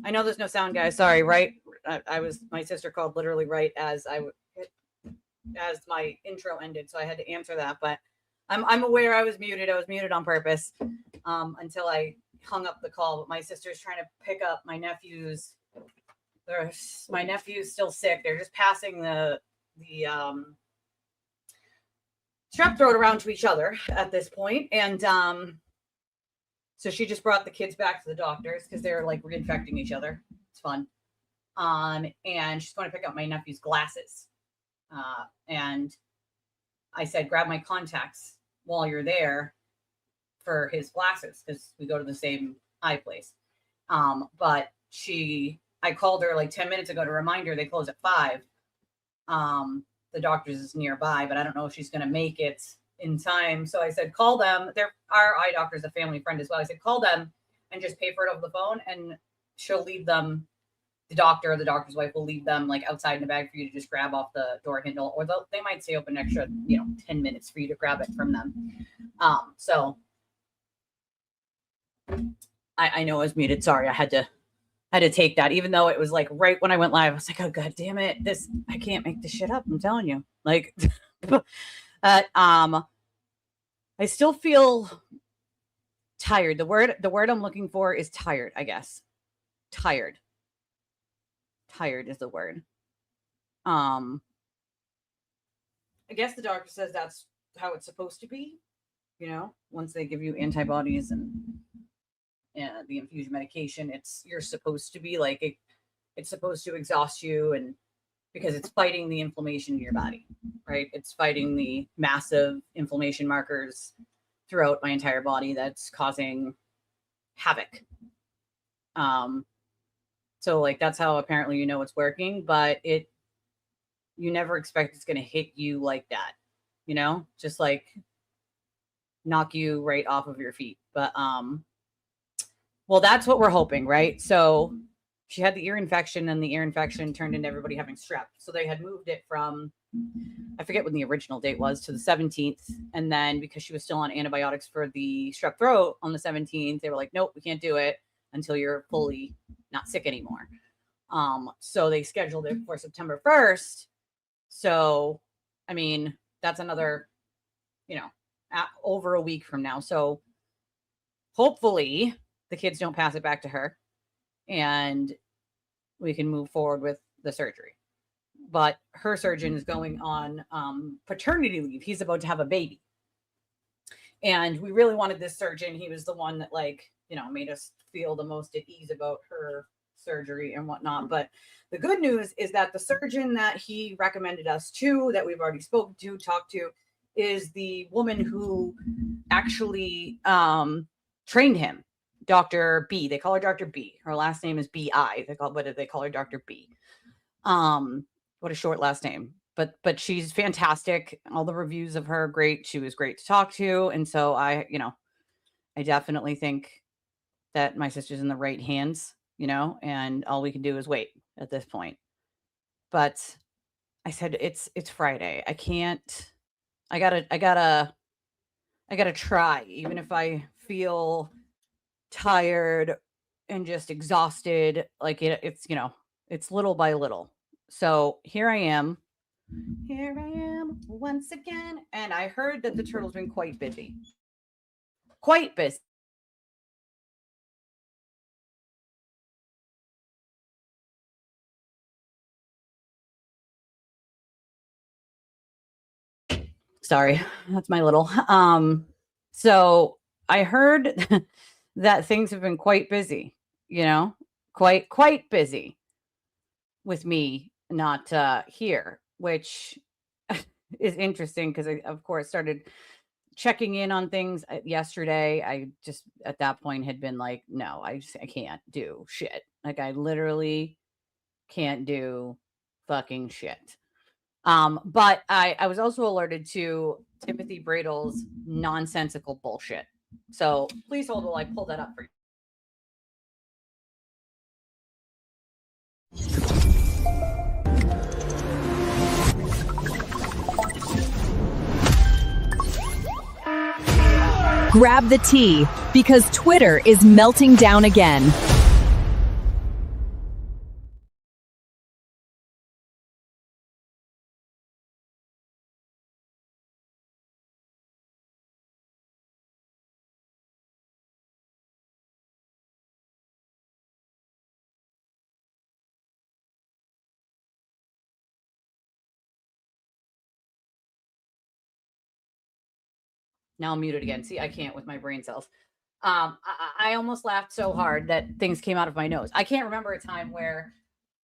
I know there's no sound, guys. Sorry, right? My sister called literally right as my intro ended, so I had to answer that. But I'm aware I was muted. I was muted on purpose until I hung up the call. But my sister's trying to pick up my nephew's. My nephew's still sick. They're just passing the strep throat around to each other at this point, and so she just brought the kids back to the doctors because they're like reinfecting each other. It's fun. And she's going to pick up my nephew's glasses. And I said, grab my contacts while you're there for his glasses because we go to the same eye place. But I called her like 10 minutes ago to remind her they close at 5. The doctor's is nearby, but I don't know if she's going to make it in time. So I said, call them. Our eye doctor's a family friend as well. I said, call them and just pay for it over the phone. And she'll leave them. The doctor or the doctor's wife will leave them like outside in the bag for you to just grab off the door handle, or they might stay open an extra, 10 minutes for you to grab it from them. So I know I was muted. Sorry. I had to take that, even though it was like right when I went live. I was like, oh god damn it, I can't make this shit up. I'm telling you, like, I still feel tired. The word I'm looking for is tired. I guess tired is the word. I guess the doctor says that's how it's supposed to be. Once they give you antibodies and the infusion medication, you're supposed to be like it's supposed to exhaust you, and because it's fighting the inflammation in your body, right? It's fighting the massive inflammation markers throughout my entire body that's causing havoc. So like that's how apparently it's working, but you never expect it's going to hit you like that, just like knock you right off of your feet. But well, that's what we're hoping, right? So she had the ear infection, and the ear infection turned into everybody having strep. So they had moved it from, I forget when the original date was, to the 17th. And then because she was still on antibiotics for the strep throat on the 17th, they were like, nope, we can't do it until you're fully not sick anymore. So they scheduled it for September 1st. So, I mean, that's another, over a week from now. So hopefully the kids don't pass it back to her and we can move forward with the surgery. But her surgeon is going on paternity leave. He's about to have a baby. And we really wanted this surgeon. He was the one that made us feel the most at ease about her surgery and whatnot. But the good news is that the surgeon that he recommended us to, that we've already spoken to, talked to, is the woman who actually trained him. Dr. B. They call her Dr. B. Her last name is B.I. They call her Dr. B. What a short last name. But she's fantastic. All the reviews of her are great. She was great to talk to. And so I definitely think that my sister's in the right hands, and all we can do is wait at this point. But I said, it's Friday. I gotta try, even if I feel tired and just exhausted, like it's little by little. So here I am once again. And I heard that the turtle's been quite busy. Sorry, that's my little. So I heard that things have been quite busy, quite busy with me not here, which is interesting because I, of course, started checking in on things yesterday. I just at that point had been like, no, I can't do shit. Like I literally can't do fucking shit. But I was also alerted to Timothy Bradle's nonsensical bullshit. So please hold while I pull that up for you. Grab the tea, because Twitter is melting down again. Now I'm muted again. See, I can't with my brain cells. I almost laughed so hard that things came out of my nose. I can't remember a time where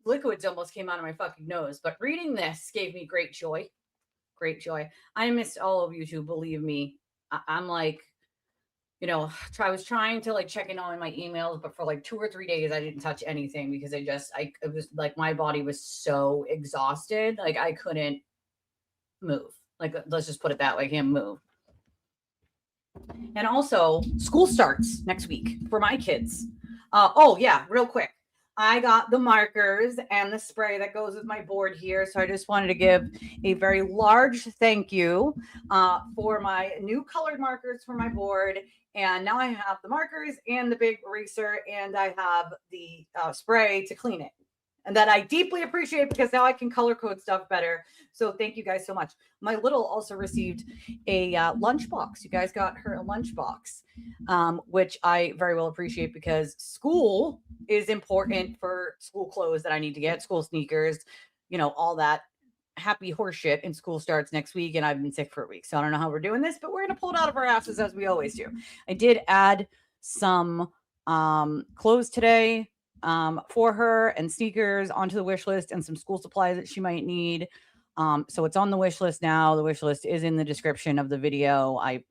liquids almost came out of my fucking nose, but reading this gave me great joy. Great joy. I missed all of you too, believe me. I'm like, I was trying to like check in on my emails, but for like 2 or 3 days, I didn't touch anything because it was like my body was so exhausted. Like I couldn't move. Like, let's just put it that way. I can't move. And also, school starts next week for my kids. Oh, yeah, real quick. I got the markers and the spray that goes with my board here. So I just wanted to give a very large thank you for my new colored markers for my board. And now I have the markers and the big eraser, and I have the spray to clean it. And that I deeply appreciate because now I can color code stuff better. So thank you guys so much. My little also received a lunchbox. You guys got her a lunchbox, which I very well appreciate because school is important for school clothes that I need to get, school sneakers, all that happy horse shit. And school starts next week, and I've been sick for a week. So I don't know how we're doing this, but we're going to pull it out of our asses as we always do. I did add some clothes today for her and sneakers onto the wish list and some school supplies that she might need. So it's on the wish list now. The wish list is in the description of the video. I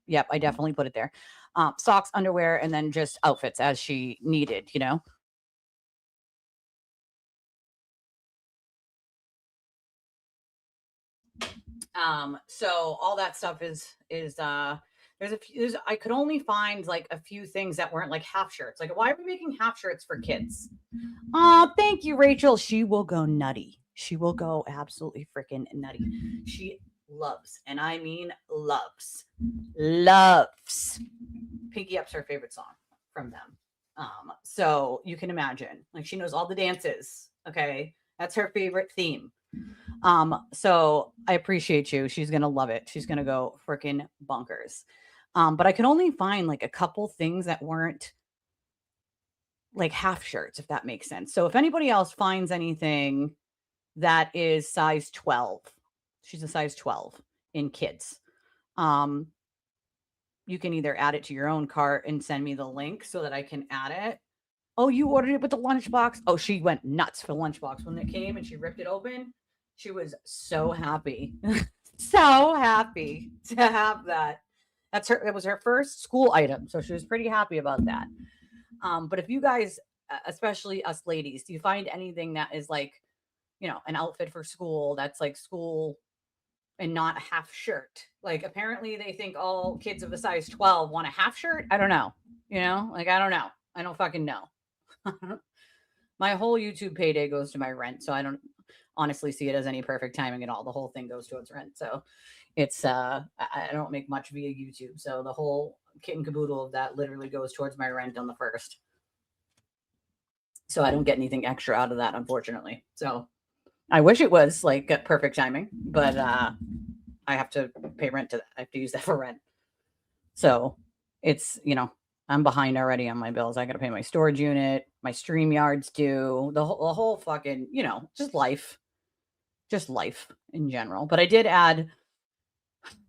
definitely put it there. Socks, underwear, and then just outfits as she needed, So all that stuff is I could only find like a few things that weren't like half shirts. Like, why are we making half shirts for kids? Oh, thank you, Rachel. She will go nutty. She will go absolutely freaking nutty. She loves, and I mean loves Pinky Up's her favorite song from them. So you can imagine, like, she knows all the dances. Okay, that's her favorite theme. So I appreciate you. She's gonna love it. She's gonna go freaking bonkers. But I could only find like a couple things that weren't like half shirts, if that makes sense. So if anybody else finds anything that is size 12, she's a size 12 in kids. You can either add it to your own cart and send me the link so that I can add it. Oh, you ordered it with the lunchbox? Oh, she went nuts for the lunchbox when it came and she ripped it open. She was so happy. So happy to have that. It was her first school item. So she was pretty happy about that. But if you guys, especially us ladies, do you find anything that is like, an outfit for school that's like school and not a half shirt? Like, apparently they think all kids of a size 12 want a half shirt. I don't know. I don't know. I don't fucking know. My whole YouTube payday goes to my rent. So I don't honestly see it as any perfect timing at all. The whole thing goes towards rent. So it's, I don't make much via YouTube. So the whole kit and caboodle of that literally goes towards my rent on the 1st. So I don't get anything extra out of that, unfortunately. So I wish it was like perfect timing, but I have to pay rent to that. I have to use that for rent. So it's, I'm behind already on my bills. I got to pay my storage unit, my StreamYard's due, the whole fucking, just life in general. But I did add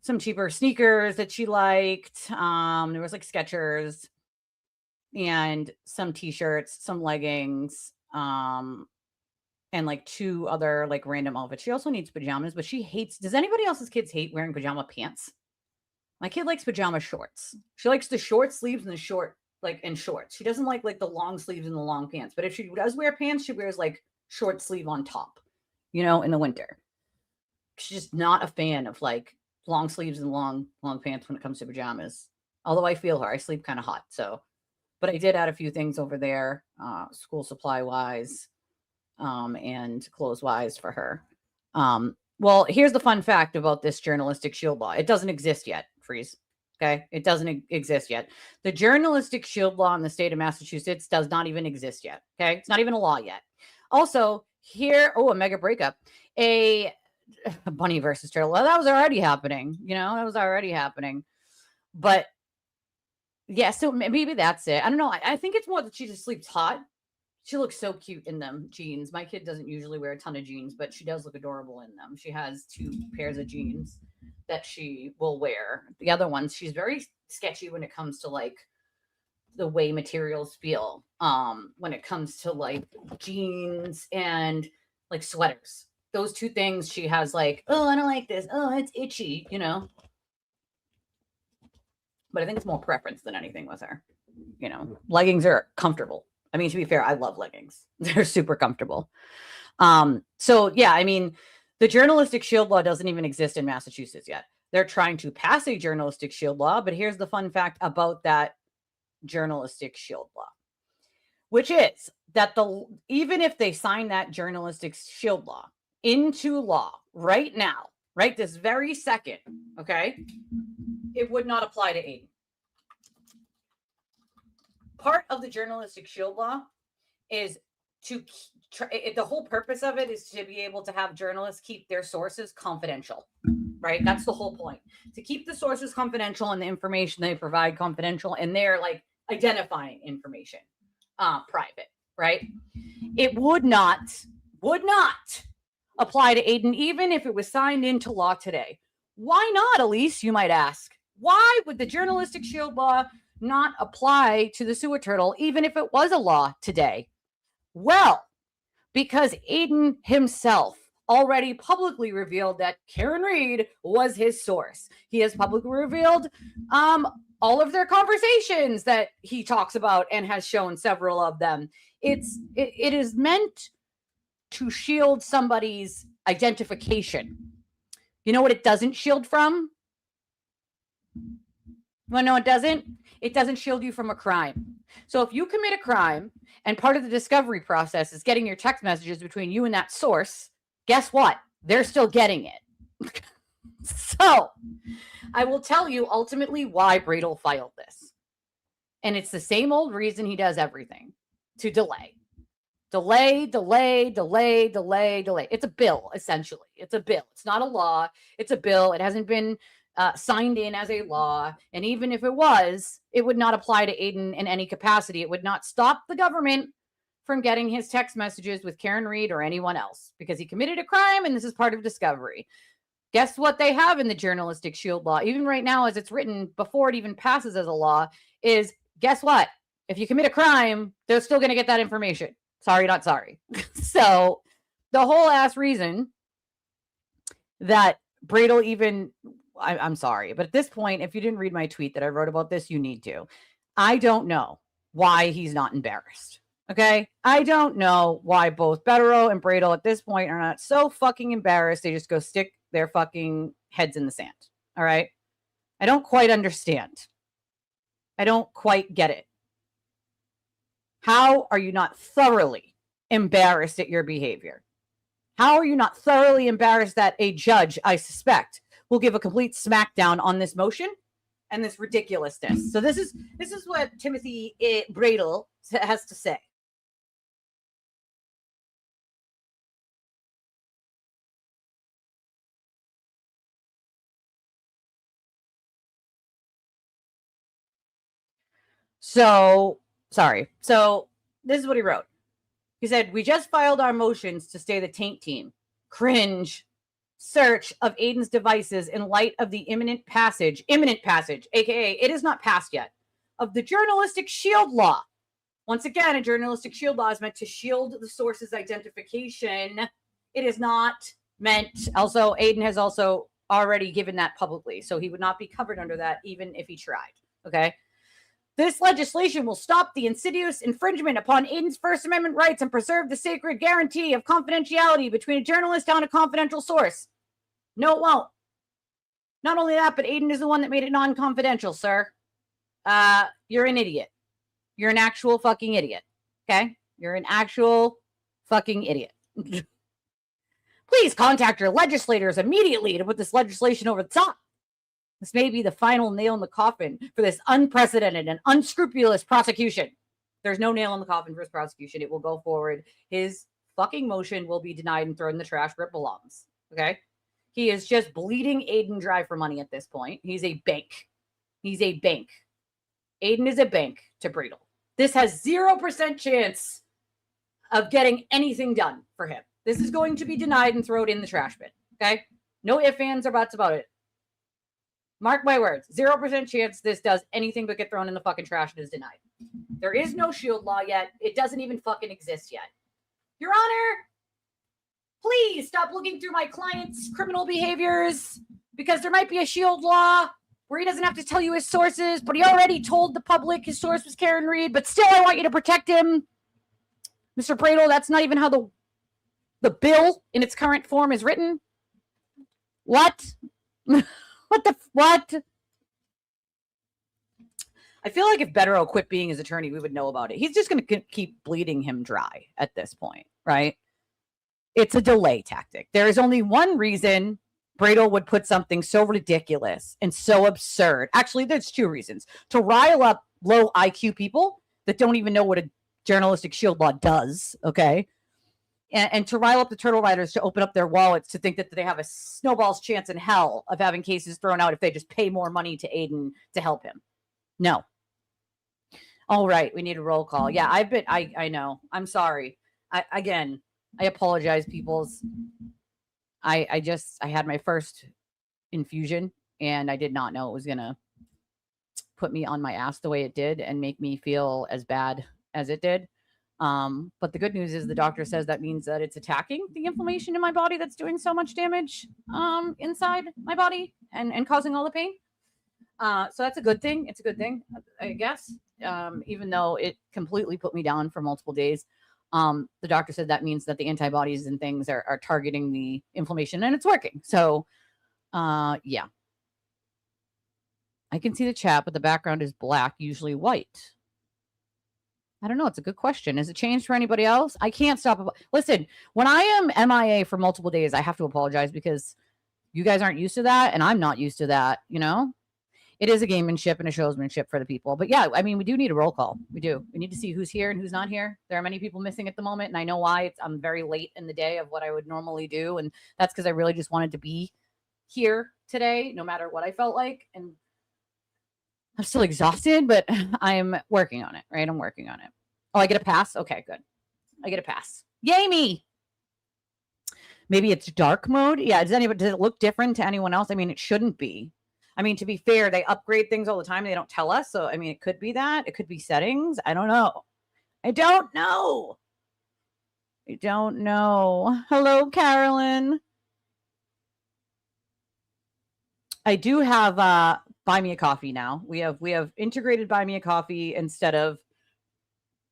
some cheaper sneakers that she liked. There was like Skechers and some t-shirts, some leggings, and like 2 other like random outfits. She also needs pajamas, but she hates, does anybody else's kids hate wearing pajama pants? My kid likes pajama shorts. She likes the short sleeves and the short, like, and shorts. She doesn't like the long sleeves and the long pants. But if she does wear pants, she wears like short sleeve on top, in the winter. She's just not a fan of like long sleeves and long pants when it comes to pajamas. Although I feel her, I sleep kind of hot. So, but I did add a few things over there, school supply wise, and clothes wise for her. Well, here's the fun fact about this journalistic shield law. It doesn't exist yet, Freeze. Okay. It doesn't exist yet. The journalistic shield law in the state of Massachusetts does not even exist yet. Okay. It's not even a law yet. Also, here, a mega breakup. A bunny versus turtle. Well, that was already happening. That was already happening. But yeah, so maybe that's it. I don't know. I think it's more that she just sleeps hot. She looks so cute in them jeans. My kid doesn't usually wear a ton of jeans, but she does look adorable in them. She has 2 pairs of jeans that she will wear. The other ones, she's very sketchy when it comes to like the way materials feel. When it comes to like jeans and like sweaters. Those two things she has like, oh, I don't like this. Oh, it's itchy, you know. But I think it's more preference than anything with her. You know, leggings are comfortable. I mean, to be fair, I love leggings. They're super comfortable. So yeah, I mean, the journalistic shield law doesn't even exist in Massachusetts yet. They're trying to pass a journalistic shield law, but here's the fun fact about that journalistic shield law, which is that even if they sign that journalistic shield law into law right now, right this very second, okay, it would not apply to Aiden. Part of the journalistic shield law is to the whole purpose of it is to be able to have journalists keep their sources confidential, right? That's the whole point, to keep the sources confidential and the information they provide confidential, and they're like identifying information private, right? It would not apply to Aiden, even if it was signed into law today. Why not, Elise, you might ask? Why would the journalistic shield law not apply to the sewer turtle, even if it was a law today? Well, because Aiden himself already publicly revealed that Karen Reed was his source. He has publicly revealed all of their conversations that he talks about and has shown several of them. It is meant to shield somebody's identification. You know what it doesn't shield from? Well, no, it doesn't. It doesn't shield you from a crime. So if you commit a crime and part of the discovery process is getting your text messages between you and that source, guess what? They're still getting it. So I will tell you ultimately why Bradell filed this. And it's the same old reason he does everything: to delay. Delay. It's a bill, essentially. It's a bill. It's not a law. It's a bill. It hasn't been signed in as a law. And even if it was, it would not apply to Aiden in any capacity. It would not stop the government from getting his text messages with Karen Reed or anyone else, because he committed a crime and this is part of discovery. Guess what they have in the journalistic shield law, even right now as it's written, before it even passes as a law, is guess what? If you commit a crime, they're still going to get that information. Sorry, not sorry. So the whole ass reason that Bradell even, I'm sorry, but at this point, if you didn't read my tweet that I wrote about this, you need to. I don't know why he's not embarrassed. Okay? I don't know why both Bederow and Bradell at this point are not so fucking embarrassed. They just go stick their fucking heads in the sand. All right? I don't quite understand. I don't quite get it. How are you not thoroughly embarrassed at your behavior? How are you not thoroughly embarrassed that a judge, I suspect, will give a complete smackdown on this motion and this ridiculousness? So this is what Timothy Bradell has to say. So this is what he wrote. He said, "We just filed our motions to stay the taint team. Cringe. Search of Aiden's devices in light of the imminent passage, aka it is not passed yet, of the journalistic shield law." Once again, a journalistic shield law is meant to shield the source's identification. It is not meant, also, Aiden has also already given that publicly, so he would not be covered under that even if he tried, okay? "This legislation will stop the insidious infringement upon Aiden's First Amendment rights and preserve the sacred guarantee of confidentiality between a journalist and a confidential source." No, it won't. Not only that, but Aiden is the one that made it non-confidential, sir. You're an idiot. You're an actual fucking idiot. Okay? You're an actual fucking idiot. "Please contact your legislators immediately to put this legislation over the top. This may be the final nail in the coffin for this unprecedented and unscrupulous prosecution." There's no nail in the coffin for his prosecution. It will go forward. His fucking motion will be denied and thrown in the trash where it belongs. Okay? He is just bleeding Aiden dry for money at this point. He's a bank. He's a bank. Aiden is a bank to Bradell. This has 0% chance of getting anything done for him. This is going to be denied and thrown in the trash bin. Okay? No ifs, ands, or buts about it. Mark my words. 0% chance this does anything but get thrown in the fucking trash and is denied. There is no shield law yet. It doesn't even fucking exist yet. Your Honor, please stop looking through my client's criminal behaviors because there might be a shield law where he doesn't have to tell you his sources, but he already told the public his source was Karen Reed, but still I want you to protect him. Mr. Bradel, that's not even how the bill in its current form is written. What? What? I feel like if Bettero quit being his attorney, we would know about it. He's just going to keep bleeding him dry at this point, right? It's a delay tactic. There is only one reason Bradel would put something so ridiculous and so absurd. Actually, there's two reasons. To rile up low IQ people that don't even know what a journalistic shield law does, okay? And to rile up the turtle riders to open up their wallets to think that they have a snowball's chance in hell of having cases thrown out if they just pay more money to Aiden to help him. No. All right, we need a roll call. Yeah, I know. I'm sorry. I apologize, peoples. I had my first infusion and I did not know it was going to put me on my ass the way it did and make me feel as bad as it did. But the good news is the doctor says that means that it's attacking the inflammation in my body that's doing so much damage inside my body and causing all the pain. So that's a good thing. It's a good thing, I guess. Even though it completely put me down for multiple days. The doctor said that means that the antibodies and things are targeting the inflammation and it's working. So yeah. I can see the chat, but the background is black, usually white. I don't know. It's a good question. Is it changed for anybody else? I can't stop. Listen, when I am MIA for multiple days, I have to apologize because you guys aren't used to that. And I'm not used to that. You know, it is a gamemanship and a showsmanship for the people. But yeah, I mean, we do need a roll call. We do. We need to see who's here and who's not here. There are many people missing at the moment. And I know why. I'm very late in the day of what I would normally do. And that's because I really just wanted to be here today, no matter what I felt like. And I'm still exhausted, but I'm working on it, right? I'm working on it. Oh, I get a pass? Okay, good. I get a pass. Yay me! Maybe it's dark mode? Yeah, does it look different to anyone else? I mean, it shouldn't be. I mean, to be fair, they upgrade things all the time. They don't tell us. So, I mean, it could be that. It could be settings. I don't know. I don't know. Hello, Carolyn. I do have Buy Me a Coffee now. We have integrated Buy Me a Coffee instead of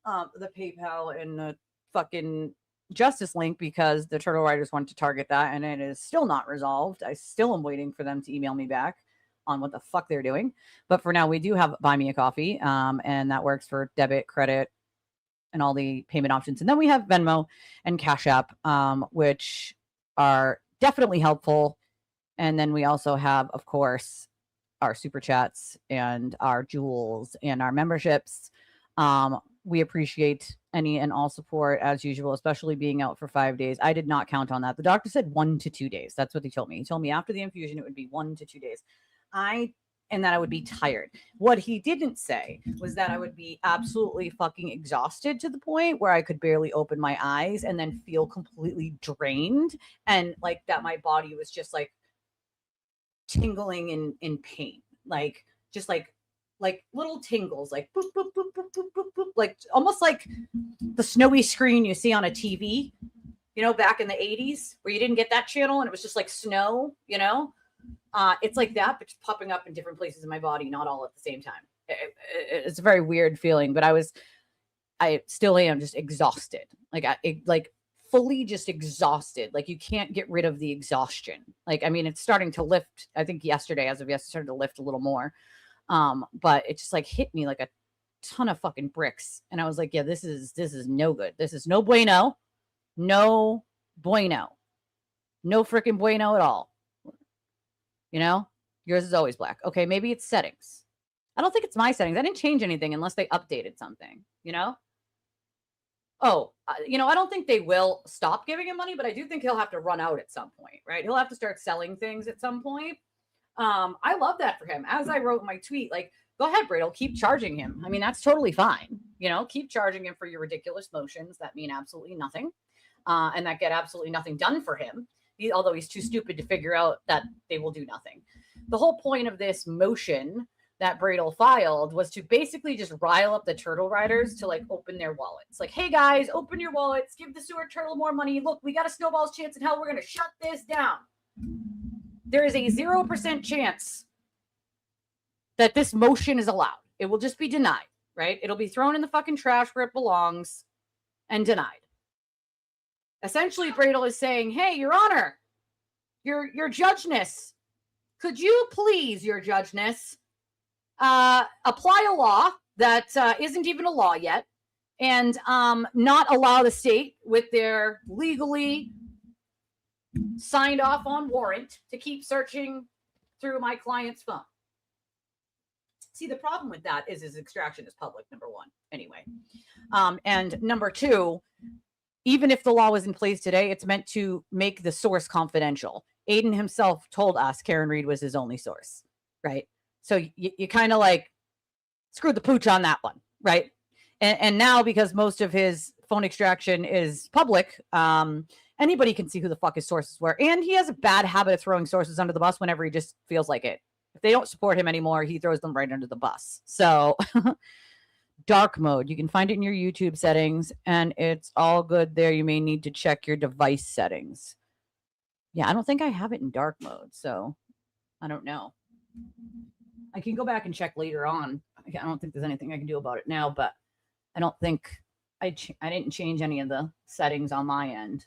the PayPal and the fucking Justice link because the Turtle Riders want to target that and it is still not resolved. I still am waiting for them to email me back on what the fuck they're doing. But for now, we do have Buy Me a Coffee and that works for debit, credit, and all the payment options. And then we have Venmo and Cash App, which are definitely helpful. And then we also have, of course, our super chats and our jewels and our memberships. We appreciate any and all support as usual, especially being out for 5 days. I did not count on that. The doctor said 1 to 2 days. That's what he told me. He told me after the infusion, it would be 1 to 2 days. And that I would be tired. What he didn't say was that I would be absolutely fucking exhausted to the point where I could barely open my eyes and then feel completely drained. And like that my body was just like tingling in pain. Like just like little tingles, like boop, boop, boop, boop, boop, boop, boop, like almost like the snowy screen you see on a TV, you know, back in the 80s where you didn't get that channel and it was just like snow, you know? It's like that, but just popping up in different places in my body, not all at the same time. It's a very weird feeling, but I still am just exhausted. Like fully just exhausted. Like you can't get rid of the exhaustion. Like, I mean, it's starting to lift. I think yesterday, as of yesterday, started to lift a little more. But it just like hit me like a ton of fucking bricks. And I was like, yeah, this is no good. This is no bueno. No bueno. No freaking bueno at all. You know, yours is always black. Okay, maybe it's settings. I don't think it's my settings. I didn't change anything unless they updated something, you know? Oh, you know, I don't think they will stop giving him money, but I do think he'll have to run out at some point, right? He'll have to start selling things at some point. I love that for him. As I wrote in my tweet, like, go ahead, Bradel, keep charging him. I mean, that's totally fine. You know, keep charging him for your ridiculous motions that mean absolutely nothing and that get absolutely nothing done for him. Although he's too stupid to figure out that they will do nothing. the whole point of this motion that Bradel filed was to basically just rile up the turtle riders to like open their wallets. Like, hey guys, open your wallets, give the sewer turtle more money. Look, we got a snowball's chance in hell. We're going to shut this down. There is a 0% chance that this motion is allowed. It will just be denied, right? It'll be thrown in the fucking trash where it belongs and denied. Essentially, Bradel is saying, hey, Your Honor, your judgeness, could you please, your judgeness, apply a law that isn't even a law yet and not allow the state with their legally signed off on warrant to keep searching through my client's phone. See, the problem with that is his extraction is public, number one, anyway. And number two, even if the law was in place today, it's meant to make the source confidential. Aiden himself told us Karen Reed was his only source, right? So you kind of like screwed the pooch on that one, right? And now because most of his phone extraction is public, anybody can see who the fuck his sources were. And he has a bad habit of throwing sources under the bus whenever he just feels like it. If they don't support him anymore, he throws them right under the bus. So dark mode, you can find it in your YouTube settings and it's all good there. You may need to check your device settings. Yeah, I don't think I have it in dark mode, so I don't know. I can go back and check later on. I don't think there's anything I can do about it now, but I don't think I didn't change any of the settings on my end.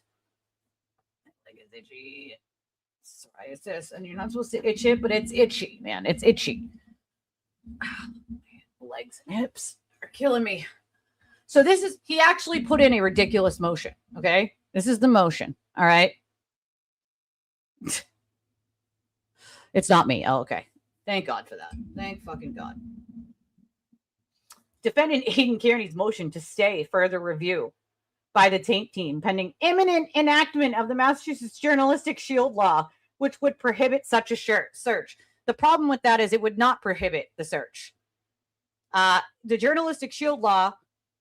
Like it's itchy. Psoriasis, and you're not supposed to itch it, but it's itchy, man. It's itchy. Legs and hips are killing me. So this is, he actually put in a ridiculous motion, okay? This is the motion, all right? It's not me. Oh, okay. Thank God for that. Thank fucking God. Defendant Aiden Kearney's motion to stay further review by the taint team pending imminent enactment of the Massachusetts Journalistic Shield Law, which would prohibit such a search. The problem with that is it would not prohibit the search. The Journalistic Shield Law,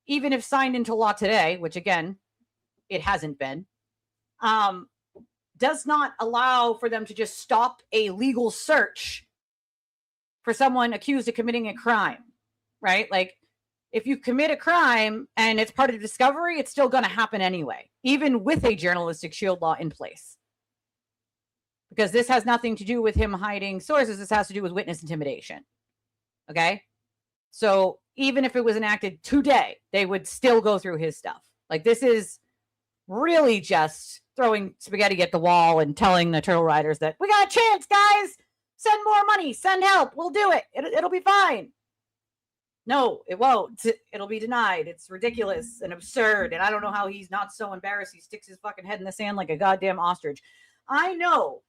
even if signed into law today, which again, it hasn't been, does not allow for them to just stop a legal search for someone accused of committing a crime, right? Like, if you commit a crime and it's part of the discovery, it's still going to happen anyway, even with a Journalistic Shield Law in place. Because this has nothing to do with him hiding sources. This has to do with witness intimidation. Okay? So even if it was enacted today, they would still go through his stuff. Like, this is really just throwing spaghetti at the wall and telling the turtle riders that we got a chance, guys. Send more money. Send help. We'll do it. It'll be fine. No, it won't. It'll be denied. It's ridiculous and absurd. And I don't know how he's not so embarrassed. He sticks his fucking head in the sand like a goddamn ostrich. I know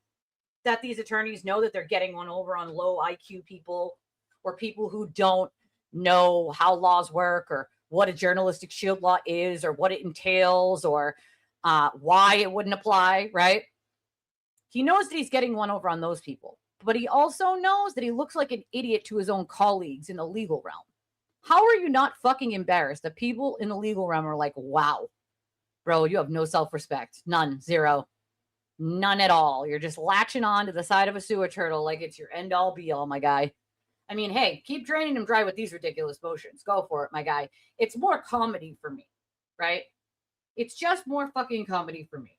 that these attorneys know that they're getting one over on low IQ people or people who don't know how laws work or what a journalistic shield law is or what it entails or why it wouldn't apply, right? He knows that he's getting one over on those people, but he also knows that he looks like an idiot to his own colleagues in the legal realm. How are you not fucking embarrassed that people in the legal realm are like, wow, bro, you have no self-respect. None. Zero. None at all. You're just latching on to the side of a sewer turtle like it's your end-all be-all, my guy. I mean, hey, keep draining him dry with these ridiculous motions. Go for it, my guy. It's more comedy for me, right? It's just more fucking comedy for me.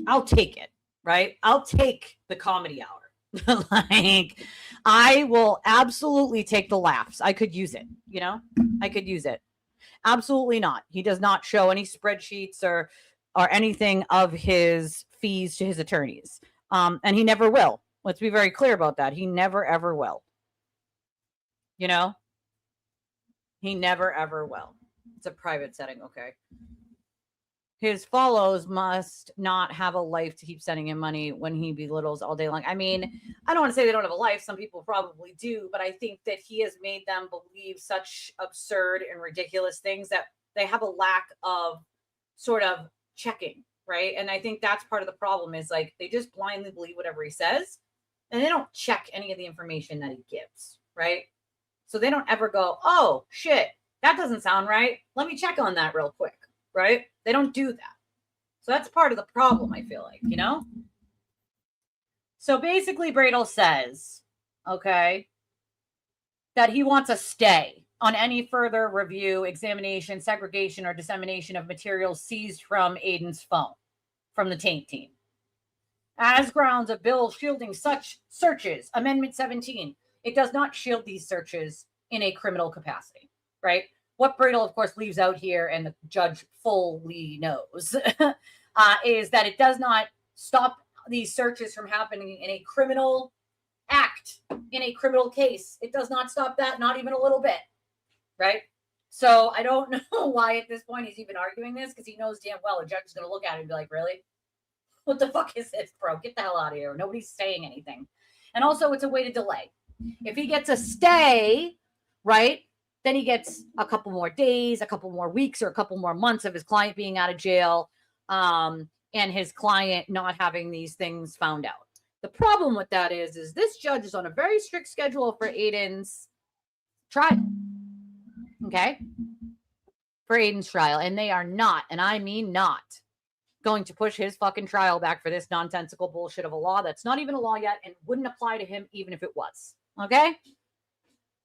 I'll take it, right? I'll take the comedy hour. Like, I will absolutely take the laughs. I could use it, you know? I could use it. Absolutely not. He does not show any spreadsheets or anything of his fees to his attorneys. And he never will. Let's be very clear about that. He never, ever will. You know? He never, ever will. It's a private setting, okay? His follows must not have a life to keep sending him money when he belittles all day long. I mean, I don't want to say they don't have a life. Some people probably do, but I think that he has made them believe such absurd and ridiculous things that they have a lack of sort of checking, right? And I think that's part of the problem is like they just blindly believe whatever he says and they don't check any of the information that he gives, right? So they don't ever go, oh, shit, that doesn't sound right. Let me check on that real quick, right? They don't do that. So that's part of the problem, I feel like, you know? So basically, Bradel says, okay, that he wants a stay on any further review, examination, segregation, or dissemination of materials seized from Aiden's phone from the taint team. As grounds of bill shielding such searches, Amendment 17, it does not shield these searches in a criminal capacity, right? What Bradel, of course, leaves out here, and the judge fully knows, is that it does not stop these searches from happening in a criminal act, in a criminal case. It does not stop that, not even a little bit, right? So I don't know why at this point he's even arguing this, because he knows damn well a judge is going to look at it and be like, really? What the fuck is this, bro? Get the hell out of here. Nobody's saying anything. And also, it's a way to delay. If he gets a stay, right, then he gets a couple more days, a couple more weeks, or a couple more months of his client being out of jail, and his client not having these things found out. The problem with that is this judge is on a very strict schedule for Aiden's trial. Okay? For Aiden's trial. And they are not, and I mean not, going to push his fucking trial back for this nonsensical bullshit of a law that's not even a law yet and wouldn't apply to him even if it was. Okay?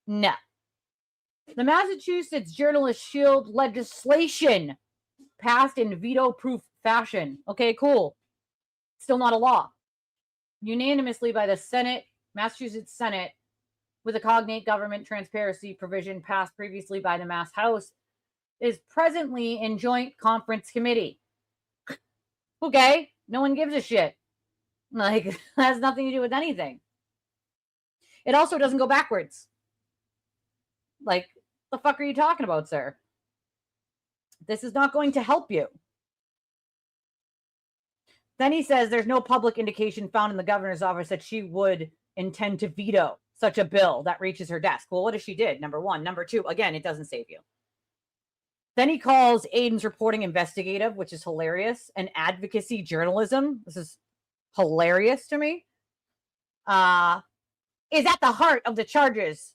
No. The Massachusetts Journalist Shield legislation passed in veto-proof fashion. Okay, cool. Still not a law. Unanimously by the Senate, Massachusetts Senate, with a cognate government transparency provision passed previously by the Mass House, is presently in joint conference committee. Okay, no one gives a shit. Like, it has nothing to do with anything. It also doesn't go backwards. Like, the fuck are you talking about, sir? This is not going to help you. Then he says there's no public indication found in the governor's office that she would intend to veto such a bill that reaches her desk. Well, what if she did? Number one. Number two, again, it doesn't save you. Then he calls Aiden's reporting investigative, which is hilarious, and advocacy journalism. This is hilarious to me. Is at the heart of the charges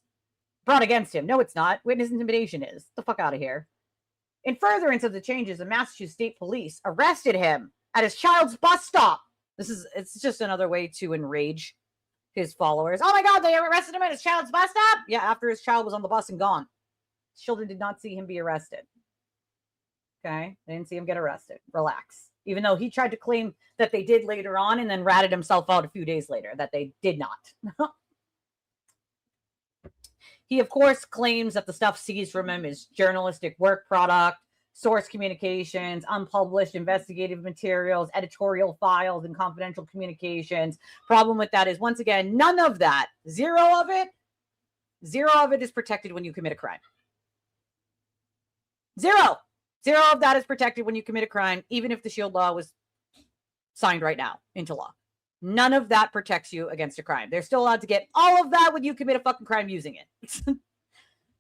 brought against him. No, it's not. Witness intimidation is. Get the fuck out of here. In furtherance of the changes, the Massachusetts State Police arrested him at his child's bus stop. It's just another way to enrage his followers. Oh my God, they arrested him at his child's bus stop? Yeah, after his child was on the bus and gone. Children did not see him be arrested. Okay, they didn't see him get arrested. Relax. Even though he tried to claim that they did later on and then ratted himself out a few days later that they did not. He, of course, claims that the stuff seized from him is journalistic work product, source communications, unpublished investigative materials, editorial files, and confidential communications. Problem with that is, once again, none of that, zero of it is protected when you commit a crime. Zero of that is protected when you commit a crime, even if the Shield law was signed right now into law. None of that protects you against a crime. They're still allowed to get all of that when you commit a fucking crime using it.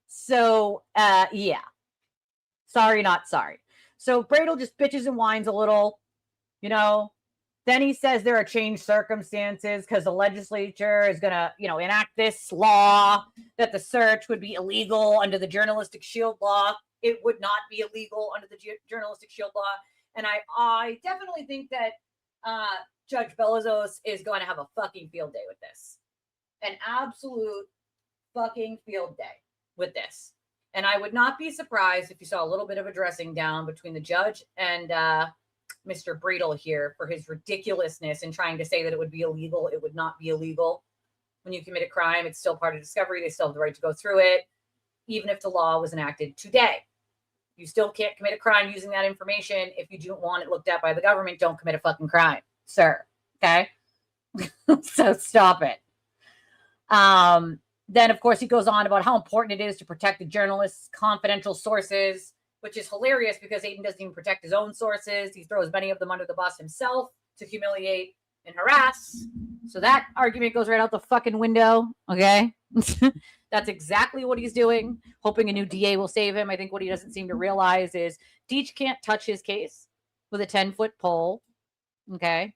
So, yeah. Sorry, not sorry. So Bradel just bitches and whines a little, you know. Then he says there are changed circumstances because the legislature is going to, enact this law that the search would be illegal under the journalistic shield law. It would not be illegal under the journalistic shield law. And I definitely think that Judge Belizos is going to have a fucking field day with this. An absolute fucking field day with this. And I would not be surprised if you saw a little bit of a dressing down between the judge and Mr. Bradel here for his ridiculousness in trying to say that it would be illegal. It would not be illegal. When you commit a crime, it's still part of discovery. They still have the right to go through it, even if the law was enacted today. You still can't commit a crime using that information. If you don't want it looked at by the government, don't commit a fucking crime, sir. Okay? So stop it. Then, of course, he goes on about how important it is to protect the journalists' confidential sources, which is hilarious because Aiden doesn't even protect his own sources. He throws many of them under the bus himself to humiliate and harass. So that argument goes right out the fucking window, okay? That's exactly what he's doing, hoping a new DA will save him. I think what he doesn't seem to realize is Deitch can't touch his case with a 10-foot pole, okay?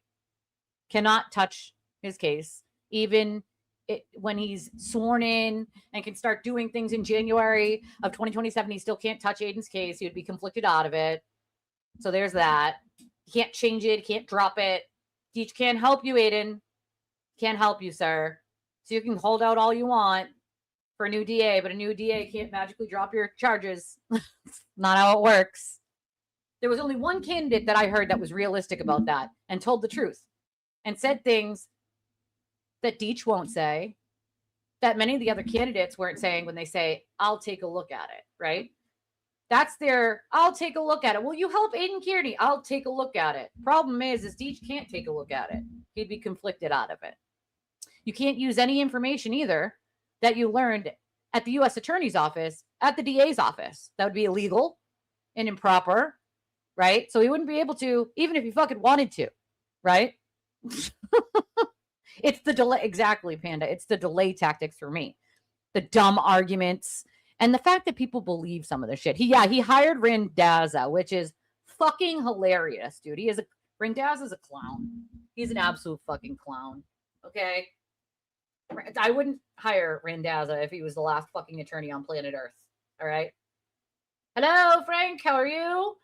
Cannot touch his case, even when he's sworn in and can start doing things in January of 2027. He still can't touch Aiden's case. He would be conflicted out of it. So there's that. He can't change it. He can't drop it. Deitch can't help you, Aiden. Can't help you, sir. So you can hold out all you want for a new DA, but a new DA can't magically drop your charges. Not how it works. There was only one candidate that I heard that was realistic about that and told the truth and said things that Deitch won't say, that many of the other candidates weren't saying when they say, I'll take a look at it, right? That's their, I'll take a look at it. Will you help Aiden Kearney? I'll take a look at it. Problem is Deitch can't take a look at it. He'd be conflicted out of it. You can't use any information either that you learned at the U.S. Attorney's Office, at the DA's office. That would be illegal and improper, right? So he wouldn't be able to, even if he fucking wanted to, right? It's the delay. Exactly, Panda. It's the delay tactics for me. The dumb arguments and the fact that people believe some of the shit. He hired Randazza, which is fucking hilarious, dude. Randazza's a clown. He's an absolute fucking clown. Okay? I wouldn't hire Randazza if he was the last fucking attorney on planet Earth. All right? Hello, Frank. How are you?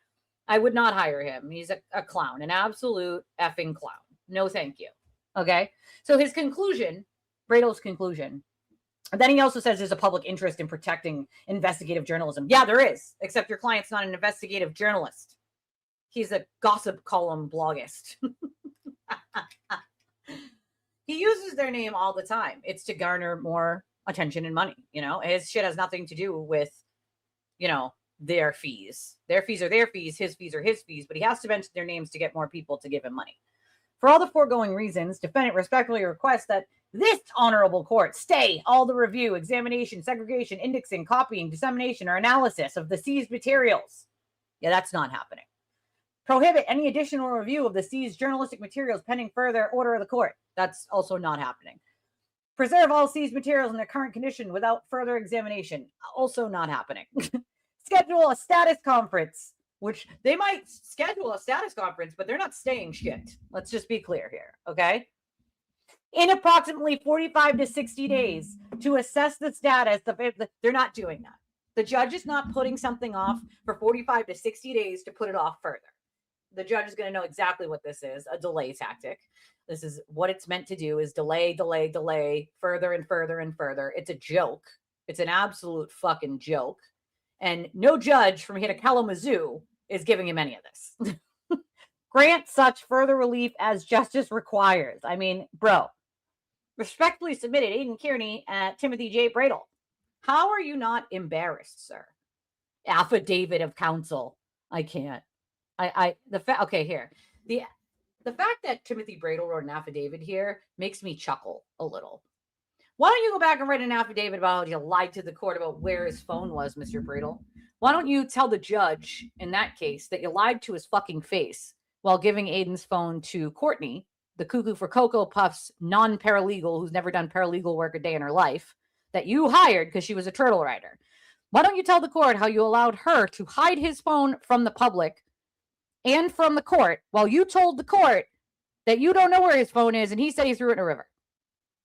I would not hire him. He's a clown, an absolute effing clown. No, thank you. Okay? So his conclusion, Bradell's conclusion, and then he also says there's a public interest in protecting investigative journalism. Yeah, there is, except your client's not an investigative journalist. He's a gossip column bloggist. He uses their name all the time. It's to garner more attention and money. You know, his shit has nothing to do with, you know, their fees. Their fees are their fees. His fees are his fees. But he has to mention their names to get more people to give him money. For all the foregoing reasons, defendant respectfully requests that this honorable court stay all the review, examination, segregation, indexing, copying, dissemination, or analysis of the seized materials. Yeah, that's not happening. Prohibit any additional review of the seized journalistic materials pending further order of the court. That's also not happening. Preserve all seized materials in their current condition without further examination. Also not happening. Schedule a status conference, which they might schedule a status conference, but they're not staying shit. Let's just be clear here, okay? In approximately 45 to 60 days to assess the status of it. They're not doing that. The judge is not putting something off for 45 to 60 days to put it off further. The judge is going to know exactly what this is, a delay tactic. This is what it's meant to do, is delay, further and further and further. It's a joke. It's an absolute fucking joke. And no judge from here to Kalamazoo is giving him any of this. Grant such further relief as justice requires. I mean, bro, respectfully submitted, Aiden Kearney at Timothy J. Bradell. How are you not embarrassed, sir? Affidavit of counsel. I can't. Okay, here. The fact that Timothy Bradell wrote an affidavit here makes me chuckle a little. Why don't you go back and write an affidavit about how you lied to the court about where his phone was, Mr. Bradell? Why don't you tell the judge in that case that you lied to his fucking face while giving Aiden's phone to Courtney, the Cuckoo for Cocoa Puffs non-paralegal who's never done paralegal work a day in her life, that you hired because she was a turtle rider? Why don't you tell the court how you allowed her to hide his phone from the public and from the court while you told the court that you don't know where his phone is and he said he threw it in a river?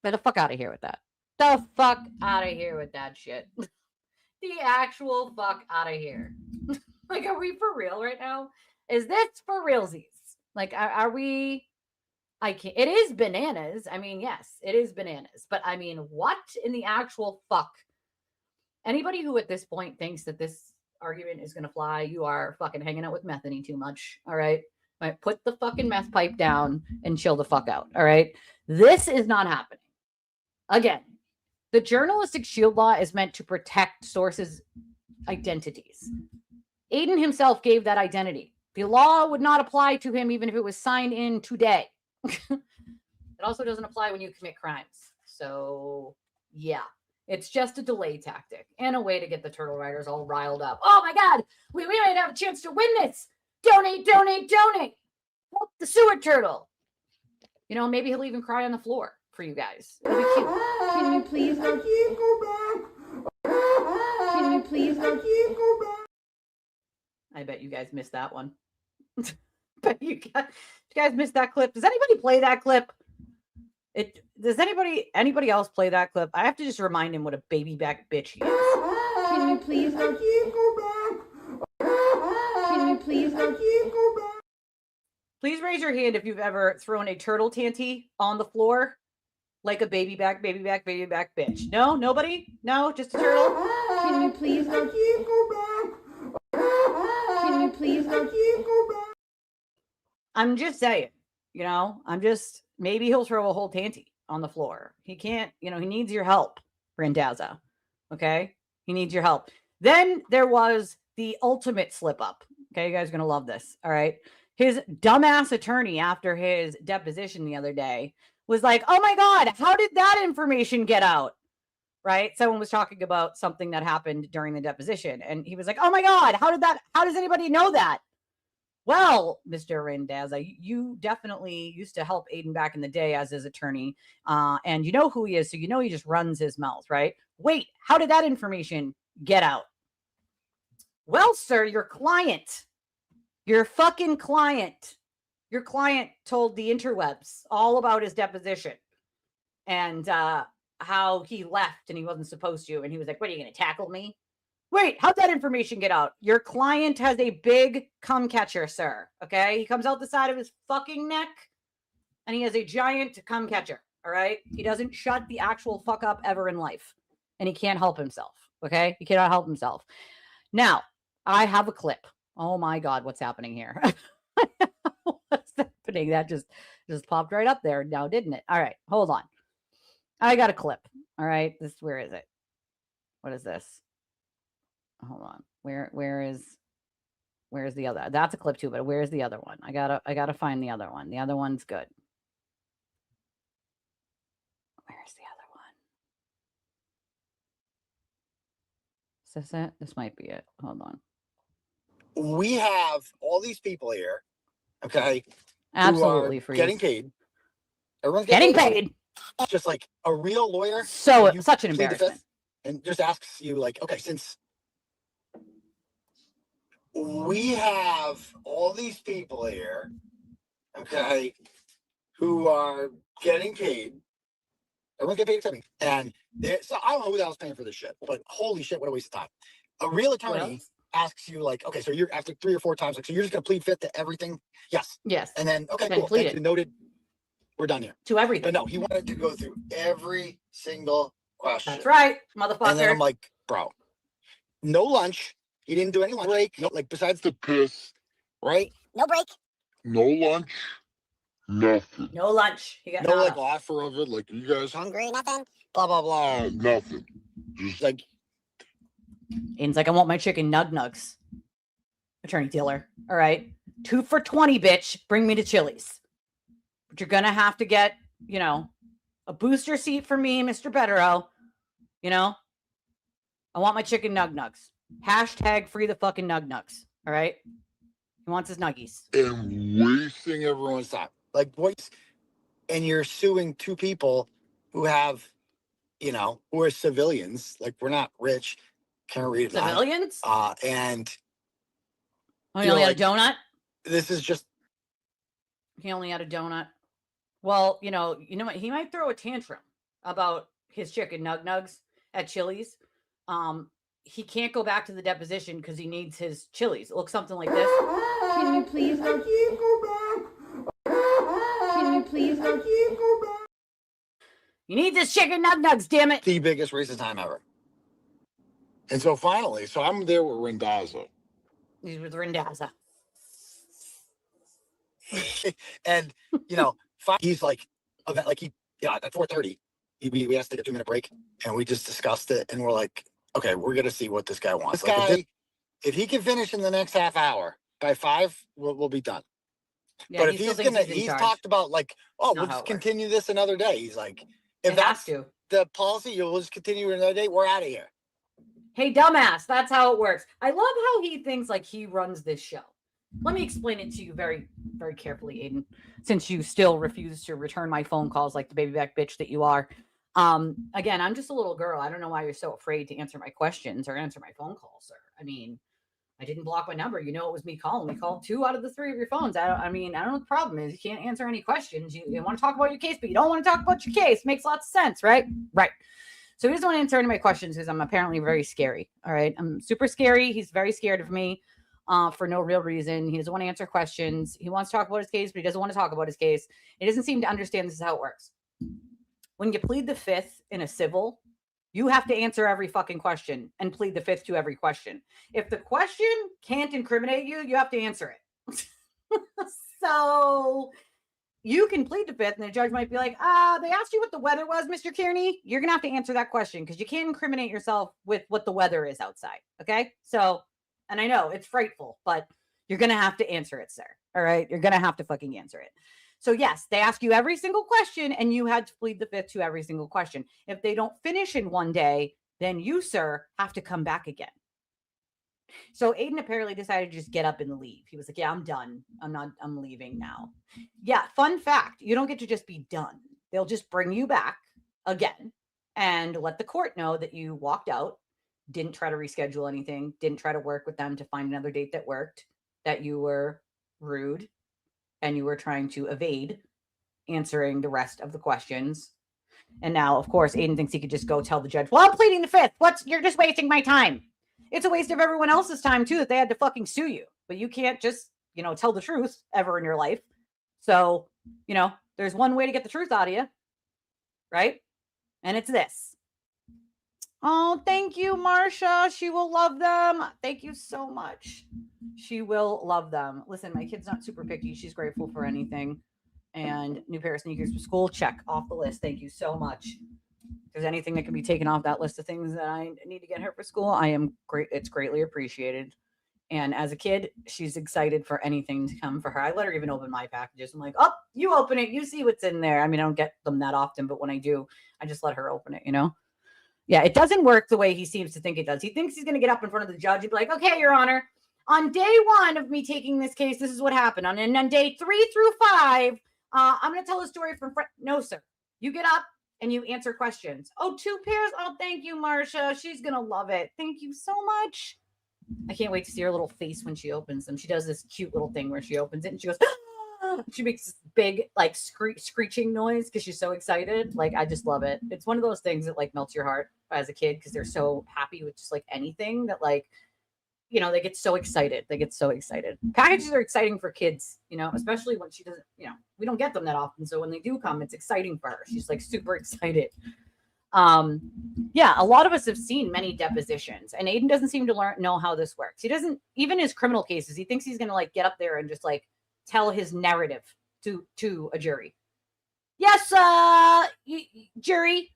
Get the fuck out of here with that. The fuck out of here with that shit. The actual fuck out of here. Like, are we for real right now? Is this for realsies? Like, are we? I can't. It is bananas. I mean, yes, it is bananas. But I mean, what in the actual fuck? Anybody who at this point thinks that this argument is going to fly, you are fucking hanging out with Methany too much. All right. Put the fucking meth pipe down and chill the fuck out. All right. This is not happening. Again, the journalistic shield law is meant to protect sources' identities. Aiden himself gave that identity. The law would not apply to him even if it was signed in today. It also doesn't apply when you commit crimes. So, yeah. It's just a delay tactic and a way to get the turtle riders all riled up. Oh my God, we might have a chance to win this. Donate. Help the sewer turtle. You know, maybe he'll even cry on the floor for you guys. It'll be cute. Can you please go? I can't go back. Can you please go? I can't go back. I bet you guys missed that one. But you guys missed that clip. Does anybody play that clip? Does anybody else play that clip? I have to just remind him what a baby back bitch he is. Can you please go? I can't go back. Can you please go? I can't go back. Please raise your hand if you've ever thrown a turtle tanty on the floor like a baby back bitch. No, nobody? No, just a turtle? Can you please go back? Can you please go back? I'm just saying, maybe he'll throw a whole tanty on the floor. He can't, he needs your help, Randazza. Okay? He needs your help. Then there was the ultimate slip up. Okay, you guys are going to love this. All right. His dumbass attorney, after his deposition the other day, was like, oh my God, how did that information get out? Right? Someone was talking about something that happened during the deposition. And he was like, oh my God, how does anybody know that? Well, Mr. Randazza, you definitely used to help Aiden back in the day as his attorney. And you know who he is. So he just runs his mouth, right? Wait, how did that information get out? Well, sir, your fucking client told the interwebs all about his deposition and how he left and he wasn't supposed to. And he was like, what, are you going to tackle me? Wait, how'd that information get out? Your client has a big cum catcher, sir. Okay. He comes out the side of his fucking neck and he has a giant cum catcher. All right. He doesn't shut the actual fuck up ever in life and he can't help himself. Okay. He cannot help himself. Now, I have a clip. Oh my God, what's happening here? What's happening? That just popped right up there now, didn't it? All right, hold on. I got a clip. All right, where is it? What is this? Hold on. Where's the other? That's a clip too, but where's the other one? I gotta find the other one. The other one's good. Where's the other one? Is this it? This might be it. Hold on. We have all these people here, okay? Absolutely free. Getting paid. Everyone's getting paid. It's just like a real lawyer. So such an embarrassment. And just asks you, like, okay, since we have all these people here, okay, who are getting paid. Everyone's getting paid except me. And so I don't know who the hell's paying for this shit, but holy shit, what a waste of time. A real attorney asks you, like, okay, so you're after 3 or 4 times, like, so you're just gonna plead fifth to everything? Yes. And then okay, cool. Thank you. Noted. We're done here. To everything. But no, he wanted to go through every single question. That's right, motherfucker. And then I'm like, bro, no lunch. He didn't do any lunch break. No, like besides the piss, right? No break. No lunch. Nothing. No lunch. He got no like offer of it. Like, you guys hungry? Nothing. Blah blah blah. Nothing. Just like. Aiden's like, I want my chicken nugs. Attorney dealer. All right. 2 for $20, bitch. Bring me to Chili's. But you're going to have to get, a booster seat for me, Mr. Betterow. I want my chicken nugs. Hashtag free the fucking nugs. All right. He wants his nuggies. And wasting everyone's time. Like, boys, and you're suing 2 people who have, who are civilians. Like, we're not rich. Can't read that. Civilians? And he only had a donut? This is just. He only had a donut. Well, you know what? He might throw a tantrum about his chicken nugs at Chili's. He can't go back to the deposition because he needs his Chili's. It looks something like this. Can you please go back? Can you please go back? You need this chicken nugs, damn it. The biggest waste of time ever. And so finally, I'm there with Randazza. He's with Randazza. And, he's like, at 4:30, we asked to take a 2-minute break and we just discussed it. And we're like, okay, we're going to see what this guy wants. This guy, if he can finish in the next half hour, by 5, we'll be done. Yeah, but if he's talked about like, we'll just continue this another day. He's like, if that's the policy, you'll just continue another day. We're out of here. Hey, dumbass, that's how it works. I love how he thinks like he runs this show. Let me explain it to you very, very carefully, Aiden, since you still refuse to return my phone calls like the baby back bitch that you are. Again, I'm just a little girl. I don't know why you're so afraid to answer my questions or answer my phone calls, sir. I mean, I didn't block my number. It was me calling. We called 2 out of the 3 of your phones. I don't know what the problem is. You can't answer any questions. You want to talk about your case, but you don't want to talk about your case. Makes lots of sense, right? Right. So he doesn't want to answer any of my questions because I'm apparently very scary. All right. I'm super scary. He's very scared of me for no real reason. He doesn't want to answer questions. He wants to talk about his case, but he doesn't want to talk about his case. He doesn't seem to understand this is how it works. when you plead the fifth in a civil, you have to answer every fucking question and plead the fifth to every question. If the question can't incriminate you, you have to answer it. So you can plead the fifth, and the judge might be like, they asked you what the weather was, Mr. Kearney. You're going to have to answer that question because you can't incriminate yourself with what the weather is outside. Okay? So, and I know it's frightful, but you're going to have to answer it, sir. All right? You're going to have to fucking answer it. So yes, they ask you every single question, and you had to plead the fifth to every single question. If they don't finish in one day, then you, sir, have to come back again. So Aiden apparently decided to just get up and leave. He was like, yeah, I'm done. I'm leaving now. Yeah, fun fact. You don't get to just be done. They'll just bring you back again and let the court know that you walked out, didn't try to reschedule anything, didn't try to work with them to find another date that worked, that you were rude, and you were trying to evade answering the rest of the questions. And now, of course, Aiden thinks he could just go tell the judge, well, I'm pleading the fifth. You're just wasting my time. It's a waste of everyone else's time, too, that they had to fucking sue you. But you can't just, tell the truth ever in your life. So, there's one way to get the truth out of you, right? And it's this. Oh, thank you, Marsha. She will love them. Thank you so much. She will love them. Listen, my kid's not super picky. She's grateful for anything. And new pair of sneakers for school. Check off the list. Thank you so much. If there's anything that can be taken off that list of things that I need to get her for school, I am great. It's greatly appreciated. And as a kid, she's excited for anything to come for her. I let her even open my packages. I'm like, oh, you open it. You see what's in there. I mean, I don't get them that often, but when I do, I just let her open it, Yeah, it doesn't work the way he seems to think it does. He thinks he's going to get up in front of the judge and be like, okay, Your Honor, on day 1 of me taking this case, this is what happened. And on day 3 through 5, I'm going to tell a story from front. No, sir. You get up and you answer questions. Oh, 2 pairs? Oh, thank you, Marsha. She's going to love it. Thank you so much. I can't wait to see her little face when she opens them. She does this cute little thing where she opens it and she goes, she makes this big, like, screeching noise because she's so excited. Like, I just love it. It's one of those things that, like, melts your heart as a kid because they're so happy with just, like, anything that, like, they get so excited. They get so excited. Packages are exciting for kids, especially when she doesn't, we don't get them that often. So when they do come, it's exciting for her. She's, like, super excited. Yeah, a lot of us have seen many depositions, and Aiden doesn't seem to know how this works. He doesn't, even his criminal cases, he thinks he's going to, like, get up there and just, like, tell his narrative to a jury. Yes, jury,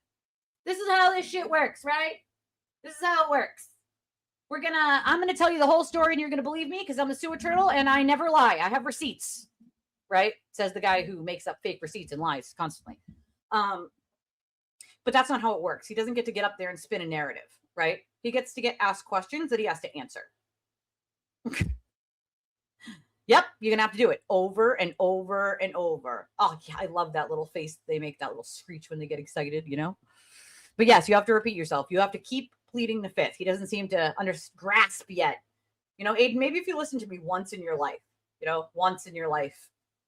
this is how this shit works, right? This is how it works. I'm going to tell you the whole story and you're going to believe me because I'm a sewer turtle and I never lie. I have receipts, right? Says the guy who makes up fake receipts and lies constantly. But that's not how it works. He doesn't get to get up there and spin a narrative, right? He gets to get asked questions that he has to answer. Yep, you're going to have to do it over and over and over. Oh, yeah, I love that little face. They make that little screech when they get excited, But yes, you have to repeat yourself. You have to keep pleading the fifth. He doesn't seem to grasp yet. Aiden, maybe if you listen to me once in your life,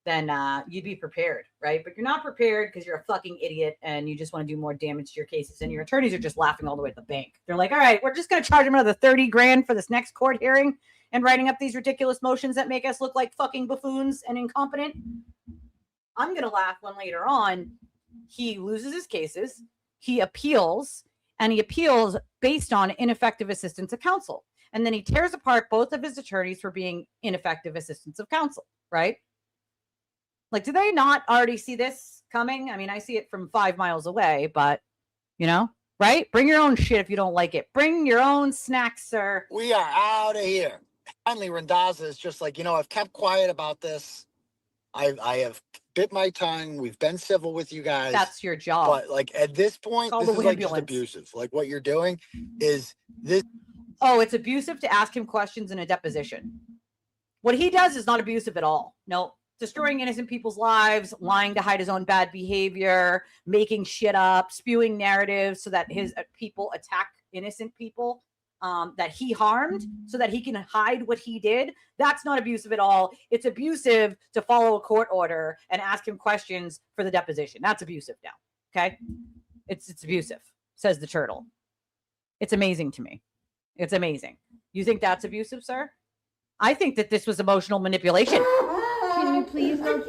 then you'd be prepared, right? But you're not prepared because you're a fucking idiot and you just want to do more damage to your cases. And your attorneys are just laughing all the way to the bank. They're like, all right, we're just going to charge him another 30 grand for this next court hearing and writing up these ridiculous motions that make us look like fucking buffoons and incompetent. I'm going to laugh when later on he loses his cases, he appeals, and he appeals based on ineffective assistance of counsel. And then he tears apart both of his attorneys for being ineffective assistance of counsel, right? Like, do they not already see this coming? I mean, I see it from 5 miles away, but, right? Bring your own shit if you don't like it. Bring your own snacks, sir. We are out of here. Finally, Rendaza is just like, I've kept quiet about this. I have bit my tongue. We've been civil with you guys. That's your job. But, like, at this point, this is, like, just abusive. Like, what you're doing is this. Oh, it's abusive to ask him questions in a deposition. What he does is not abusive at all. No. Destroying innocent people's lives, lying to hide his own bad behavior, making shit up, spewing narratives so that his people attack innocent people that he harmed so that he can hide what he did. That's not abusive at all. It's abusive to follow a court order and ask him questions for the deposition. That's abusive now. Okay? It's abusive, says the turtle. It's amazing to me. It's amazing. You think that's abusive, sir? I think that this was emotional manipulation. Can you please go back?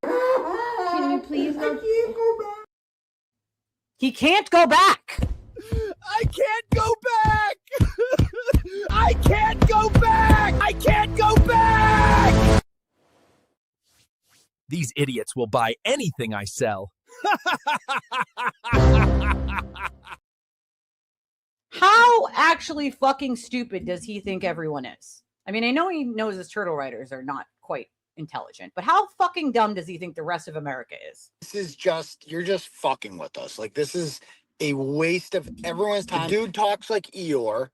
Can you please go back? He can't go back. I can't go back. I can't go back. I can't go back. These idiots will buy anything I sell. How actually fucking stupid does he think everyone is? I mean, I know he knows his turtle riders are not quite intelligent, but how fucking dumb does he think the rest of America is? This is just, you're just fucking with us. Like, this is a waste of everyone's time. The dude talks like Eeyore.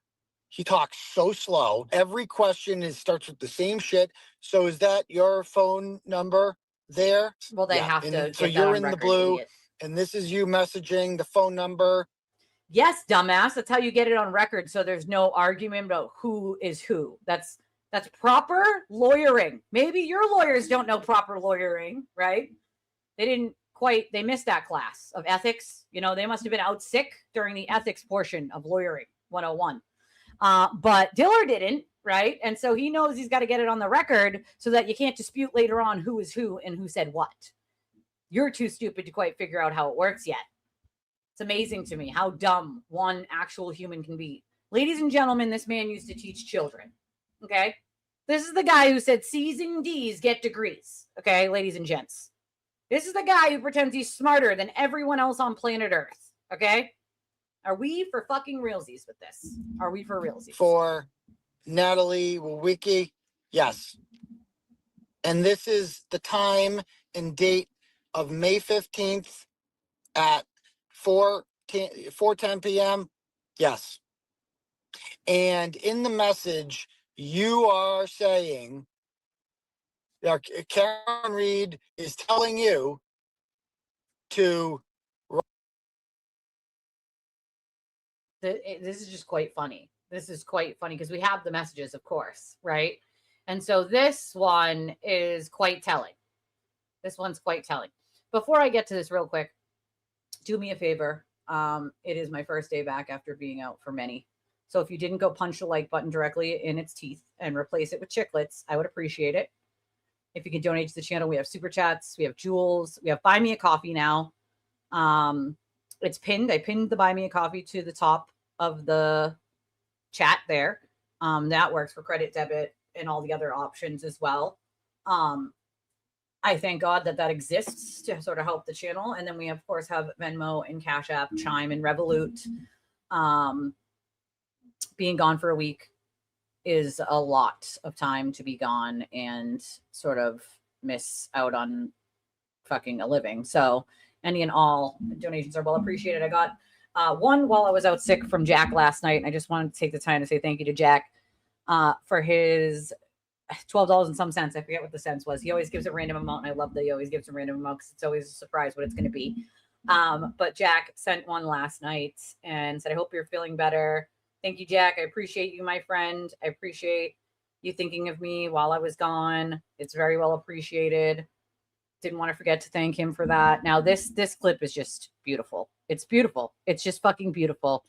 He talks so slow. Every question starts with the same shit. So is that your phone number there? Well, they have to. And so get that you're on in the record, blue, idiot. and this is you messaging the phone number. Yes, dumbass. That's how you get it on record. So there's no argument about who is who. That's proper lawyering. Maybe your lawyers don't know proper lawyering, right? They missed that class of ethics. You know, they must have been out sick during the ethics portion of lawyering 101. But Diller didn't, right? And so he knows he's got to get it on the record so that you can't dispute later on who is who and who said what. You're too stupid to quite figure out how it works yet. It's amazing to me how dumb one actual human can be. Ladies and gentlemen, this man used to teach children. Okay? This is the guy who said C's and D's get degrees. Okay, ladies and gents. This is the guy who pretends he's smarter than everyone else on planet Earth. Okay? Are we for fucking realsies with this? Are we for realsies? For Natalie Wiki, yes. And this is the time and date of May 15th at 4:10 p.m. Yes. And in the message, you are saying, Karen Reed is telling you to. This is just quite funny. This is quite funny because we have the messages, of course, right? And so this one is quite telling. This one's quite telling. Before I get to this real quick, do me a favor. It is my first day back after being out for many. So if you didn't go punch the like button directly in its teeth and replace it with chiclets, I would appreciate it. If you can donate to the channel, we have super chats, we have jewels, we have buy me a coffee now. It's pinned. I pinned the buy me a coffee to the top of the chat there. That works for credit, debit, and all the other options as well. I thank God that exists to sort of help the channel. And then we, of course, have Venmo and Cash App, Chime, and Revolut. Being gone for a week is a lot of time to be gone and sort of miss out on fucking a living. So any and all donations are well appreciated. I got one while I was out sick from Jack last night. And I just wanted to take the time to say thank you to Jack for his $12 and some cents. I forget what the cents was. He always gives a random amount. And I love that he always gives a random amount because it's always a surprise what it's going to be. But Jack sent one last night and said, I hope you're feeling better. Thank you, Jack. I appreciate you, my friend. I appreciate you thinking of me while I was gone. It's very well appreciated. Didn't want to forget to thank him for that. Now, this clip is just beautiful. It's beautiful. It's just fucking beautiful.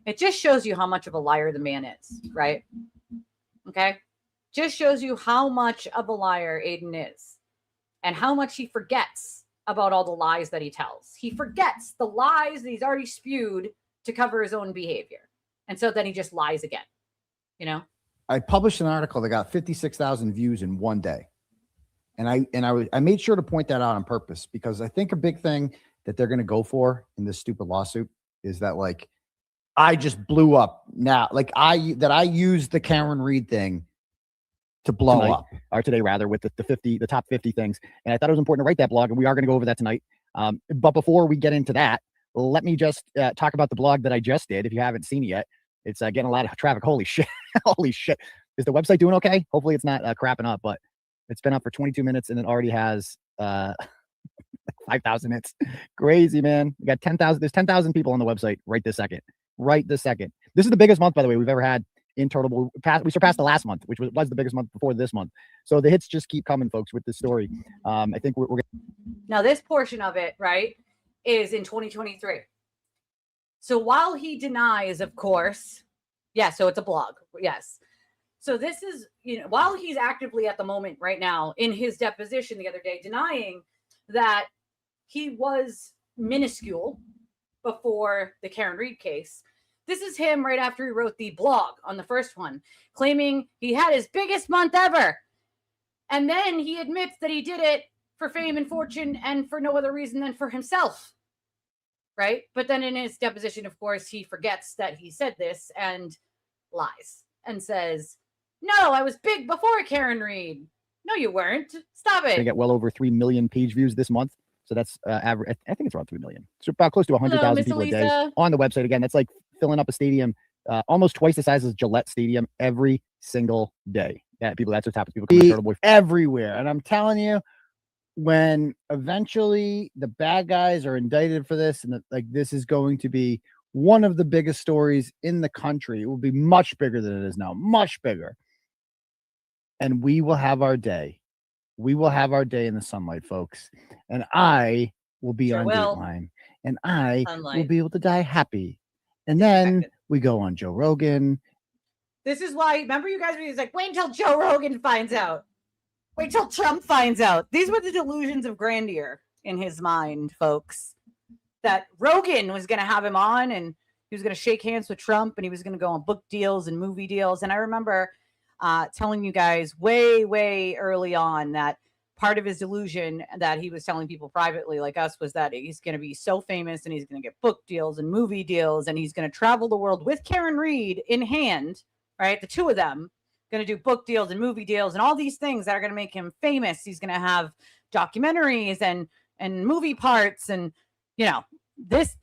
It just shows you how much of a liar the man is, right? Okay? Just shows you how much of a liar Aiden is and how much he forgets about all the lies that he tells. He forgets the lies that he's already spewed to cover his own behavior. And so then he just lies again, you know? I published an article that got 56,000 views in one day. And I made sure to point that out on purpose because I think a big thing that they're going to go for in this stupid lawsuit is that, like, I just blew up now. Like I used the Karen Reed thing to blow tonight, up. or today rather, with the top 50 things. And I thought it was important to write that blog, and we are going to go over that tonight. But before we get into that, let me just talk about the blog that I just did. If you haven't seen it yet, it's getting a lot of traffic. Holy shit. Holy shit. Is the website doing okay? Hopefully it's not crapping up, but it's been up for 22 minutes and it already has 5,000 hits. Crazy, man. We got 10,000. There's 10,000 people on the website right this second. Right this second. This is the biggest month, by the way, we've ever had in total. We surpassed the last month, which was the biggest month before this month. So the hits just keep coming, folks, with this story. I think we're gonna... Now, this portion of it, right, is in 2023. So while he denies, of course, yeah, so it's a blog. Yes. So this is, while he's actively at the moment right now in his deposition the other day, denying that he was minuscule before the Karen Reed case. This is him right after he wrote the blog on the first one, claiming he had his biggest month ever. And then he admits that he did it for fame and fortune and for no other reason than for himself. Right? But then in his deposition, of course, he forgets that he said this and lies and says, no, I was big before Karen Reed. No, you weren't. Stop it. They get well over 3 million page views this month. So that's average. I think it's around 3 million. So about close to 100,000 people a day on the website. Again, that's like filling up a stadium, almost twice the size as Gillette Stadium every single day. Yeah, people, that's what's happened. People come to Turtle Boy everywhere. And I'm telling you, when eventually the bad guys are indicted for this, and this is going to be one of the biggest stories in the country. It will be much bigger than it is now, much bigger. And we will have our day. We will have our day in the sunlight, folks. And I will be on Dateline. And I will be able to die happy. And then we go on Joe Rogan. This is why, remember you guys were like, wait until Joe Rogan finds out. Wait till Trump finds out. These were the delusions of grandeur in his mind, folks. That Rogan was going to have him on and he was going to shake hands with Trump and he was going to go on book deals and movie deals. And I remember telling you guys way, way early on that part of his delusion that he was telling people privately like us was that he's going to be so famous and he's going to get book deals and movie deals and he's going to travel the world with Karen Reed in hand, right? The two of them going to do book deals and movie deals and all these things that are going to make him famous. He's going to have documentaries and movie parts and, you know, this.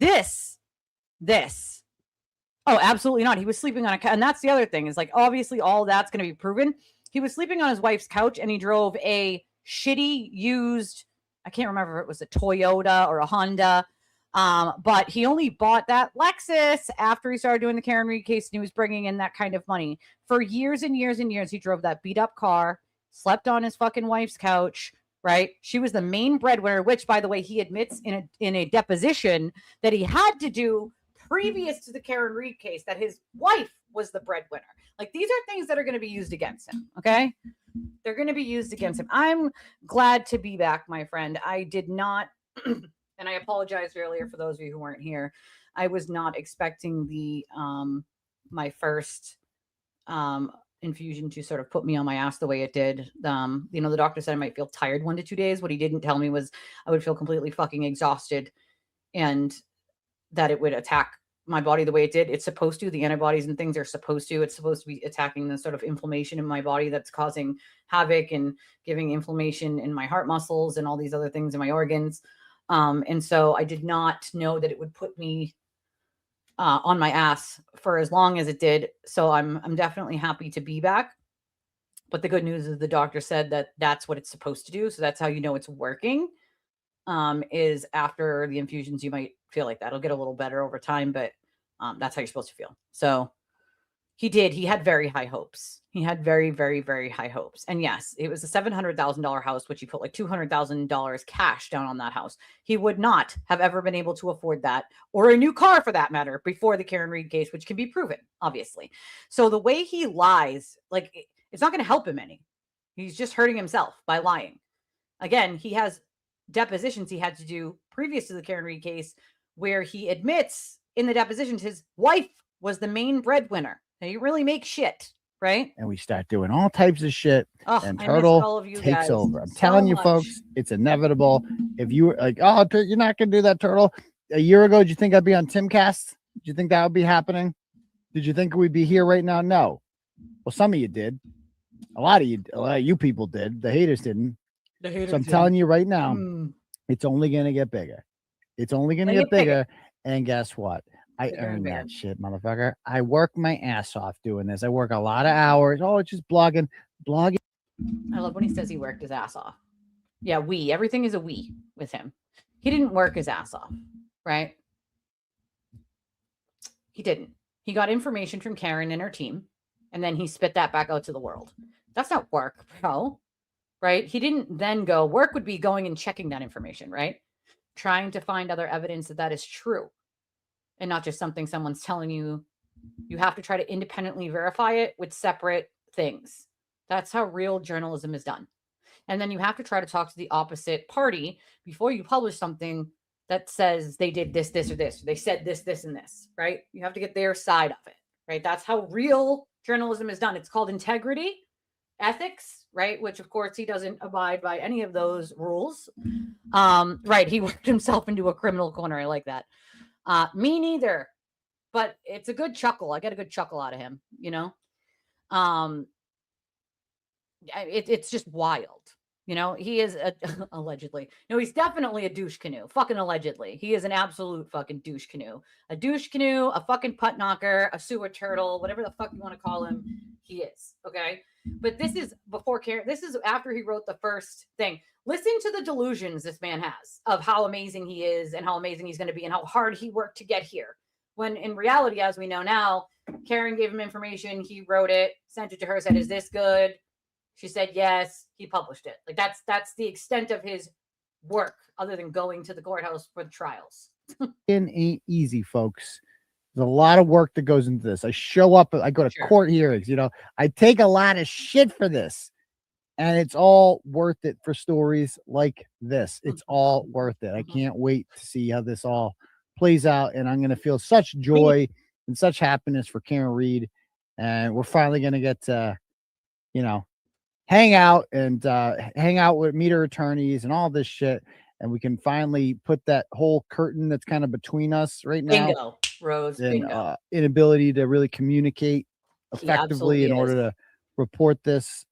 Oh, absolutely not. He was sleeping on a couch. And that's the other thing is like, obviously all that's going to be proven. He was sleeping on his wife's couch and he drove a shitty used, I can't remember if it was a Toyota or a Honda. But he only bought that Lexus after he started doing the Karen Reed case and he was bringing in that kind of money. For years and years and years, he drove that beat up car, slept on his fucking wife's couch, right? She was the main breadwinner, which, by the way, he admits in a deposition that he had to do previous to the Karen Reed case, that his wife was the breadwinner. Like, these are things that are going to be used against him, okay? They're going to be used against him. I'm glad to be back, my friend. I did not... And I apologized earlier for those of you who weren't here. I was not expecting the my first infusion to sort of put me on my ass the way it did. You know, the doctor said I might feel tired 1 to 2 days. What he didn't tell me was I would feel completely fucking exhausted and that it would attack my body the way it did. It's supposed to. The antibodies and things are supposed to. It's supposed to be attacking the sort of inflammation in my body that's causing havoc and giving inflammation in my heart muscles and all these other things in my organs. And so I did not know that it would put me on my ass for as long as it did. So I'm definitely happy to be back. But the good news is the doctor said that that's what it's supposed to do. So that's how you know it's working, is after the infusions, you might feel like that. It'll get a little better over time, but that's how you're supposed to feel. So he did. He had very high hopes. He had very, very, very high hopes. And yes, it was a $700,000 house, which he put like $200,000 cash down on that house. He would not have ever been able to afford that, or a new car for that matter, before the Karen Reed case, which can be proven, obviously. So the way he lies, like, it's not going to help him any. He's just hurting himself by lying. Again, he has depositions he had to do previous to the Karen Reed case where he admits in the depositions his wife was the main breadwinner. And you really make shit, right? And we start doing all types of shit. Oh, and Turtle takes over. I'm telling you, folks, it's inevitable. If you were like, oh, you're not going to do that, Turtle. A year ago, did you think I'd be on Timcast? Did you think that would be happening? Did you think we'd be here right now? No. Well, some of you did. A lot of you people did. The haters didn't. So I'm telling you right now, it's only going to get bigger. It's only going to get bigger. And guess what? I earn that shit, motherfucker. I work my ass off doing this. I work a lot of hours. Oh, it's just blogging. I love when he says he worked his ass off. Yeah, everything is a we with him. He didn't work his ass off, right? He didn't. He got information from Karen and her team, and then he spit that back out to the world. That's not work, bro. Right? He didn't then go, work would be going and checking that information, right? Trying to find other evidence that is true. And not just something someone's telling you. You have to try to independently verify it with separate things. That's how real journalism is done. And then you have to try to talk to the opposite party before you publish something that says they did this, this, or this. Or they said this, this, and this, right? You have to get their side of it, right? That's how real journalism is done. It's called integrity, ethics, right? Which, of course, he doesn't abide by any of those rules. Right. He worked himself into a criminal corner. I like that. Me neither. But it's a good chuckle. I get a good chuckle out of him, you know? It's just wild. You know, he is allegedly. No, he's definitely a douche canoe. Fucking allegedly. He is an absolute fucking douche canoe. A douche canoe, a fucking putt knocker, a sewer turtle, whatever the fuck you want to call him. He is. Okay. But this is before Karen. This is after he wrote the first thing. Listen to the delusions this man has of how amazing he is and how amazing he's going to be and how hard he worked to get here. When in reality, as we know now, Karen gave him information. He wrote it, sent it to her, said, "Is this good?" She said yes. He published it. Like that's the extent of his work, other than going to the courthouse for the trials. It ain't easy, folks. There's a lot of work that goes into this. I show up, I go to court hearings, you know, I take a lot of shit for this. And it's all worth it for stories like this. It's all worth it. I can't wait to see how this all plays out. And I'm going to feel such joy and such happiness for Karen Reed. And we're finally going to get to, you know, hang out with meet her attorneys and all this shit. And we can finally put that whole curtain that's kind of between us right now. Bingo, Rose. And Bingo. inability to really communicate effectively in order to report this.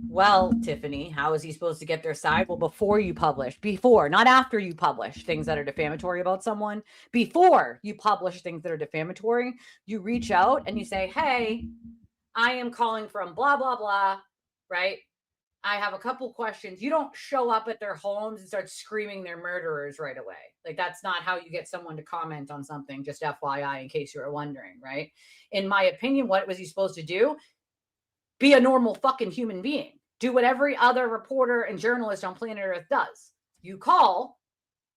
Well, Tiffany, how is he supposed to get their side? Well, before, not after you publish things that are defamatory about someone. Before you publish things that are defamatory, you reach out and you say, "Hey, I am calling from blah, blah, blah," right? "I have a couple questions." You don't show up at their homes and start screaming they're murderers right away. Like, that's not how you get someone to comment on something, just FYI, in case you were wondering, right? In my opinion, what was he supposed to do? Be a normal fucking human being. Do what every other reporter and journalist on planet Earth does. You call,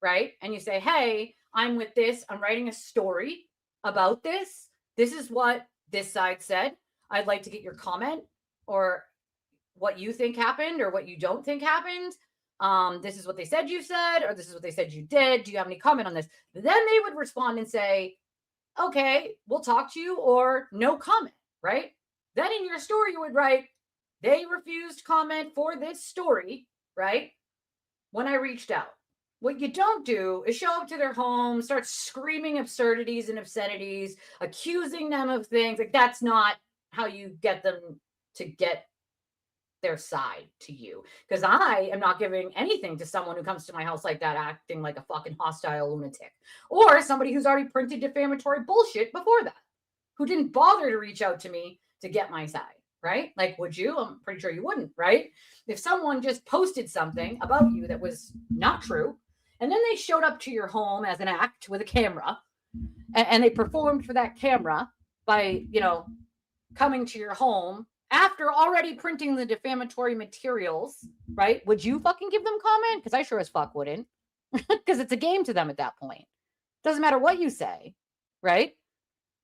right? And you say, "Hey, I'm with this. I'm writing a story about this. This is what this side said. I'd like to get your comment or what you think happened or what you don't think happened. This is what they said you said, or this is what they said you did. Do you have any comment on this?" Then they would respond and say, "Okay, we'll talk to you," or "No comment," right? Then in your story, you would write, "They refused comment for this story," right? "When I reached out." What you don't do is show up to their home, start screaming absurdities and obscenities, accusing them of things. Like, that's not how you get them to get their side to you. Because I am not giving anything to someone who comes to my house like that, acting like a fucking hostile lunatic, or somebody who's already printed defamatory bullshit before that, who didn't bother to reach out to me to get my side, right? Like, would you? I'm pretty sure you wouldn't, right? If someone just posted something about you that was not true, and then they showed up to your home as an act with a camera, and they performed for that camera by, you know, coming to your home after already printing the defamatory materials, right? Would you fucking give them comment? Because I sure as fuck wouldn't. Because it's a game to them at that point. Doesn't matter what you say, right?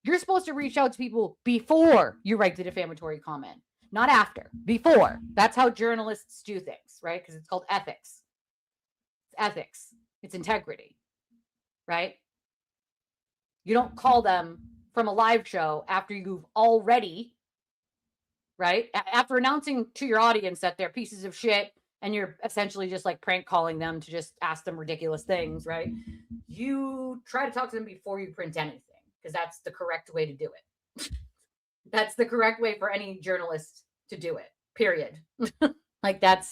You're supposed to reach out to people before you write the defamatory comment, not after, before. That's how journalists do things, right? Because it's called ethics. It's ethics. It's integrity, right? You don't call them from a live show after you've already, right? After announcing to your audience that they're pieces of shit and you're essentially just like prank calling them to just ask them ridiculous things, right? You try to talk to them before you print anything. Because that's the correct way to do it. That's the correct way for any journalist to do it, period. Like, that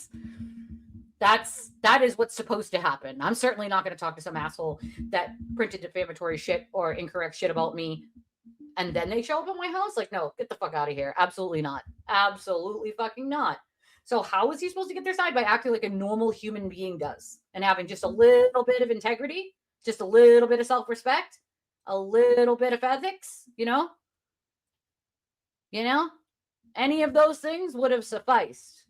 is what's supposed to happen. I'm certainly not going to talk to some asshole that printed defamatory shit or incorrect shit about me and then they show up at my house. Like, no, get the fuck out of here. Absolutely not. Absolutely fucking not. So how is he supposed to get their side? By acting like a normal human being does and having just a little bit of integrity, just a little bit of self-respect, a little bit of ethics, you know, any of those things would have sufficed,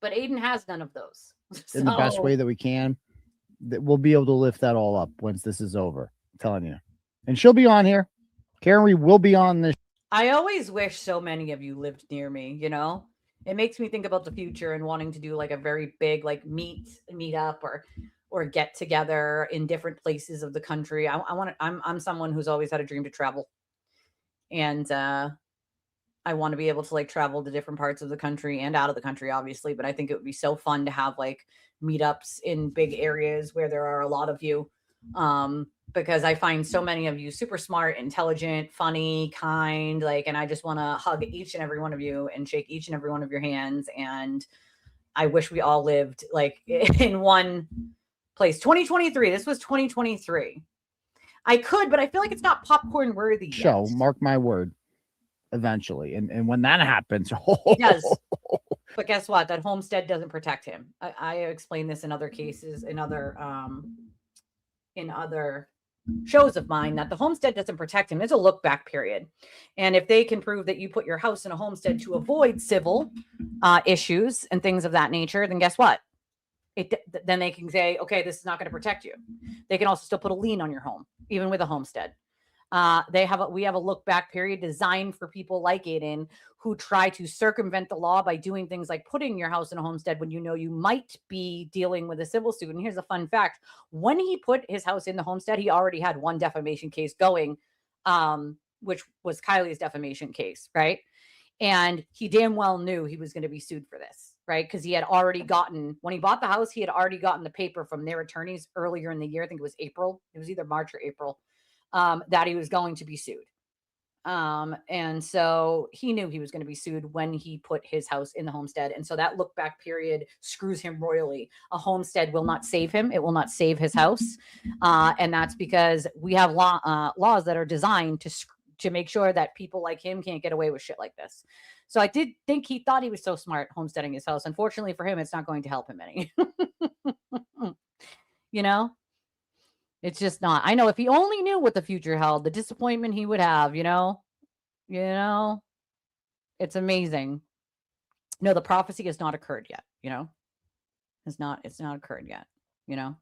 but Aiden has none of those. In the best way that we can, that we'll be able to lift that all up once this is over. I'm telling you. And she'll be on here. Karen Reed will be on this. I always wish so many of you lived near me, you know? It makes me think about the future and wanting to do like a very big like meet up or or get together in different places of the country. I'm someone who's always had a dream to travel. And I want to be able to like travel to different parts of the country and out of the country, obviously. But I think it would be so fun to have like meetups in big areas where there are a lot of you. Because I find so many of you super smart, intelligent, funny, kind, like, and I just want to hug each and every one of you and shake each and every one of your hands. And I wish we all lived like in one place. 2023. This was 2023. I could, but I feel like it's not popcorn worthy yet. Show, mark my word, eventually. And when that happens, He does. But guess what? That homestead doesn't protect him. I explained this in other cases, in other shows of mine, that the homestead doesn't protect him. There's a look back period. And if they can prove that you put your house in a homestead to avoid civil issues and things of that nature, then guess what? Then they can say, okay, this is not going to protect you. They can also still put a lien on your home, even with a homestead. We have a look back period designed for people like Aiden who try to circumvent the law by doing things like putting your house in a homestead when you know you might be dealing with a civil suit. And here's a fun fact. When he put his house in the homestead, he already had one defamation case going, which was Kylie's defamation case, right? And he damn well knew he was going to be sued for this, right? Because he had already gotten, when he bought the house, he had already gotten the paper from their attorneys earlier in the year. I think it was April. It was either March or April. That he was going to be sued. And so he knew he was going to be sued when he put his house in the homestead. And so that look back period screws him royally. A homestead will not save him. It will not save his house. And that's because we have laws that are designed to make sure that people like him can't get away with shit like this. So I did think he thought he was so smart homesteading his house. Unfortunately for him, it's not going to help him any. You know? It's just not. I know if he only knew what the future held, the disappointment he would have, you know, it's amazing. No, the prophecy has not occurred yet, you know, it's not occurred yet, you know,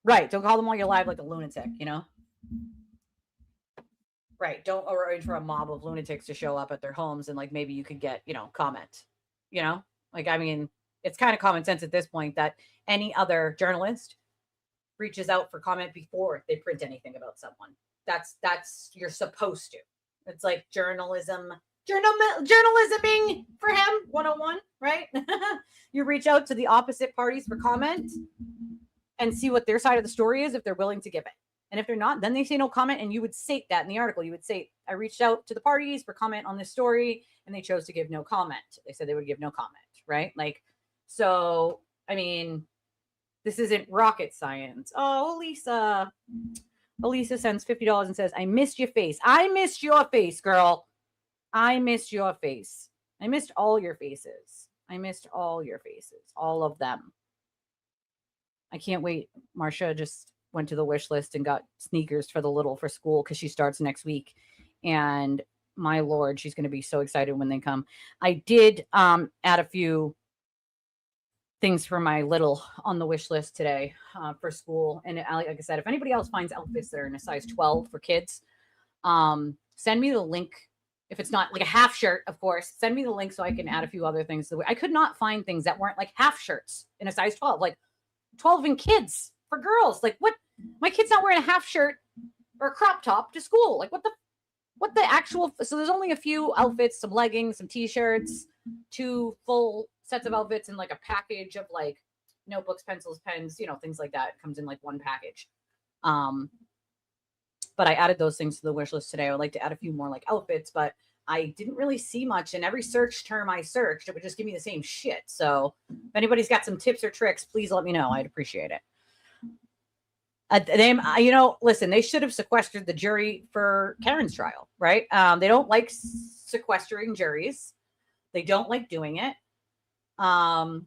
right. Don't call them while you're alive like a lunatic, you know, right. Don't arrange for a mob of lunatics to show up at their homes and like, maybe you could get, you know, comment, you know, like, I mean, it's kind of common sense at this point that any other journalist reaches out for comment before they print anything about someone. That's you're supposed to. It's like journalisming for him 101, right? You reach out to the opposite parties for comment and see what their side of the story is if they're willing to give it. And if they're not, then they say no comment, and you would state that in the article. You would say, I reached out to the parties for comment on this story and they chose to give no comment. They said they would give no comment, right? Like, so I mean, this isn't rocket science. Oh, Elisa sends $50 and says, I missed your face. I missed your face, girl. I missed your face. I missed all your faces. I missed all your faces. All of them. I can't wait. Marsha just went to the wish list and got sneakers for the little for school because she starts next week. And my Lord, she's going to be so excited when they come. I did add a few things for my little on the wish list today for school. And like I said, if anybody else finds outfits that are in a size 12 for kids, send me the link. If it's not like a half shirt, of course, send me the link so I can add a few other things. I could not find things that weren't like half shirts in a size 12, like 12 in kids for girls. Like what? My kid's not wearing a half shirt or a crop top to school. Like what the actual, so there's only a few outfits, some leggings, some t-shirts, 2 full sets of outfits, and like a package of like notebooks, pencils, pens, you know, things like that. It comes in like one package. But I added those things to the wish list today. I would like to add a few more like outfits, but I didn't really see much. And every search term I searched, it would just give me the same shit. So if anybody's got some tips or tricks, please let me know. I'd appreciate it. You know, listen, they should have sequestered the jury for Karen's trial, right? They don't like sequestering juries. They don't like doing it. And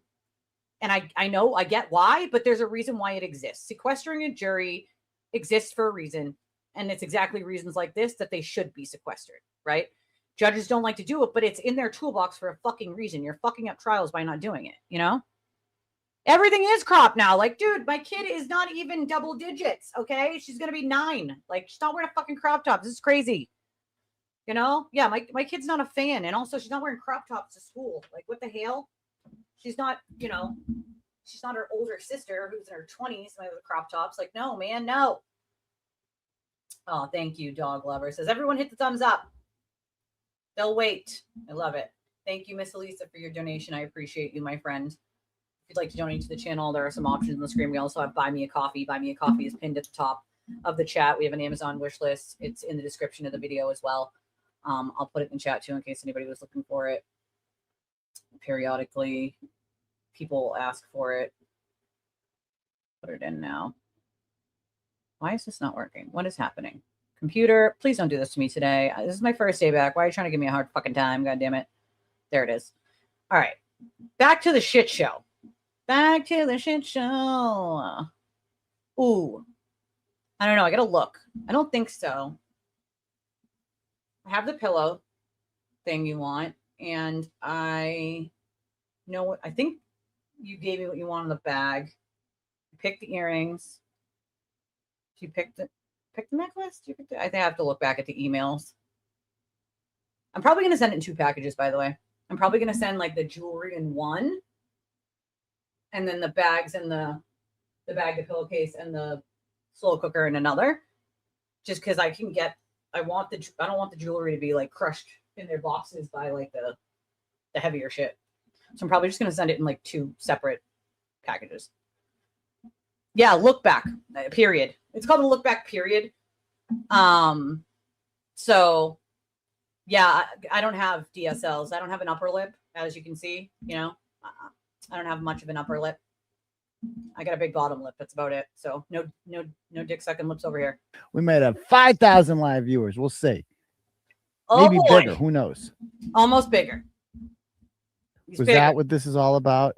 I know, I get why, but there's a reason why it exists. Sequestering a jury exists for a reason. And it's exactly reasons like this that they should be sequestered, right? Judges don't like to do it, but it's in their toolbox for a fucking reason. You're fucking up trials by not doing it, you know? Everything is cropped now. Like, dude, my kid is not even double digits, okay? She's going to be 9. Like, she's not wearing a fucking crop top. This is crazy. You know? Yeah, my kid's not a fan. And also, she's not wearing crop tops to school. Like, what the hell? She's not, you know, she's not her older sister who's in her 20s with crop tops. Like, no, man, no. Oh, thank you, dog lover. Says everyone hit the thumbs up. They'll wait. I love it. Thank you, Miss Elisa, for your donation. I appreciate you, my friend. If you'd like to donate to the channel, there are some options on the screen. We also have Buy Me a Coffee. Buy Me a Coffee is pinned at the top of the chat. We have an Amazon wish list. It's in the description of the video as well. I'll put it in chat too in case anybody was looking for it. Periodically, people ask for it. Put it in now. Why is this not working? What is happening? Computer, please don't do this to me today. This is my first day back. Why are you trying to give me a hard fucking time? God damn it. There it is. All right. Back to the shit show. Back to the shit show. Ooh. I don't know. I got to look. I don't think so. I have the pillow thing you want. And I know what I think you gave me what you want in the bag. You picked the earrings. You picked the necklace? I think I have to look back at the emails. I'm probably going to send it in 2 packages, by the way. I'm probably going to send like the jewelry in one, and then the bags and the bag, the pillowcase, and the slow cooker in another. Just because I don't want the jewelry to be like crushed in their boxes by like the heavier shit. So I'm probably just going to send it in like 2 separate packages. Yeah, look back, period. It's called a look back, period. So yeah, I don't have DSLs. I don't have an upper lip, as you can see, you know, I don't have much of an upper lip. I got a big bottom lip. That's about it. So no dick sucking lips over here. We might have 5,000 live viewers. We'll see. Oh, maybe boy. bigger. Who knows? Almost bigger. Was that what this is all about?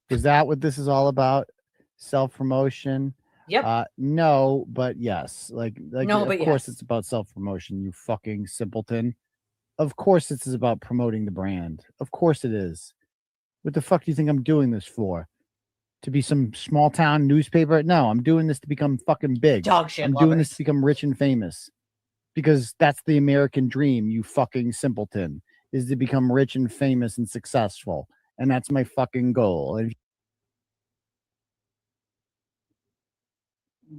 Is that what this is all about? Self-promotion? Yep. No, but yes. Like no, of but course yes. It's about self-promotion, you fucking simpleton. Of course this is about promoting the brand. Of course it is. What the fuck do you think I'm doing this for? To be some small town newspaper? No, I'm doing this to become fucking big. Dog shit I'm lovers. doing this to become rich and famous. Because that's the American dream, you fucking simpleton, is to become rich and famous and successful. And that's my fucking goal. And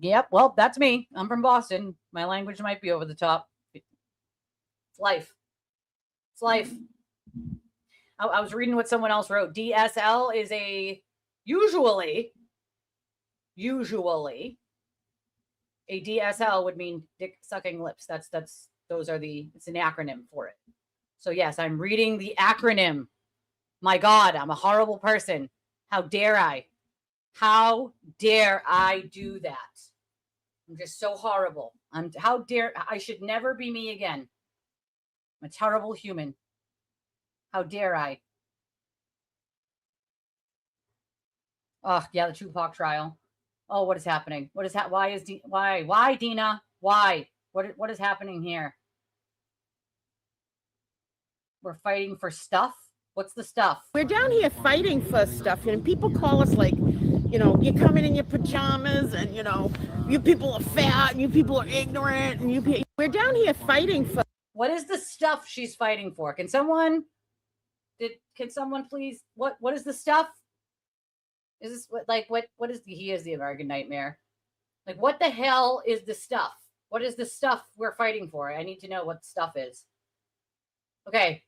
yep. Well, that's me. I'm from Boston. My language might be over the top. It's life. It's life. I was reading what someone else wrote. DSL is usually a DSL would mean dick sucking lips. It's an acronym for it. So yes, I'm reading the acronym. My God, I'm a horrible person. How dare I? How dare I do that? I'm just so horrible. I should never be me again. I'm a terrible human. How dare I? Oh, yeah, the Tupac trial. Oh, what is happening? Why, Dina? Why? What is happening here? We're fighting for stuff? What's the stuff? We're down here fighting for stuff, and people call us like, you know, you're coming in your pajamas, and you know, you people are fat, and you people are ignorant, and we're down here fighting for. What is the stuff she's fighting for? Can someone please? What is the stuff? Is this what is he is the American nightmare? Like, what the hell is the stuff? What is the stuff we're fighting for? I need to know what stuff is. Okay.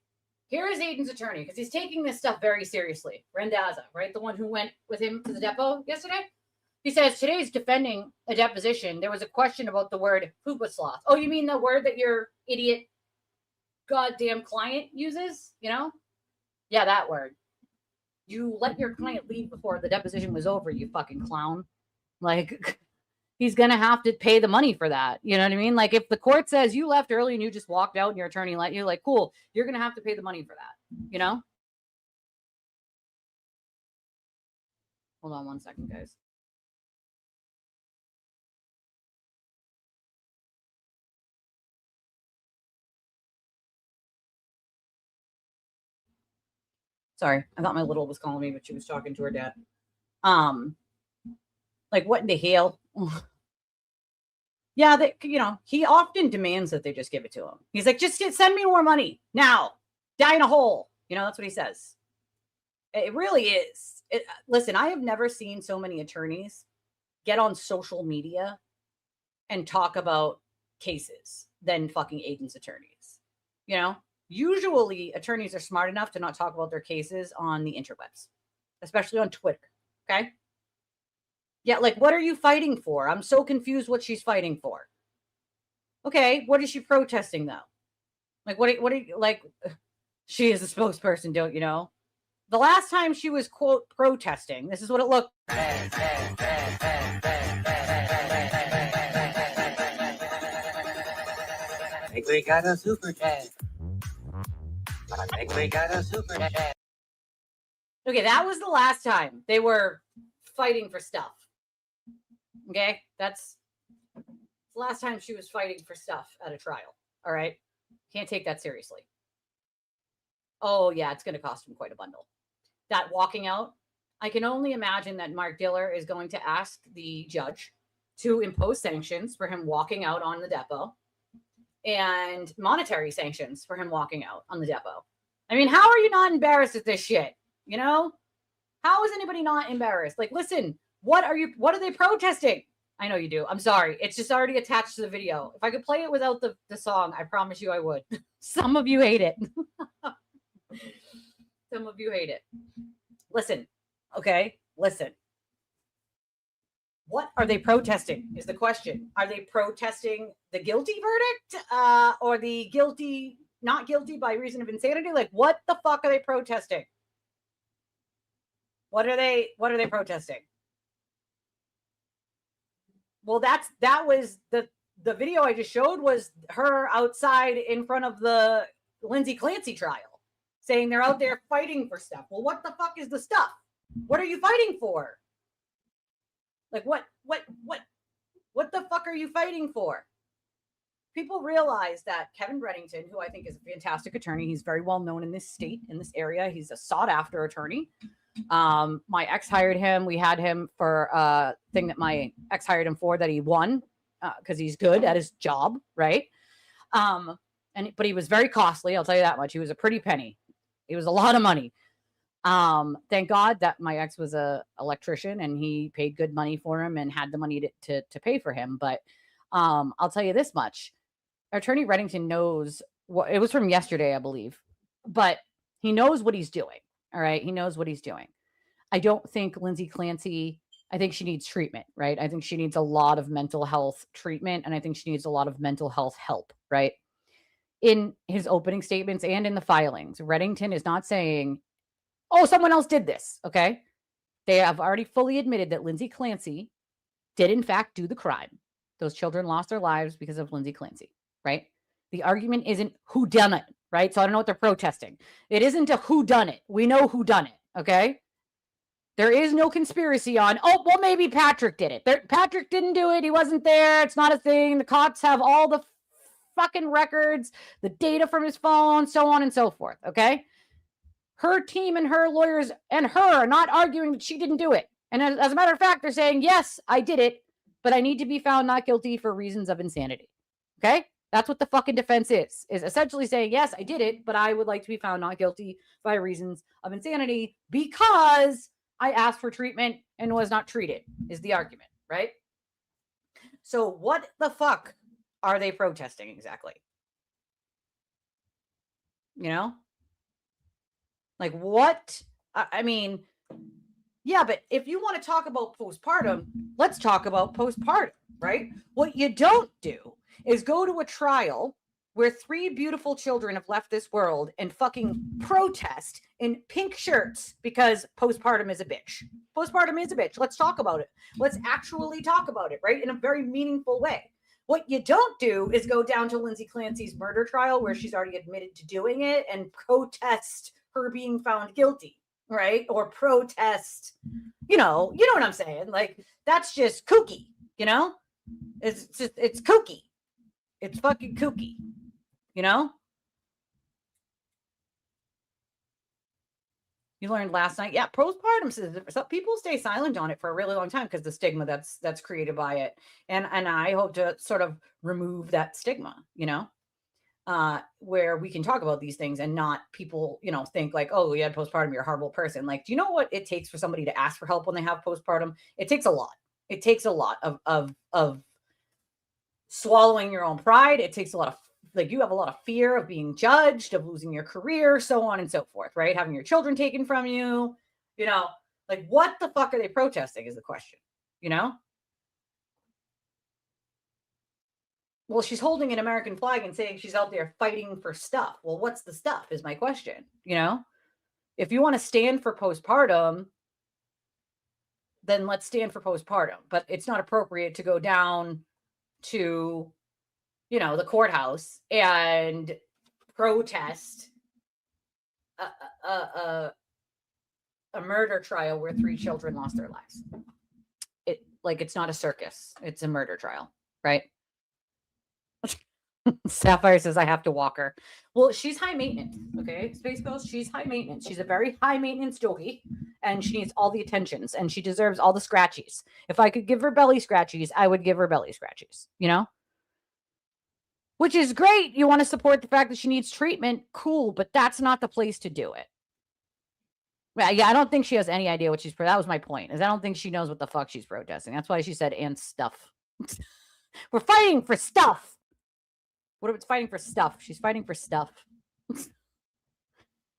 Here is Aiden's attorney, because he's taking this stuff very seriously. Randazza, right? The one who went with him to the depot yesterday. He says, today's defending a deposition. There was a question about the word fupa sloth. Oh, you mean the word that your idiot goddamn client uses? You know? Yeah, that word. You let your client leave before the deposition was over, you fucking clown. Like, he's going to have to pay the money for that. You know what I mean? Like, if the court says you left early and you just walked out and your attorney let you, like, cool, you're going to have to pay the money for that. You know? Hold on one second, guys. Sorry, I thought my little was calling me, but she was talking to her dad. Like, what in the hell? Yeah, he often demands that they just give it to him. He's like, just send me more money now. Die in a hole. You know, that's what he says. It really is. Listen, I have never seen so many attorneys get on social media and talk about cases than fucking agents' attorneys. You know, usually attorneys are smart enough to not talk about their cases on the interwebs, especially on Twitter. Okay. Yeah, like, what are you fighting for? I'm so confused what she's fighting for. Okay, what is she protesting though? Like, what are you, like, she is a spokesperson, don't you know? The last time she was, quote, protesting, this is what it looked like. I think we got a super chat. I think we got a super chat. Okay, that was the last time they were fighting for stuff. Okay, that's the last time she was fighting for stuff at a trial. All right, can't take that seriously. Oh yeah, it's going to cost him quite a bundle. That walking out, I can only imagine that Mark Diller is going to ask the judge to impose sanctions for him walking out on the depot and monetary sanctions for him walking out on the depot. I mean, how are you not embarrassed at this shit? You know, how is anybody not embarrassed? Like, listen, what are they protesting? I know you do. I'm sorry. It's just already attached to the video. If I could play it without the song, I promise you I would. Some of you hate it. Some of you hate it. Listen, okay? Listen. What are they protesting is the question. Are they protesting the guilty verdict or the not guilty by reason of insanity? Like, what the fuck are they protesting? What are they protesting? Well, that was the video I just showed was her outside in front of the Lindsay Clancy trial saying they're out there fighting for stuff. Well, what the fuck is the stuff? What are you fighting for? Like, what the fuck are you fighting for? People realize that Kevin Reddington, who I think is a fantastic attorney, he's very well known in this state, in this area. He's a sought after attorney. My ex hired him. We had him for a thing that my ex hired him for that he won because he's good at his job, right? But he was very costly. I'll tell you that much. He was a pretty penny. It was a lot of money. Thank God that my ex was a electrician and he paid good money for him and had the money to pay for him. But I'll tell you this much. Attorney Reddington knows what it was from yesterday, I believe, but he knows what he's doing. All right. He knows what he's doing. I don't think Lindsay Clancy, I think she needs treatment, right? I think she needs a lot of mental health treatment. And I think she needs a lot of mental health help, right? In his opening statements and in the filings, Reddington is not saying, oh, someone else did this. Okay. They have already fully admitted that Lindsay Clancy did in fact do the crime. Those children lost their lives because of Lindsay Clancy, right? The argument isn't who done it, right? So I don't know what they're protesting. It isn't a who done it. We know who done it. Okay. There is no conspiracy on, oh, well, maybe Patrick did it. Patrick didn't do it. He wasn't there. It's not a thing. The cops have all the fucking records, the data from his phone, so on and so forth. Okay. Her team and her lawyers and her are not arguing that she didn't do it. And as a matter of fact, they're saying, yes, I did it, but I need to be found not guilty for reasons of insanity. Okay. That's what the fucking defense is essentially saying, yes, I did it, but I would like to be found not guilty by reasons of insanity because I asked for treatment and was not treated is the argument, right? So what the fuck are they protesting exactly? You know? Like what? I mean, yeah, but if you want to talk about postpartum, let's talk about postpartum, right? What you don't do is go to a trial where 3 beautiful children have left this world and fucking protest in pink shirts because postpartum is a bitch. Postpartum is a bitch. Let's talk about it. Let's actually talk about it, right? In a very meaningful way. What you don't do is go down to Lindsay Clancy's murder trial where she's already admitted to doing it and protest her being found guilty, right? Or protest, you know what I'm saying? Like, that's just kooky, you know? It's kooky. It's fucking kooky, you know? You learned last night. Yeah, postpartum, some people stay silent on it for a really long time because the stigma that's created by it. And I hope to sort of remove that stigma, you know? where we can talk about these things and not people, you know, think like, oh, you had postpartum, you're a horrible person. Like, do you know what it takes for somebody to ask for help when they have postpartum? It takes a lot. It takes a lot of swallowing your own pride. It takes a lot of, like, you have a lot of fear of being judged, of losing your career, so on and so forth, right? Having your children taken from you, you know, like, what the fuck are they protesting is the question, you know? Well, she's holding an American flag and saying she's out there fighting for stuff. Well, what's the stuff is my question, you know? If you want to stand for postpartum, then let's stand for postpartum. But it's not appropriate to go down to, you know, the courthouse and protest a murder trial where 3 children lost their lives. It's not a circus. It's a murder trial, right? Sapphire says I have to walk her. Well, she's high maintenance. Okay, Space Ghost, she's high maintenance. She's a very high maintenance doggy, and she needs all the attentions, and she deserves all the scratchies. If I could give her belly scratchies, I would give her belly scratchies, you know? Which is great. You want to support the fact that she needs treatment, cool, but that's not the place to do it. Yeah, I don't think she has any idea what she's. That was my point. Is I don't think she knows what the fuck she's protesting. That's why she said and stuff. We're fighting for stuff. What if it's fighting for stuff? She's fighting for stuff.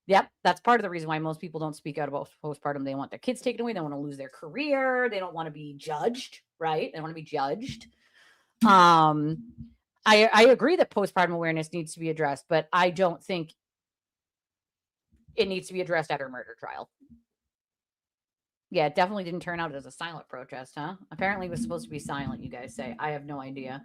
Yep, that's part of the reason why most people don't speak out about postpartum. They want their kids taken away. They want to lose their career. They don't want to be judged, right? They don't want to be judged. I agree that postpartum awareness needs to be addressed, but I don't think it needs to be addressed at her murder trial. Yeah, it definitely didn't turn out as a silent protest, huh? Apparently it was supposed to be silent, you guys say. I have no idea.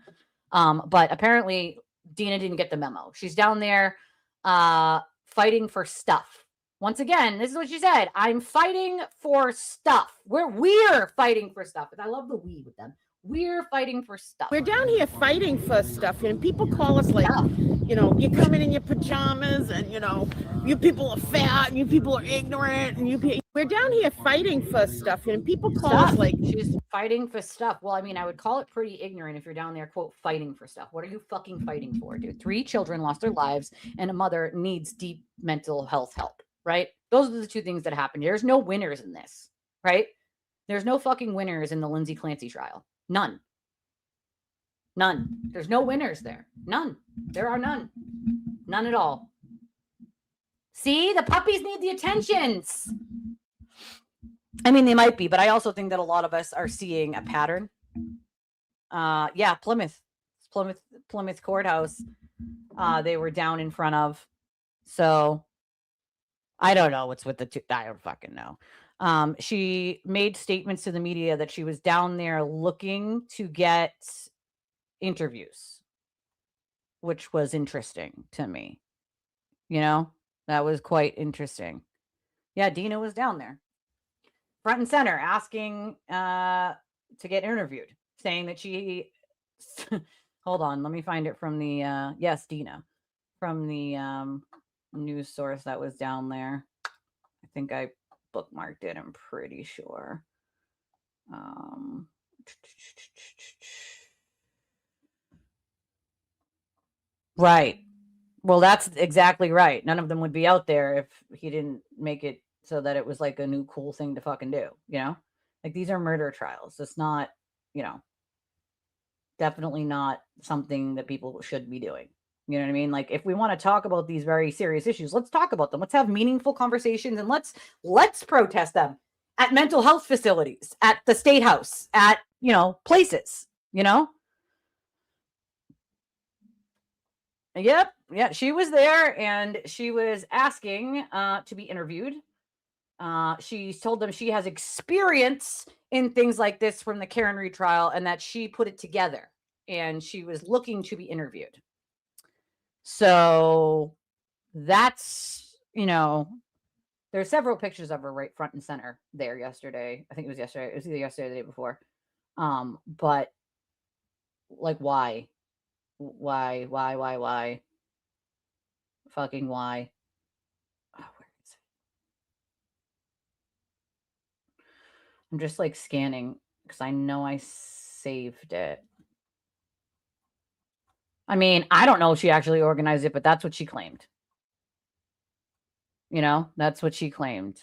But apparently Dina didn't get the memo. She's down there fighting for stuff. Once again, this is what she said. I'm fighting for stuff. We're fighting for stuff. And I love the we with them. We're fighting for stuff. We're down here fighting for stuff, and people call us like, you know, you're coming in your pajamas, and you know, you people are fat, and you people are ignorant, and we're down here fighting for stuff, and people call us like, she's fighting for stuff. Well, I mean, I would call it pretty ignorant if you're down there, quote, fighting for stuff. What are you fucking fighting for, dude? 3 children lost their lives, and a mother needs deep mental health help, right? Those are the 2 things that happened. There's no winners in this, right? There's no fucking winners in the Lindsay Clancy trial. None. There's no winners there. None. There are none. None at all. See, the puppies need the attentions. I mean, they might be, but I also think that a lot of us are seeing a pattern. Yeah, Plymouth Courthouse. They were down in front of. So I don't know what's with the 2. I don't fucking know. She made statements to the media that she was down there looking to get interviews, which was interesting to me. You know, that was quite interesting. Yeah, Dina was down there front and center asking to get interviewed, saying that she hold on, let me find it from the yes, Dina, from the news source that was down there. I think I bookmarked it, I'm pretty sure. Right. Well, that's exactly right. None of them would be out there if he didn't make it so that it was like a new cool thing to fucking do, you know? Like, these are murder trials. It's not, you know, definitely not something that people should be doing. You know what I mean? Like, if we want to talk about these very serious issues, let's talk about them. Let's have meaningful conversations, and let's protest them at mental health facilities, at the state house, at, you know, places, you know? Yep. Yeah, she was there, and she was asking to be interviewed. She told them she has experience in things like this from the Karen Reed trial, and that she put it together, and she was looking to be interviewed. So that's, you know, there's several pictures of her right front and center there yesterday. I think it was yesterday. It was either yesterday or the day before. But like, why? Fucking why? Oh, where is it? I'm just like scanning because I know I saved it. I mean, I don't know if she actually organized it, but that's what she claimed. You know, that's what she claimed,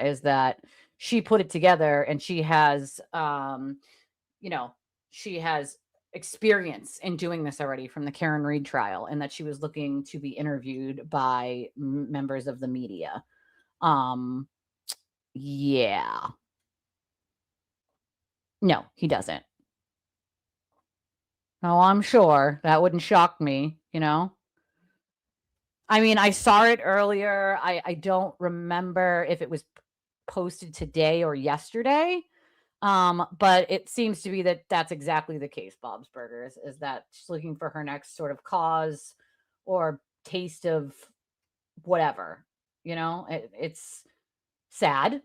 is that she put it together and she has, you know, she has experience in doing this already from the Karen Reed trial, and that she was looking to be interviewed by members of the media. Yeah. No, he doesn't. No, I'm sure that wouldn't shock me, you know? I mean, I saw it earlier. I don't remember if it was posted today or yesterday. But it seems to be that that's exactly the case. Bob's Burgers is that she's looking for her next sort of cause or taste of whatever. You know, it's sad.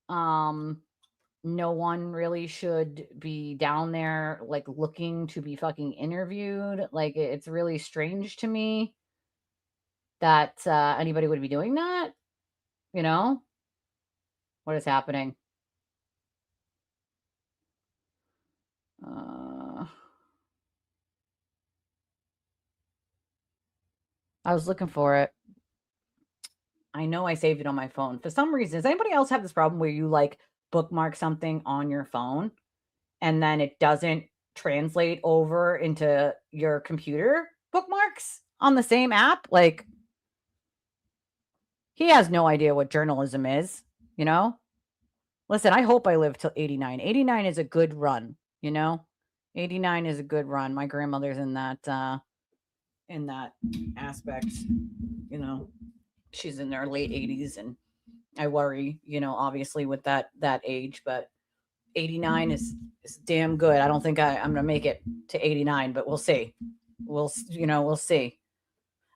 No one really should be down there like looking to be fucking interviewed. Like it's really strange to me that anybody would be doing that. You know, what is happening? I was looking for it. I know I saved it on my phone. For some reason, does anybody else have this problem where you like bookmark something on your phone and then it doesn't translate over into your computer bookmarks on the same app? Like, he has no idea what journalism is, you know? Listen, I hope I live till 89. 89 is a good run, you know? 89 is a good run. My grandmother's in that aspect, you know. She's in her late 80s, and I worry, you know, obviously with that age, but 89 is damn good. I don't think I'm gonna make it to 89, but we'll see. We'll see.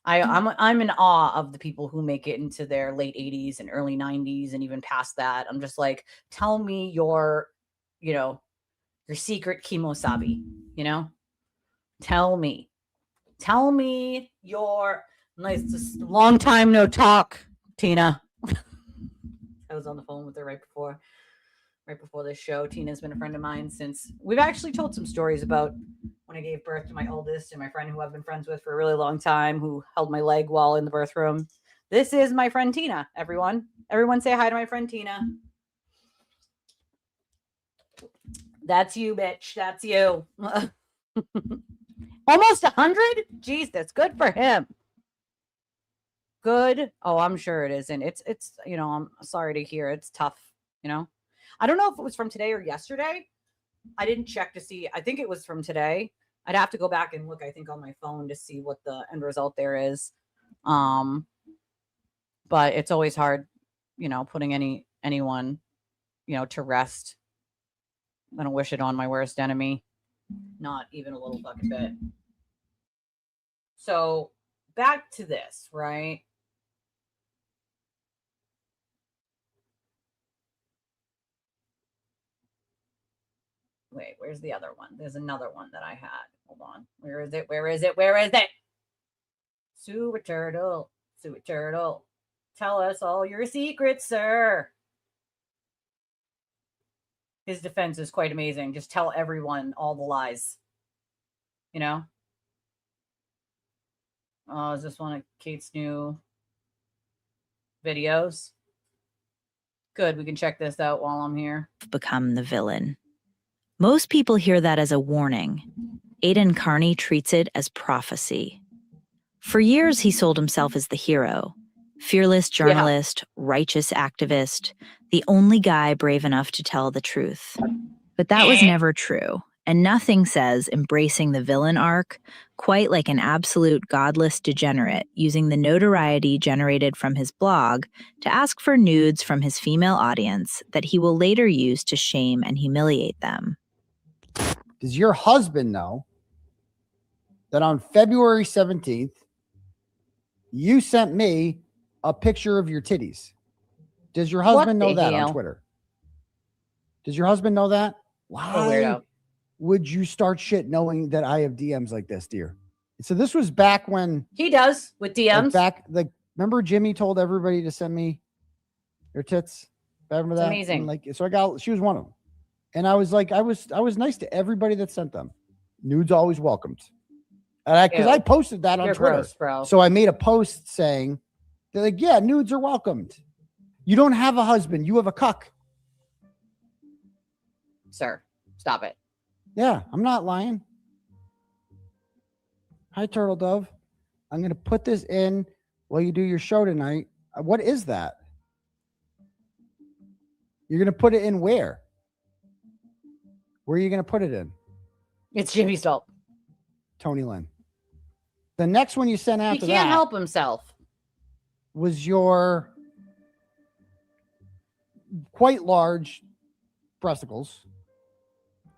I'm in awe of the people who make it into their late 80s and early 90s and even past that. I'm just like, tell me your secret kimosabi, you know? Tell me your nice, long time no talk, Tina. I was on the phone with her right before this show. Tina's been a friend of mine since we've actually told some stories about when I gave birth to my oldest and my friend who I've been friends with for a really long time, who held my leg while in the birth room. This is my friend Tina, everyone. Everyone say hi to my friend Tina. That's you, bitch. That's you. Almost 100? Jeez, that's good for him. Good. Oh, I'm sure it isn't. It's, you know, I'm sorry to hear. It's tough, you know. I don't know if it was from today or yesterday. I didn't check to see. I think it was from today. I'd have to go back and look, I think, on my phone to see what the end result there is. But it's always hard, you know, putting anyone, you know, to rest. I don't wish it on my worst enemy. Not even a little fucking bit. So back to this, right? Wait, where's the other one? There's another one that I had. Hold on. Where is it? Where is it? Where is it? Sewer turtle. Sewer turtle. Tell us all your secrets, sir. His defense is quite amazing. Just tell everyone all the lies. You know? Oh, is this one of Kate's new videos? Good, we can check this out while I'm here. Become the villain. Most people hear that as a warning. Aidan Carney treats it as prophecy. For years, he sold himself as the hero. Fearless journalist, righteous activist, the only guy brave enough to tell the truth. But that was never true, and nothing says embracing the villain arc quite like an absolute godless degenerate using the notoriety generated from his blog to ask for nudes from his female audience that he will later use to shame and humiliate them. Does your husband know that on February 17th, you sent me a picture of your titties? Does your husband know that on Twitter? Does your husband know that? Why would you start shit knowing that I have DMs like this, dear? So this was back when he does with DMs. Remember Jimmy told everybody to send me their tits? Remember that? Amazing. And she was one of them. And I was like, I was nice to everybody that sent them. Nudes always welcomed. Because I Ew. posted that on You're Twitter. gross, bro. So I made a post saying, they're like, yeah, nudes are welcomed. You don't have a husband. You have a cuck. Sir, stop it. Yeah, I'm not lying. Hi, Turtle Dove. I'm going to put this in while you do your show tonight. What is that? You're going to put it in where? Where are you going to put it in? It's Jimmy's fault. Tony Lynn. The next one you sent He after can't that help himself. was your quite large breasticles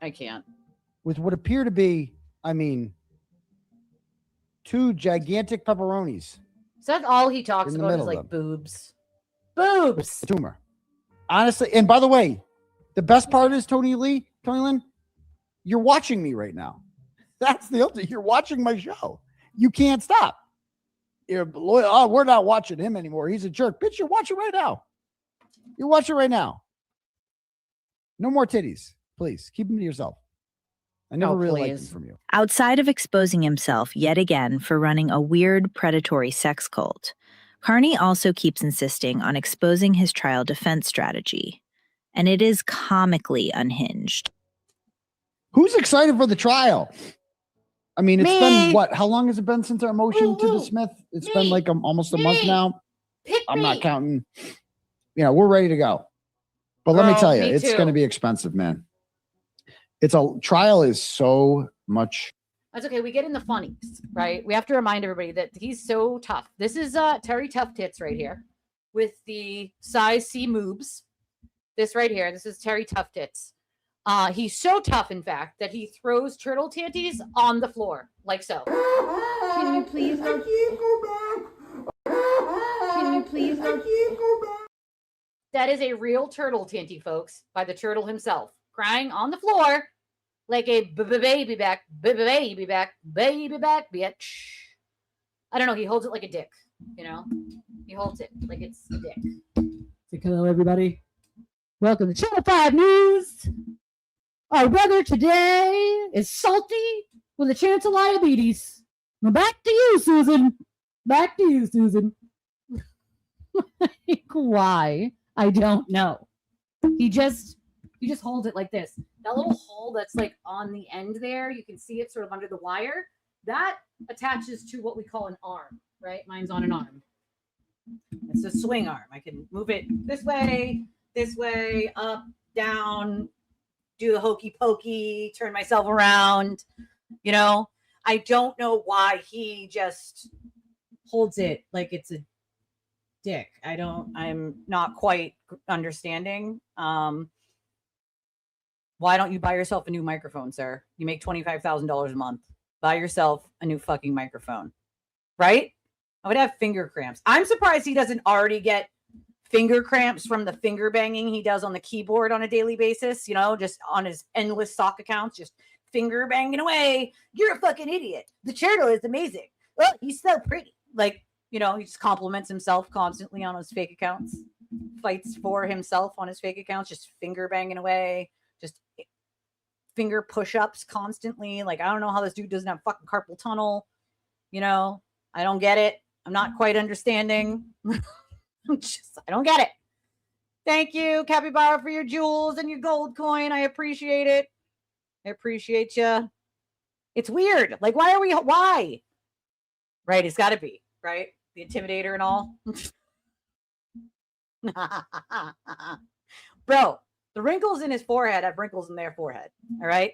I can't. with what appear to be, I mean, 2 gigantic pepperonis. So that's all he talks In the about is middle of like them. boobs. Boobs. Tumor. Honestly, and by the way, the best part is Tony Lynn, you're watching me right now. That's the ultimate. You're watching my show. You can't stop. We're not watching him anymore. He's a jerk. Bitch, you're watching right now. You're watching right now. No more titties, please. Keep them to yourself. I never really liked them from you. Outside of exposing himself yet again for running a weird predatory sex cult, Carney also keeps insisting on exposing his trial defense strategy, and it is comically unhinged. Who's excited for the trial? I mean, it's Me. been what? How long has it been since our motion to Woo-hoo. dismiss? It's Me. been like almost a month Me. now. Pick I'm me. not counting. You know, we're ready to go. But let me Girl, tell you, me it's too. going to be expensive, man. It's a trial is so much. That's okay. We get in the funnies, right? We have to remind everybody that he's so tough. This is Terry Tough Tits right here with the size C moobs. This right here. This is Terry Tough Tits. He's so tough, in fact, that he throws turtle tanties on the floor, like so. Can you please go? Can you please go? That is a real turtle tanty, folks, by the turtle himself, crying on the floor like a baby back, baby back, bitch. I don't know. He holds it like a dick, you know? He holds it like it's a dick. So, hello, everybody. Welcome to Channel 5 News. Our weather today is salty with a chance of diabetes. Now back to you, Susan. Back to you, Susan. Like, why? I don't know. He just holds it like this. That little hole that's like on the end there, you can see it sort of under the wire. That attaches to what we call an arm, right? Mine's on an arm. It's a swing arm. I can move it this way, up, down, do the hokey pokey, turn myself around. You know, I don't know why he just holds it like it's a dick. I'm not quite understanding. Why don't you buy yourself a new microphone, sir? You make $25,000 a month. Buy yourself a new fucking microphone, right? I would have finger cramps. I'm surprised he doesn't already get finger cramps from the finger banging he does on the keyboard on a daily basis, you know, just on his endless sock accounts, just finger banging away. You're a fucking idiot. The turtle is amazing. Oh, he's so pretty. Like, you know, he just compliments himself constantly on his fake accounts, fights for himself on his fake accounts, just finger banging away, just finger push-ups constantly. Like, I don't know how this dude doesn't have fucking carpal tunnel. You know, I don't get it. I'm not quite understanding. I don't get it. Thank you, Capybara, for your jewels and your gold coin. I appreciate it. I appreciate you. It's weird. Like, why? Right, it's got to be, right? The Intimidator and all. Bro, the wrinkles in his forehead have wrinkles in their forehead, all right?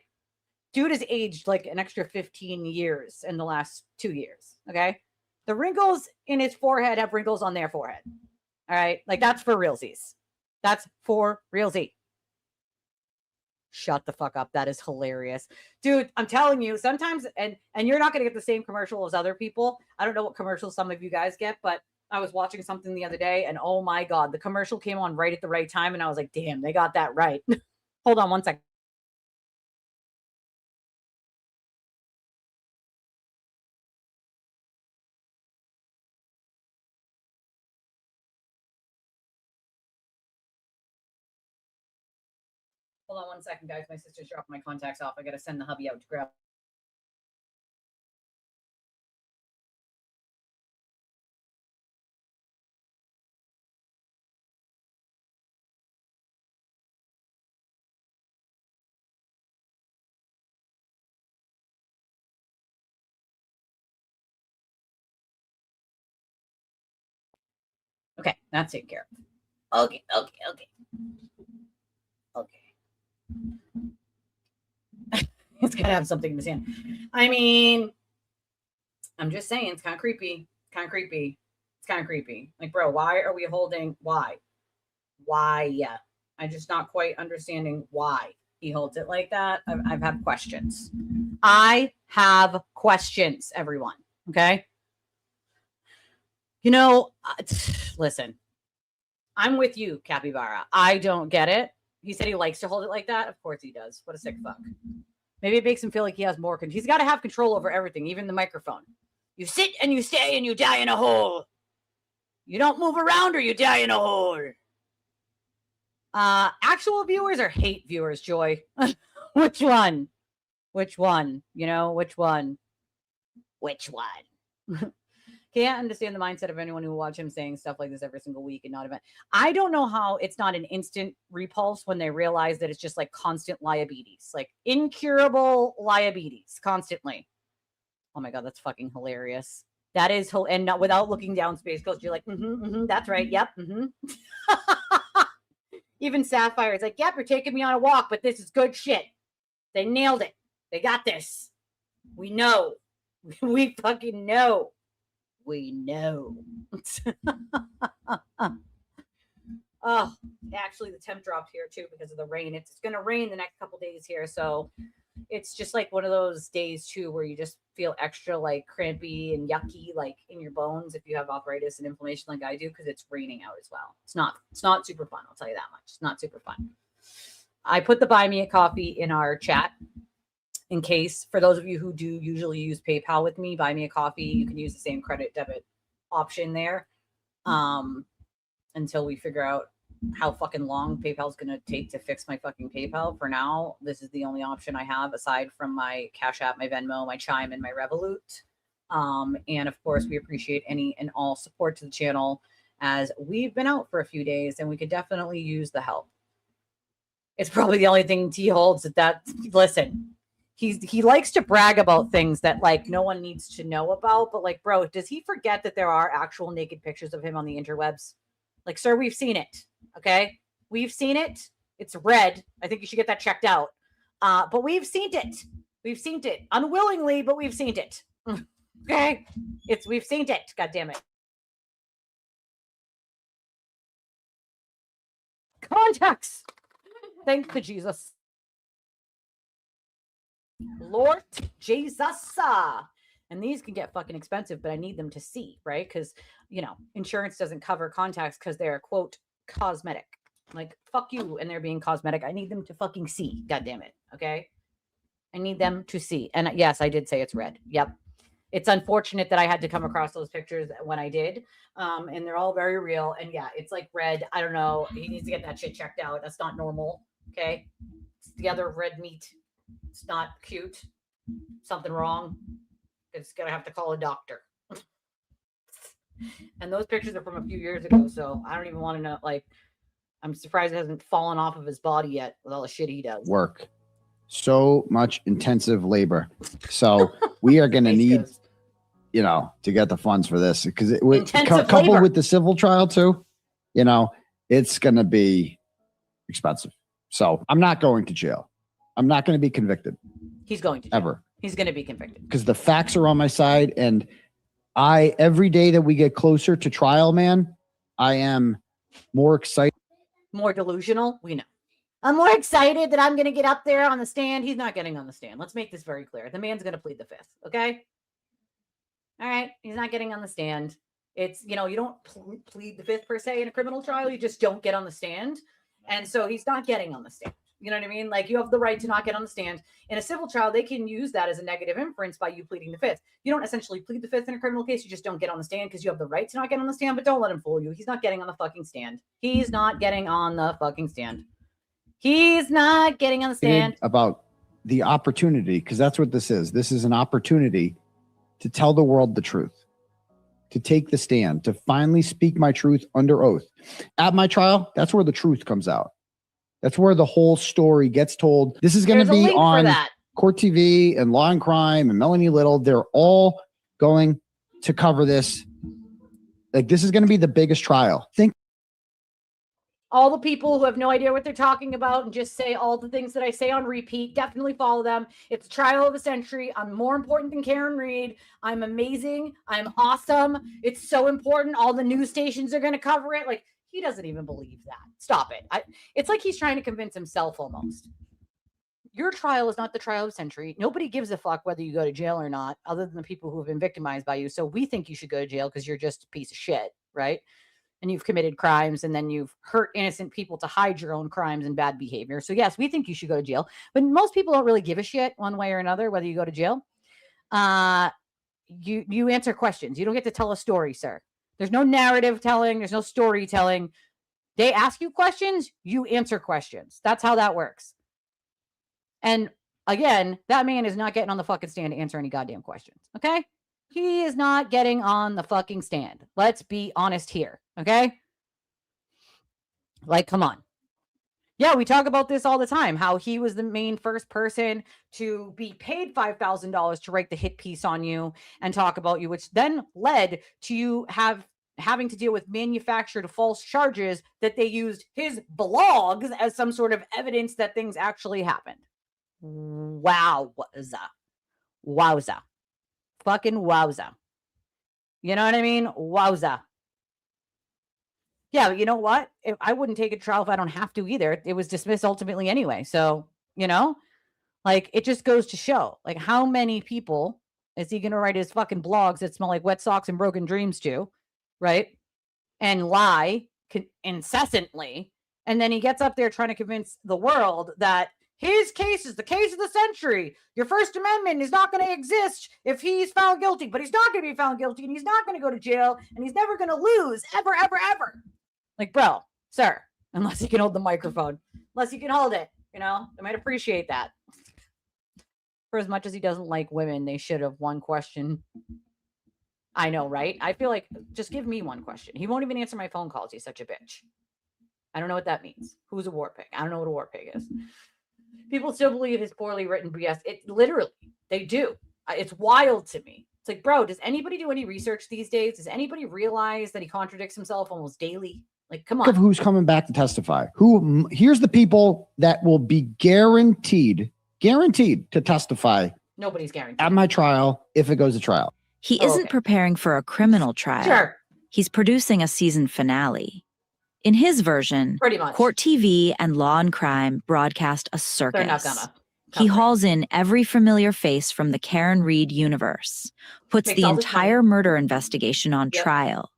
Dude has aged like an extra 15 years in the last 2 years, okay? The wrinkles in his forehead have wrinkles on their forehead. All right. Like, that's for realsies. That's for realsy. Shut the fuck up. That is hilarious. Dude, I'm telling you, sometimes, and you're not going to get the same commercial as other people. I don't know what commercials some of you guys get, but I was watching something the other day and oh my God, the commercial came on right at the right time. And I was like, damn, they got that right. Hold on one second. Hold on one second, guys. My sister's dropping my contacts off. I got to send the hubby out to grab That's taken care of. Okay. It's got to have something in his hand. I mean, I'm just saying, it's kind of creepy. It's kind of creepy. Like, bro, why are we holding? Why? Yeah. I'm just not quite understanding why he holds it like that. I've had questions. I have questions, everyone. Okay. You know, listen, I'm with you, Capybara. I don't get it. He said he likes to hold it like that. Of course he does. What a sick fuck. Maybe it makes him feel like he has more control. He's got to have control over everything, even the microphone. You sit and you stay and you die in a hole. You don't move around or you die in a hole. Actual viewers or hate viewers, Joy? Which one? You know, which one? Can't understand the mindset of anyone who watch him saying stuff like this every single week and not event. I don't know how it's not an instant repulse when they realize that it's just like constant liabilities, like incurable liabilities constantly. Oh my God, that's fucking hilarious. That is, and not without looking down Space Coast, you're like, that's right. Yep. Even Sapphire is like, yep, you're taking me on a walk, but this is good shit. They nailed it. They got this. We know. We fucking know. We know. Oh, actually, the temp dropped here too because of the rain. It's going to rain the next couple days here. So it's just like one of those days too where you just feel extra like crampy and yucky like in your bones if you have arthritis and inflammation like I do because it's raining out as well. It's not super fun. I'll tell you that much. It's not super fun. I put the buy me a coffee in our chat in case for those of you who do usually use PayPal with me, buy me a coffee. You can use the same credit debit option there until we figure out how fucking long PayPal is going to take to fix my fucking PayPal. For now, this is the only option I have aside from my Cash App, my Venmo, my Chime, and my Revolut. And of course, we appreciate any and all support to the channel as we've been out for a few days and we could definitely use the help. It's probably the only thing T holds that listen, he likes to brag about things that like no one needs to know about, but like, bro, does he forget that there are actual naked pictures of him on the interwebs? Like, sir, we've seen it. Okay. We've seen it. It's red. I think you should get that checked out. But we've seen it. We've seen it unwillingly, but we've seen it. Okay. We've seen it. God damn it. Contacts. Thank you, Jesus. Lord Jesus. And these can get fucking expensive, but I need them to see, right? Because, you know, insurance doesn't cover contacts because they're, quote, cosmetic. Like, fuck you and they're being cosmetic. I need them to fucking see. God damn it. Okay? I need them to see. And yes, I did say it's red. Yep. It's unfortunate that I had to come across those pictures when I did. And they're all very real. And yeah, it's like red. I don't know. He needs to get that shit checked out. That's not normal. Okay? It's the other red meat. It's not cute. Something wrong. It's gonna have to call a doctor. And those pictures are from a few years ago, so I don't even want to know. Like, I'm surprised it hasn't fallen off of his body yet with all the shit he does. Work. So much intensive labor. So we are gonna need, you know, to get the funds for this because it would coupled with the civil trial too. You know, it's gonna be expensive. So I'm not going to jail. I'm not going to be convicted. He's going to jail. Ever. He's going to be convicted because the facts are on my side. And every day that we get closer to trial, man, I am more excited. More delusional. We know. I'm more excited that I'm going to get up there on the stand. He's not getting on the stand. Let's make this very clear. The man's going to plead the fifth. Okay. All right. He's not getting on the stand. It's, you know, you don't plead the fifth per se in a criminal trial. You just don't get on the stand. And so he's not getting on the stand. You know what I mean? Like, you have the right to not get on the stand. In a civil trial, they can use that as a negative inference by you pleading the fifth. You don't essentially plead the fifth in a criminal case. You just don't get on the stand because you have the right to not get on the stand, but don't let him fool you. He's not getting on the fucking stand. He's not getting on the fucking stand. He's not getting on the stand. About the opportunity, because that's what this is. This is an opportunity to tell the world the truth, to take the stand, to finally speak my truth under oath. At my trial, that's where the truth comes out. That's where the whole story gets told. This is going to be on Court TV and Law and Crime and Melanie Little. They're all going to cover this Like, this is going to be the biggest trial. Think all the people who have no idea what they're talking about and just say all the things that I say on repeat, definitely follow them. It's trial of the century. I'm more important than Karen Reed. I'm amazing. I'm awesome. It's so important. All the news stations are going to cover it. Like, he doesn't even believe that. Stop it. It's like he's trying to convince himself almost. Your trial is not the trial of the century. Nobody gives a fuck whether you go to jail or not, other than the people who have been victimized by you. So we think you should go to jail because you're just a piece of shit, right? And you've committed crimes, and then you've hurt innocent people to hide your own crimes and bad behavior. So yes, we think you should go to jail, but most people don't really give a shit one way or another whether you go to jail. You answer questions. You don't get to tell a story, sir. There's no narrative telling. There's no storytelling. They ask you questions. You answer questions. That's how that works. And again, that man is not getting on the fucking stand to answer any goddamn questions. Okay? He is not getting on the fucking stand. Let's be honest here. Okay? Like, come on. Yeah, we talk about this all the time, how he was the main first person to be paid $5,000 to write the hit piece on you and talk about you, which then led to you having to deal with manufactured false charges that they used his blogs as some sort of evidence that things actually happened. Wowza. Fucking wowza. You know what I mean? Wowza. Yeah, but you know what? I wouldn't take a trial if I don't have to either. It was dismissed ultimately anyway. So, like, it just goes to show, like, how many people is he going to write his fucking blogs that smell like wet socks and broken dreams to, right? And lie incessantly. And then he gets up there trying to convince the world that his case is the case of the century. Your First Amendment is not going to exist if he's found guilty, but he's not going to be found guilty, and he's not going to go to jail, and he's never going to lose ever, ever, ever. Like, bro, sir, unless you can hold the microphone, unless you can hold it, I might appreciate that. For as much as he doesn't like women, they should have one question. I know, right? I feel like, just give me one question. He won't even answer my phone calls. He's such a bitch. I don't know what that means. Who's a war pig? I don't know what a war pig is. People still believe his poorly written BS. It literally, they do. It's wild to me. It's like, bro, does anybody do any research these days? Does anybody realize that he contradicts himself almost daily? Like, come on. Who's coming back to testify? Here's the people that will be guaranteed to testify. Nobody's guaranteed at my trial if it goes to trial. He isn't preparing for a criminal trial. Sure. He's producing a season finale. In his version, pretty much, Court TV and Law and Crime broadcast a circus. They're not gonna. He hauls in every familiar face from the Karen Reed universe, puts the entire murder investigation on trial,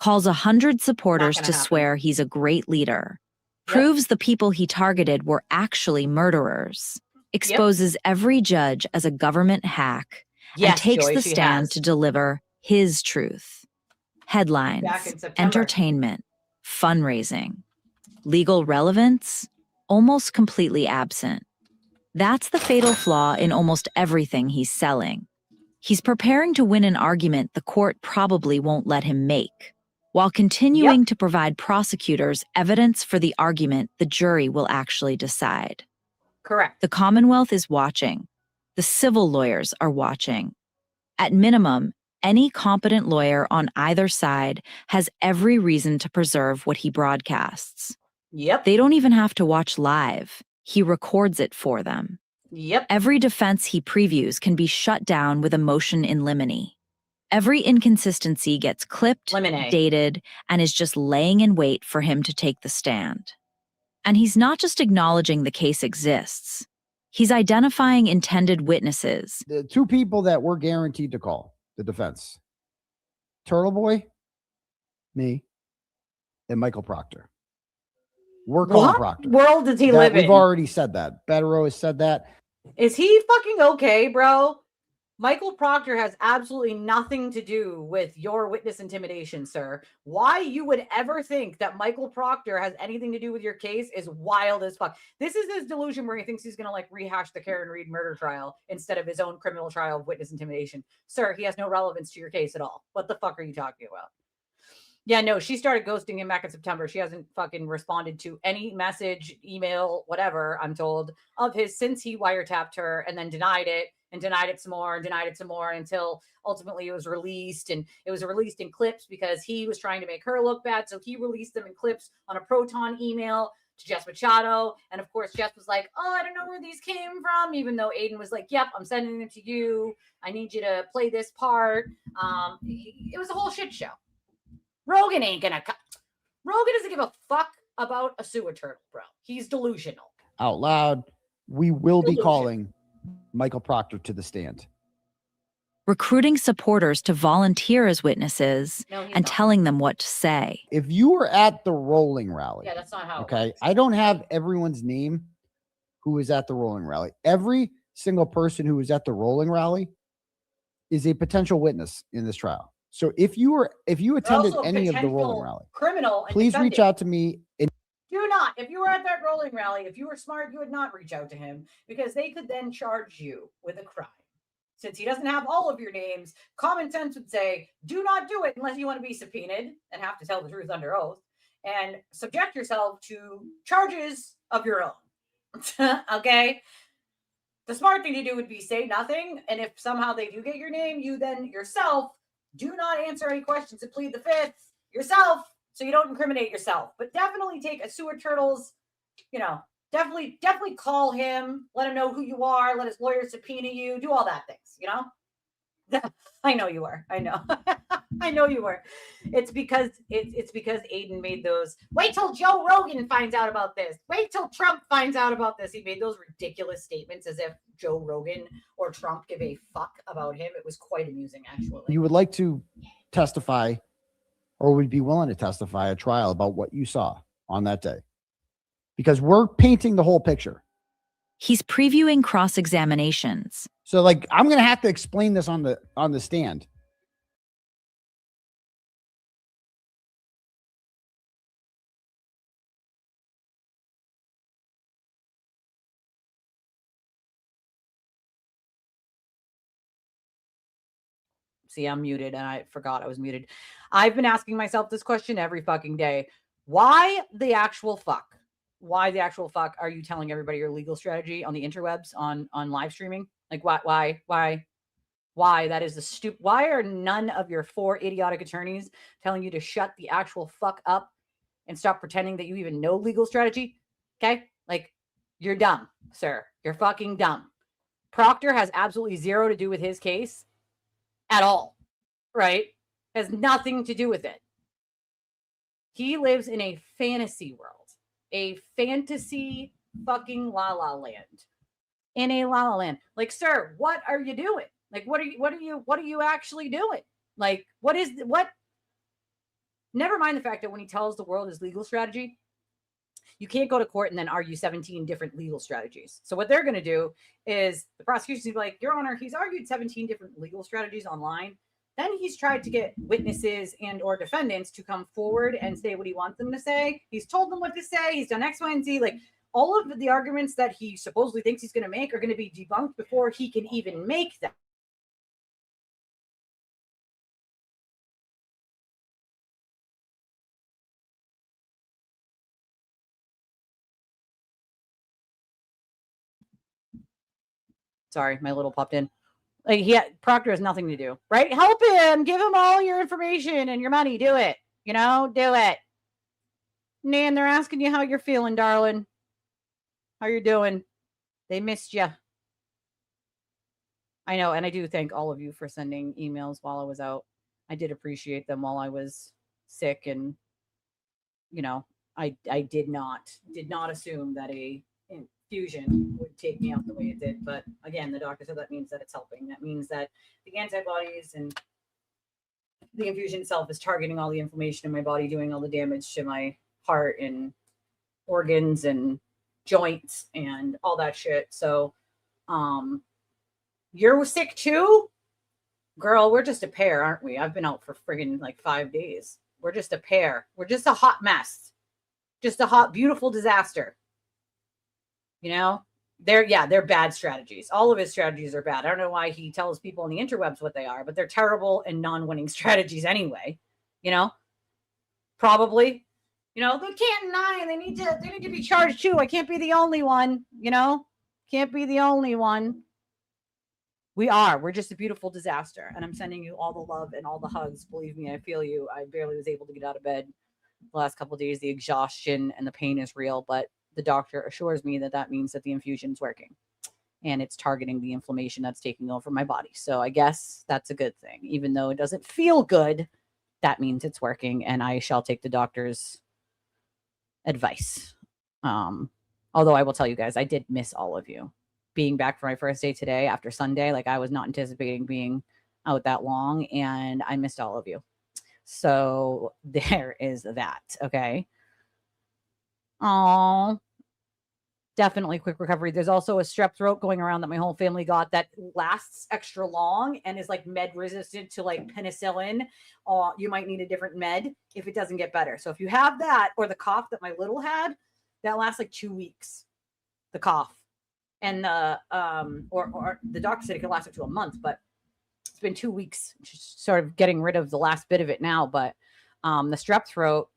calls 100 supporters to swear he's a great leader, proves the people he targeted were actually murderers, exposes every judge as a government hack, and takes the stand to deliver his truth. Headlines, entertainment, fundraising, legal relevance, almost completely absent. That's the fatal flaw in almost everything he's selling. He's preparing to win an argument the court probably won't let him make, while continuing to provide prosecutors evidence for the argument the jury will actually decide. Correct. The Commonwealth is watching. The civil lawyers are watching. At minimum, any competent lawyer on either side has every reason to preserve what he broadcasts. Yep. They don't even have to watch live. He records it for them. Yep. Every defense he previews can be shut down with a motion in limine. Every inconsistency gets clipped, dated, and is just laying in wait for him to take the stand. And he's not just acknowledging the case exists. He's identifying intended witnesses. The two people that we're guaranteed to call the defense: Turtle Boy, me, and Michael Proctor. We're calling Proctor. What world does he live in? We've already said that. Bettero has said that. Is he fucking okay, bro? Michael Proctor has absolutely nothing to do with your witness intimidation, sir. Why you would ever think that Michael Proctor has anything to do with your case is wild as fuck. This is his delusion where he thinks he's going to rehash the Karen Reed murder trial instead of his own criminal trial of witness intimidation. Sir, he has no relevance to your case at all. What the fuck are you talking about? Yeah, no, she started ghosting him back in September. She hasn't fucking responded to any message, email, whatever, I'm told, of his since he wiretapped her and then denied it and denied it some more and denied it some more until ultimately it was released. And it was released in clips because he was trying to make her look bad. So he released them in clips on a Proton email to Jess Machado. And of course, Jess was like, oh, I don't know where these came from, even though Aiden was like, yep, I'm sending them to you. I need you to play this part. It was a whole shit show. Rogan ain't gonna Rogan doesn't give a fuck about a sewer turtle, bro. He's delusional. Out loud, we will be Delusion. calling Michael Proctor to the stand. Recruiting supporters to volunteer as witnesses No, he's and not. telling them what to say. If you were at the rolling rally, Yeah, that's not how it okay, works. I don't have everyone's name who was at the rolling rally. Every single person who was at the rolling rally is a potential witness in this trial. So if you They're attended also a any of the rolling potential rally, criminal and please reach defendant. out to me. And Do not. If you were at that rolling rally, if you were smart, you would not reach out to him because they could then charge you with a crime. Since he doesn't have all of your names, common sense would say, do not do it unless you want to be subpoenaed and have to tell the truth under oath and subject yourself to charges of your own. Okay? The smart thing to do would be say nothing. And if somehow they do get your name, you then yourself do not answer any questions and plead the fifth yourself so you don't incriminate yourself. But definitely take a sewer turtle's, definitely call him, let him know who you are, let his lawyer subpoena you, do all that things, I know you were. I know. I know you were. It's because Aiden made those. Wait till Joe Rogan finds out about this. Wait till Trump finds out about this. He made those ridiculous statements as if Joe Rogan or Trump give a fuck about him. It was quite amusing, actually. you would like to testify or would be willing to testify at trial about what you saw on that day, because we're painting the whole picture. He's previewing cross-examinations. So like, I'm going to have to explain this on the stand. See, I'm muted and I forgot I was muted. I've been asking myself this question every fucking day. Why the actual fuck? Why the actual fuck are you telling everybody your legal strategy on the interwebs on live streaming? Like why? That is the stupid. Why are none of your 4 idiotic attorneys telling you to shut the actual fuck up and stop pretending that you even know legal strategy? Okay? Like, you're dumb, sir. You're fucking dumb. Proctor has absolutely zero to do with his case at all, right? Has nothing to do with it. He lives in a fantasy world, a fantasy fucking la la land, in a la la land. Like, sir, what are you doing? Like, what are you actually doing? Like, what? Never mind the fact that when he tells the world his legal strategy, you can't go to court and then argue 17 different legal strategies. So what they're going to do is the prosecution's going to be like, Your Honor, he's argued 17 different legal strategies online. Then he's tried to get witnesses and or defendants to come forward and say what he wants them to say. He's told them what to say. He's done X, Y, and Z. Like, all of the arguments that he supposedly thinks he's going to make are going to be debunked before he can even make them. Sorry, my little popped in. Like, Proctor has nothing to do, right? Help him, give him all your information and your money. Do it. Do it. Nan, they're asking you how you're feeling, darling. How you doing? They missed you. I know, and I do thank all of you for sending emails while I was out. I did appreciate them while I was sick, and I did not assume that a infusion would take me out the way it did. But again, the doctor said that means that it's helping. That means that the antibodies and the infusion itself is targeting all the inflammation in my body, doing all the damage to my heart and organs and joints and all that shit. So, you're sick too? Girl, we're just a pair, aren't we? I've been out for friggin' like 5 days. We're just a pair. We're just a hot mess. Just a hot, beautiful disaster. They're bad strategies. All of his strategies are bad. I don't know why he tells people on the interwebs what they are, but they're terrible and non-winning strategies anyway. Probably. They can't deny. They need to be charged too. I can't be the only one. Can't be the only one. We are. We're just a beautiful disaster. And I'm sending you all the love and all the hugs. Believe me, I feel you. I barely was able to get out of bed the last couple of days. The exhaustion and the pain is real, but the doctor assures me that that means that the infusion's working and it's targeting the inflammation that's taking over my body. So I guess that's a good thing. Even though it doesn't feel good, that means it's working, and I shall take the doctor's advice. Although I will tell you guys, I did miss all of you. Being back for my first day today after Sunday, like I was not anticipating being out that long, and I missed all of you. So there is that. Okay. Oh, definitely quick recovery. There's also a strep throat going around that my whole family got that lasts extra long and is like med resistant to like penicillin. You might need a different med if it doesn't get better. So if you have that, or the cough that my little had, that lasts like 2 weeks. The cough. And the or the doctor said it could last up to a month, but it's been 2 weeks. Just sort of getting rid of the last bit of it now. But the strep throat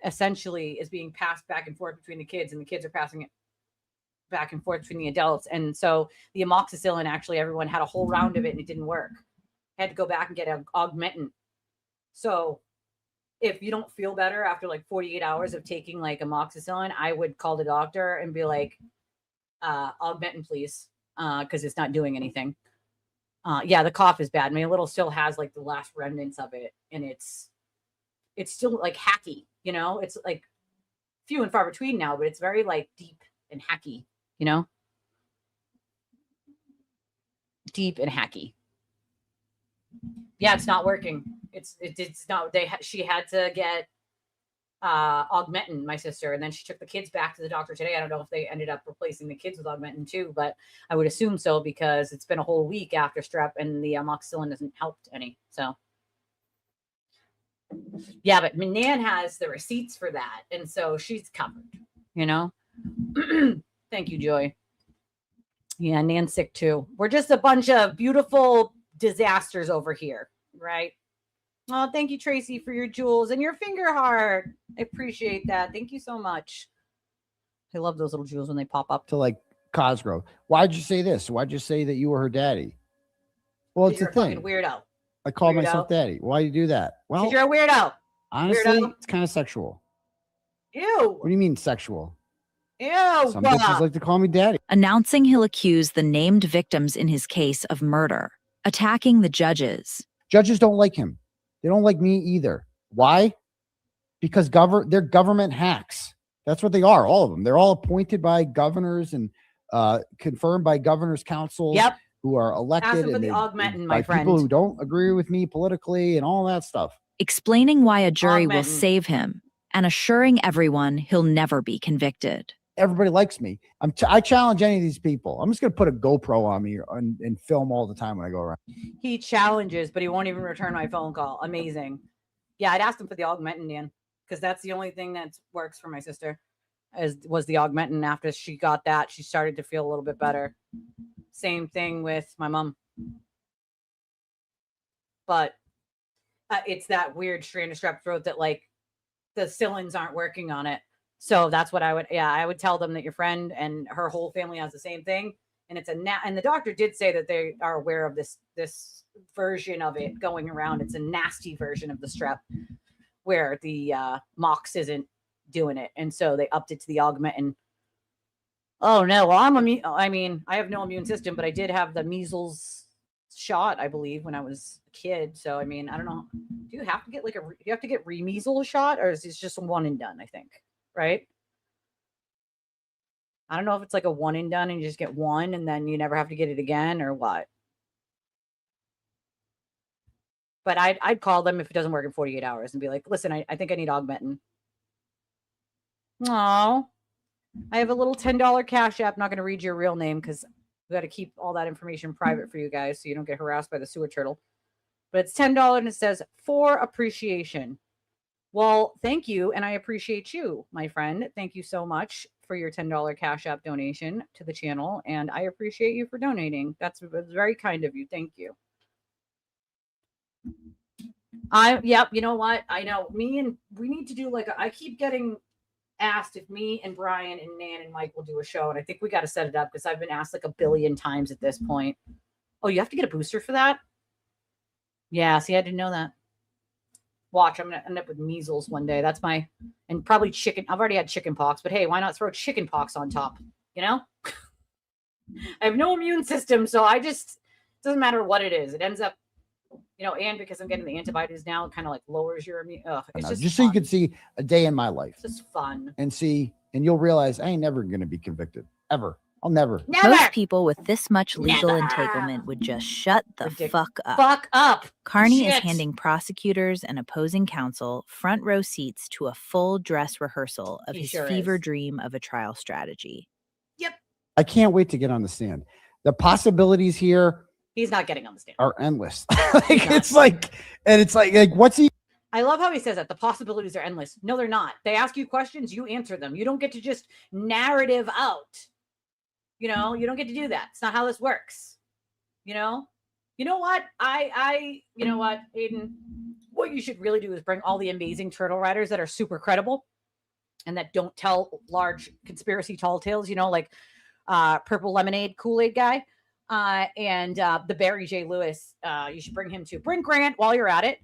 essentially is being passed back and forth between the kids, and the kids are passing it back and forth between the adults. And so the amoxicillin, actually, everyone had a whole round of it and it didn't work. Had to go back and get an augmentin. So if you don't feel better after like 48 hours of taking like amoxicillin, I would call the doctor and be like, augmentin, please, because it's not doing anything. Yeah, the cough is bad. My little still has like the last remnants of it, and it's still like hacky, you know? It's like few and far between now, but it's very like deep and hacky, you know? Deep and hacky. Yeah, it's not working. It's not. She had to get augmentin, my sister, and then she took the kids back to the doctor today. I don't know if they ended up replacing the kids with augmentin too, but I would assume so, because it's been a whole week after strep and the amoxicillin hasn't helped any. So yeah, but Nan has the receipts for that, and so she's covered, you know. Thank you, Joy. Yeah, Nan's sick too. We're just a bunch of beautiful disasters over here, right? Oh, thank you, Tracy, for your jewels and your finger heart. I appreciate that. Thank you so much. I love those little jewels when they pop up. To like Cosgrove. Why'd you say this? Why'd you say that you were her daddy? Well, it's You're a a thing. fucking weirdo. I call Weirdo. myself daddy. Why do you do that? Well, You're a weirdo. honestly, Weirdo. it's kind of sexual. Ew. What do you mean sexual? Ew. Some bitches like to call me daddy. Announcing he'll accuse the named victims in his case of murder, attacking the judges. Judges don't like him. They don't like me either. Why? Because they're government hacks. That's what they are, all of them. They're all appointed by governors and confirmed by governors' councils. Yep. Who are elected Ask him for and the augmentin, my by friend. people who don't agree with me politically and all that stuff. Explaining why a jury will Augmentin. save him and assuring everyone he'll never be convicted. Everybody likes me. I challenge any of these people. I'm just going to put a GoPro on me and film all the time when I go around. He challenges, but he won't even return my phone call. Amazing. Yeah, I'd asked him for the augmentin, Dan, because that's the only thing that works for my sister. Was the augmentin. After she got that, she started to feel a little bit better. Same thing with my mom. But it's that weird strain of strep throat that like the Cillins aren't working on it. So that's what I would tell them that your friend and her whole family has the same thing. And it's and the doctor did say that they are aware of this version of it going around. It's a nasty version of the strep where the mox isn't doing it. And so they upped it to the augmentin. Oh no, well I have no immune system, but I did have the measles shot, I believe, when I was a kid. So I mean, I don't know. Do you have to get you have to get re-measles shot, or is it just one and done, I think? Right? I don't know if it's like a one and done and you just get one and then you never have to get it again or what. But I'd call them if it doesn't work in 48 hours and be like, listen, I think I need augmentin. Oh, I have a little $10 Cash App. Not going to read your real name because we got to keep all that information private for you guys so you don't get harassed by the sewer turtle. But it's $10 and it says, for appreciation. Well, thank you, and I appreciate you, my friend. Thank you so much for your $10 Cash App donation to the channel, and I appreciate you for donating. That's very kind of you. Thank you. Yep, you know what? I know we need to do I keep getting asked if me and Brian and Nan and Mike will do a show, and I think we got to set it up because I've been asked like a billion times at this point. Oh, you have to get a booster for that? Yeah, see, I didn't know that. Watch, I'm going to end up with measles one day. That's my, and probably chicken. I've already had chicken pox, but hey, why not throw chicken pox on top? You know? I have no immune system, so I just, it doesn't matter what it is. It ends up, you know, and because I'm getting the antibodies now, it kind of like lowers your immune. It's just so you fun. can see a day in my life. It's just fun. And see, and you'll realize I ain't never going to be convicted. Ever. I'll never. Most people with this much legal Never. entanglement would just shut the fuck up. Fuck up. Carney is Shit. handing prosecutors and opposing counsel front row seats to a full dress rehearsal of He his sure fever is. dream of a trial strategy. Yep. I can't wait to get on the stand. The possibilities here He's not getting on the stand. are endless. It's like what's he? I love how he says that. The possibilities are endless. No, they're not. They ask you questions, you answer them. You don't get to just narrative out. You know, you don't get to do that. It's not how this works. You know what? You know what, Aiden? What you should really do is bring all the amazing turtle riders that are super credible and that don't tell large conspiracy tall tales, you know, like Purple Lemonade Kool-Aid guy and the Barry J. Lewis. You should bring him too. Bring Grant while you're at it.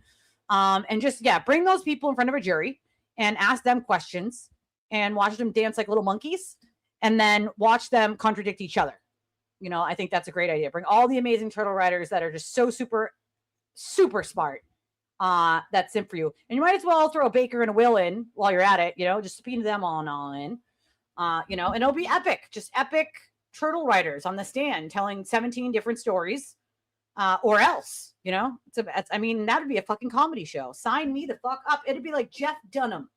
And just, bring those people in front of a jury and ask them questions and watch them dance like little monkeys and then watch them contradict each other. You know, I think that's a great idea. Bring all the amazing turtle riders that are just so super, super smart. That's it for you. And you might as well throw a Baker and a Will in while you're at it, you know, just speed them all in. You know, and it'll be epic, just epic turtle riders on the stand telling 17 different stories, or else, you know, I mean, that'd be a fucking comedy show. Sign me the fuck up. It'd be like Jeff Dunham,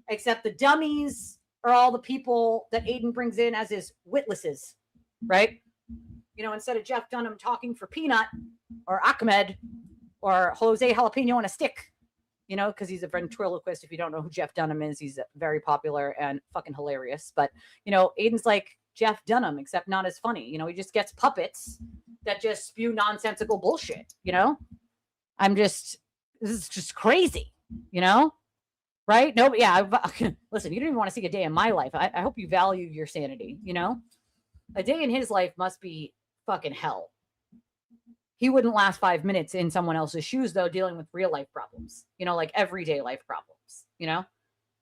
except the dummies are all the people that Aiden brings in as his witnesses, right? You know, instead of Jeff Dunham talking for Peanut or Ahmed or Jose Jalapeno on a stick, you know, because he's a ventriloquist. If you don't know who Jeff Dunham is, he's very popular and fucking hilarious. But, you know, Aiden's like Jeff Dunham, except not as funny. You know, he just gets puppets that just spew nonsensical bullshit, you know? This is just crazy, you know? Right? No, but yeah, listen, you don't even want to see a day in my life. I hope you value your sanity, you know? A day in his life must be fucking hell. He wouldn't last 5 minutes in someone else's shoes, though, dealing with real life problems, you know, like everyday life problems, you know?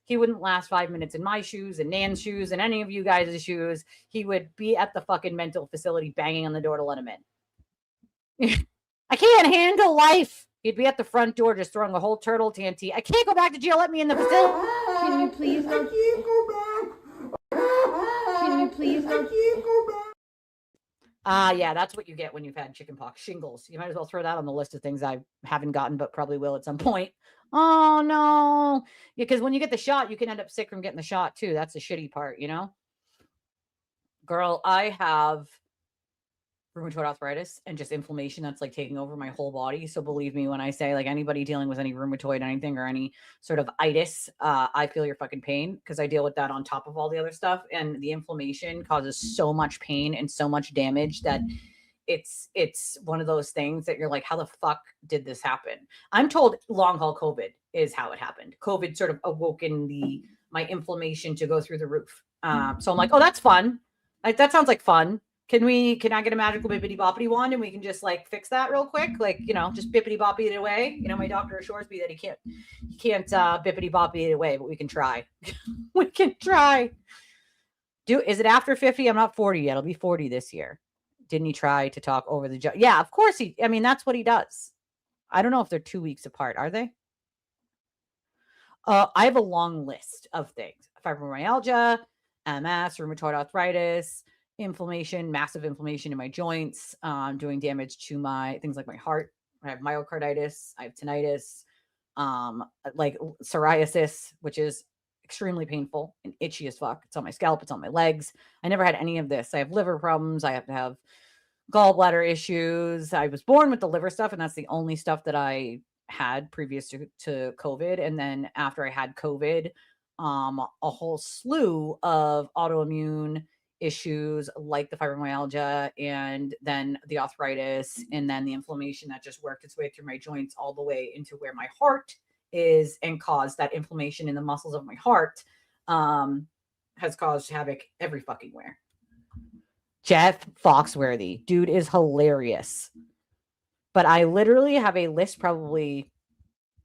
He wouldn't last 5 minutes in my shoes and Nan's shoes and any of you guys' shoes. He would be at the fucking mental facility banging on the door to let him in. I can't handle life. He'd be at the front door just throwing a whole turtle TNT. I can't go back to jail. Let me in the facility. Can you please go? I can't go back. Can you please go? I can't go back. Yeah, that's what you get when you've had chickenpox. Shingles. You might as well throw that on the list of things I haven't gotten, but probably will at some point. Oh, no. Yeah, because when you get the shot, you can end up sick from getting the shot, too. That's the shitty part, you know? Girl, I have rheumatoid arthritis and just inflammation that's like taking over my whole body. So believe me when I say, like, anybody dealing with any rheumatoid anything or any sort of itis, I feel your fucking pain because I deal with that on top of all the other stuff. And the inflammation causes so much pain and so much damage that it's one of those things that you're like, how the fuck did this happen? I'm told long haul COVID is how it happened. COVID sort of awoken my inflammation to go through the roof. So I'm like, oh, that's fun. Like, that sounds like fun. Can I get a magical bippity boppity wand and we can just like fix that real quick? Like, you know, just bippity boppity it away. You know, my doctor assures me that he can't bippity boppity it away, but we can try. We can try. Is it after 50? I'm not 40 yet. I'll be 40 this year. Didn't he try to talk over the Yeah, of course that's what he does. I don't know if they're 2 weeks apart. Are they? I have a long list of things. Fibromyalgia, MS, rheumatoid arthritis, inflammation, massive inflammation in my joints, doing damage to my things like my heart. I have myocarditis, I have tinnitus, like psoriasis, which is extremely painful and itchy as fuck. It's on my scalp, it's on my legs. I never had any of this. I have liver problems. I have to have gallbladder issues. I was born with the liver stuff, and that's the only stuff that I had previous to COVID. And then after I had COVID, a whole slew of autoimmune issues like the fibromyalgia and then the arthritis and then the inflammation that just worked its way through my joints all the way into where my heart is and caused that inflammation in the muscles of my heart, has caused havoc every fucking where. Jeff Foxworthy. Dude is hilarious. But I literally have a list probably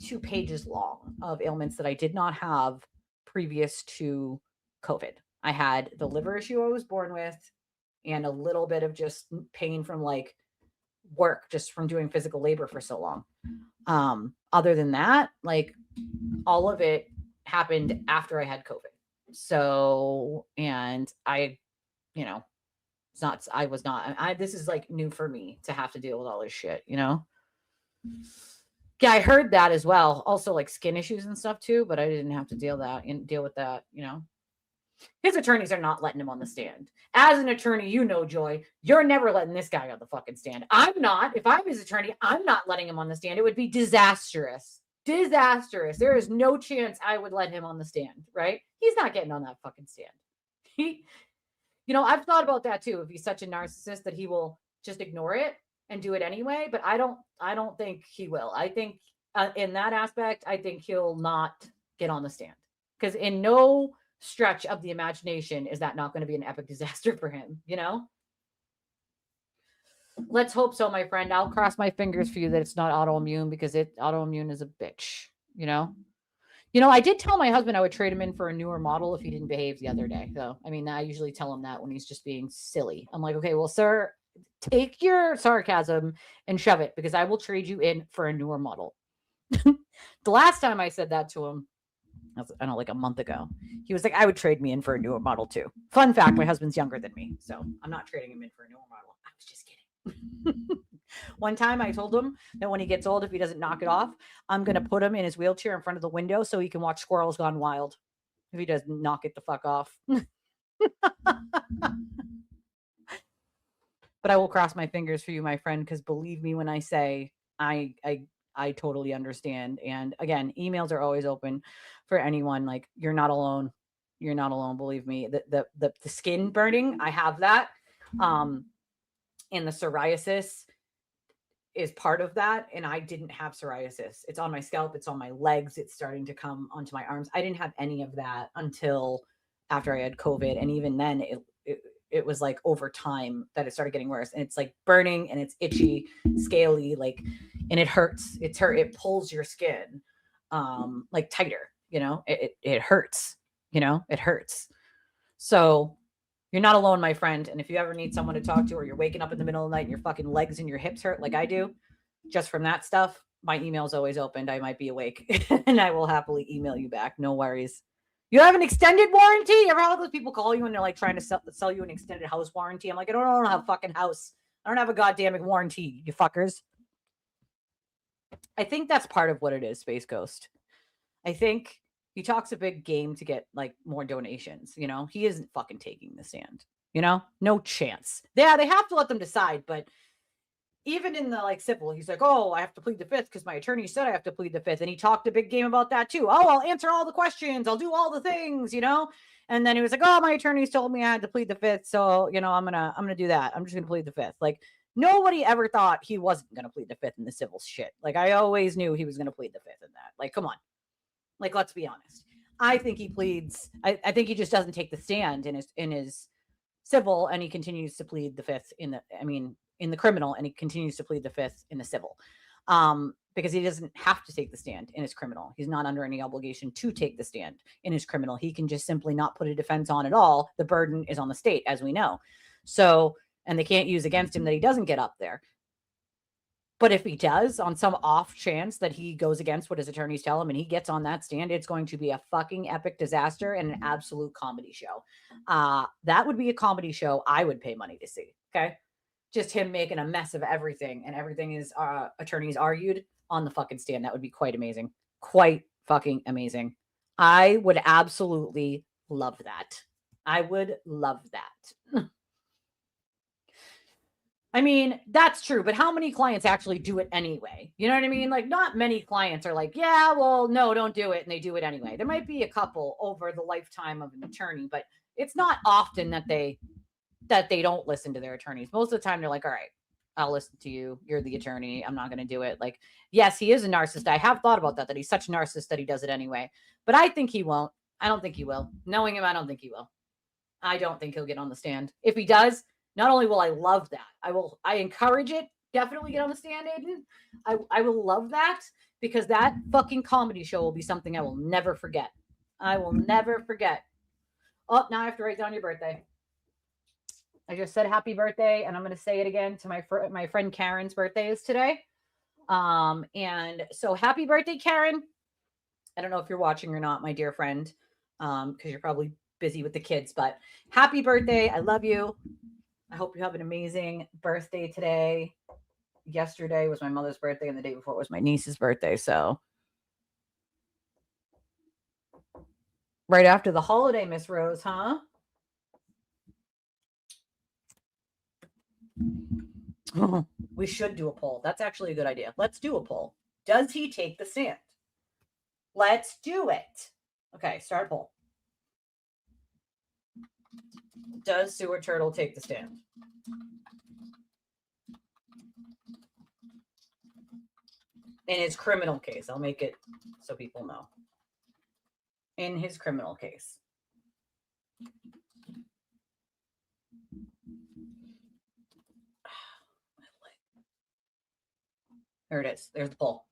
2 pages long of ailments that I did not have previous to COVID. I had the liver issue I was born with and a little bit of just pain from like work, just from doing physical labor for so long. Other than that, like all of it happened after I had COVID. So, and I, you know, it's not, I was not, this is like new for me to have to deal with all this shit, you know? Yeah, I heard that as well. Also like skin issues and stuff too, but I didn't have to deal with that, you know? His attorneys are not letting him on the stand. As an attorney, you know, Joy, you're never letting this guy on the fucking stand. I'm not. If I'm his attorney, I'm not letting him on the stand. It would be disastrous. Disastrous. There is no chance I would let him on the stand, right? He's not getting on that fucking stand. You know, I've thought about that too. If he's such a narcissist that he will just ignore it and do it anyway, but I don't think he will. I think in that aspect, I think he'll not get on the stand because in no stretch of the imagination is that not going to be an epic disaster for him, you know? Let's hope so, my friend. I'll cross my fingers for you that it's not autoimmune because autoimmune is a bitch, you know? You know, I did tell my husband I would trade him in for a newer model if he didn't behave the other day. So, I mean, I usually tell him that when he's just being silly. I'm like, okay, well, sir, take your sarcasm and shove it because I will trade you in for a newer model. The last time I said that to him, I don't know, like a month ago, he was like, I would trade me in for a newer model too. Fun fact, my husband's younger than me, so I'm not trading him in for a newer model. I was just kidding. One time I told him that when he gets old, if he doesn't knock it off, I'm going to put him in his wheelchair in front of the window so he can watch Squirrels Gone Wild if he doesn't knock it the fuck off. But I will cross my fingers for you, my friend, because believe me when I say I totally understand. And again, emails are always open for anyone. Like you're not alone. You're not alone. Believe me. The skin burning, I have that. And the psoriasis is part of that. And I didn't have psoriasis. It's on my scalp. It's on my legs. It's starting to come onto my arms. I didn't have any of that until after I had COVID. And even then it was like over time that it started getting worse. And it's like burning and it's itchy, scaly, like, and it hurts. It pulls your skin like tighter, you know, it hurts, you know, it hurts. So you're not alone, my friend. And if you ever need someone to talk to, or you're waking up in the middle of the night and your fucking legs and your hips hurt like I do, just from that stuff, my email's always opened. I might be awake and I will happily email you back. No worries. You have an extended warranty? You ever have those people call you and they're like trying to sell you an extended house warranty? I'm like, I don't have a fucking house. I don't have a goddamn warranty, you fuckers. I think that's part of what it is, Space Ghost. I think he talks a big game to get like more donations. You know, he isn't fucking taking the stand, you know, no chance. Yeah, they have to let them decide. But even in the like civil, he's like, oh, I have to plead the fifth because my attorney said I have to plead the fifth. And he talked a big game about that too. Oh, I'll answer all the questions. I'll do all the things, you know? And then he was like, oh, my attorneys told me I had to plead the fifth. So, you know, I'm going to do that. I'm just going to plead the fifth. Like nobody ever thought he wasn't going to plead the fifth in the civil shit. Like I always knew he was going to plead the fifth in that. Like, come on. Like, let's be honest. I think he pleads. I think he just doesn't take the stand in his civil, and he continues to plead the fifth in the criminal, and he continues to plead the fifth in the civil, because he doesn't have to take the stand in his criminal. He's not under any obligation to take the stand in his criminal. He can just simply not put a defense on at all. The burden is on the state, as we know. So, and they can't use against him that he doesn't get up there. But if he does, on some off chance that he goes against what his attorneys tell him and he gets on that stand, it's going to be a fucking epic disaster and an absolute comedy show. That would be a comedy show I would pay money to see. Okay. Just him making a mess of everything, and everything is attorneys argued on the fucking stand. That would be quite amazing. Quite fucking amazing. I would absolutely love that. I would love that. I mean, that's true, but how many clients actually do it anyway? You know what I mean? Like, not many clients are like, yeah, well, no, don't do it. And they do it anyway. There might be a couple over the lifetime of an attorney, but it's not often that they don't listen to their attorneys. Most of the time they're like, all right, I'll listen to you. You're the attorney. I'm not going to do it. Like, yes, he is a narcissist. I have thought about that he's such a narcissist that he does it anyway, but I think he won't. I don't think he will. Knowing him, I don't think he will. I don't think he'll get on the stand. If he does, Not only will I love that, I encourage it. Definitely get on the stand, Aiden. I will love that because that fucking comedy show will be something I will never forget. I will never forget. Oh, now I have to write down your birthday. I just said happy birthday, and I'm going to say it again to my friend Karen's birthday is today. And so happy birthday, Karen. I don't know if you're watching or not, my dear friend, because you're probably busy with the kids, but happy birthday. I love you. I hope you have an amazing birthday today. Yesterday was my mother's birthday, and the day before was my niece's birthday. So right after the holiday, Miss Rose, huh? We should do a poll. That's actually a good idea. Let's do a poll. Does he take the stand? Let's do it. Okay, start poll. Does Sewer Turtle take the stand? In his criminal case. I'll make it so people know. In his criminal case. There it is. There's the poll.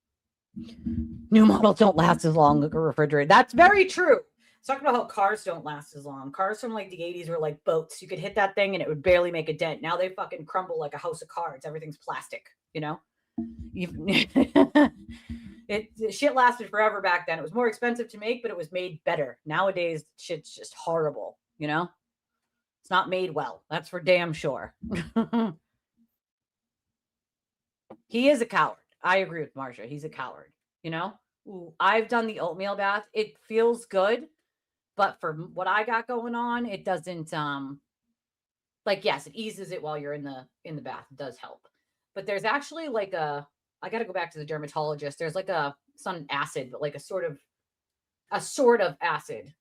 New models don't last as long like a refrigerator. That's very true. Talking about how cars don't last as long. Cars from like the 80s were like boats. You could hit that thing and it would barely make a dent. Now they fucking crumble like a house of cards. Everything's plastic, you know? Shit lasted forever back then. It was more expensive to make, but it was made better. Nowadays, shit's just horrible, you know? It's not made well. That's for damn sure. He is a coward. I agree with Marsha. He's a coward, you know? Ooh, I've done the oatmeal bath. It feels good, but for what I got going on, it doesn't like, yes, it eases it while you're in the bath. It does help. But there's actually like I got to go back to the dermatologist. There's like it's not an acid, but like a sort of acid,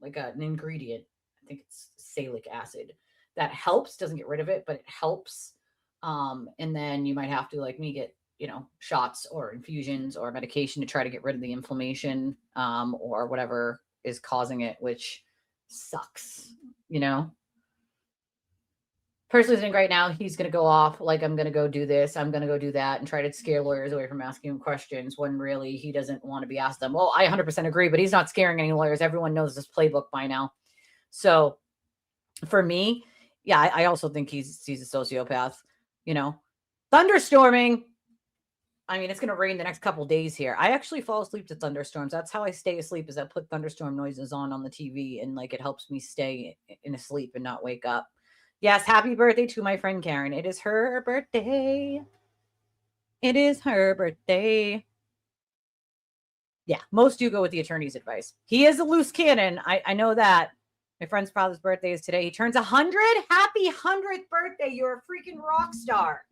like an ingredient. I think it's salicylic acid that helps, doesn't get rid of it, but it helps. And then you might have to, like me, get, you know, shots or infusions or medication to try to get rid of the inflammation, or whatever is causing it, which sucks, you know? Personally think right now he's going to go off like, I'm going to go do this, I'm going to go do that, and try to scare lawyers away from asking him questions when really he doesn't want to be asked them. Well, I 100% agree, but he's not scaring any lawyers. Everyone knows this playbook by now. So for me, yeah, I also think he's a sociopath, you know. Thunderstorming. I mean, it's going to rain the next couple days here. I actually fall asleep to thunderstorms. That's how I stay asleep, is I put thunderstorm noises on the TV, and like it helps me stay in a sleep and not wake up. Yes, happy birthday to my friend Karen. It is her birthday. It is her birthday. Yeah, most do go with the attorney's advice. He is a loose cannon. I know that. My friend's father's birthday is today. He turns 100. Happy 100th birthday. You're a freaking rock star.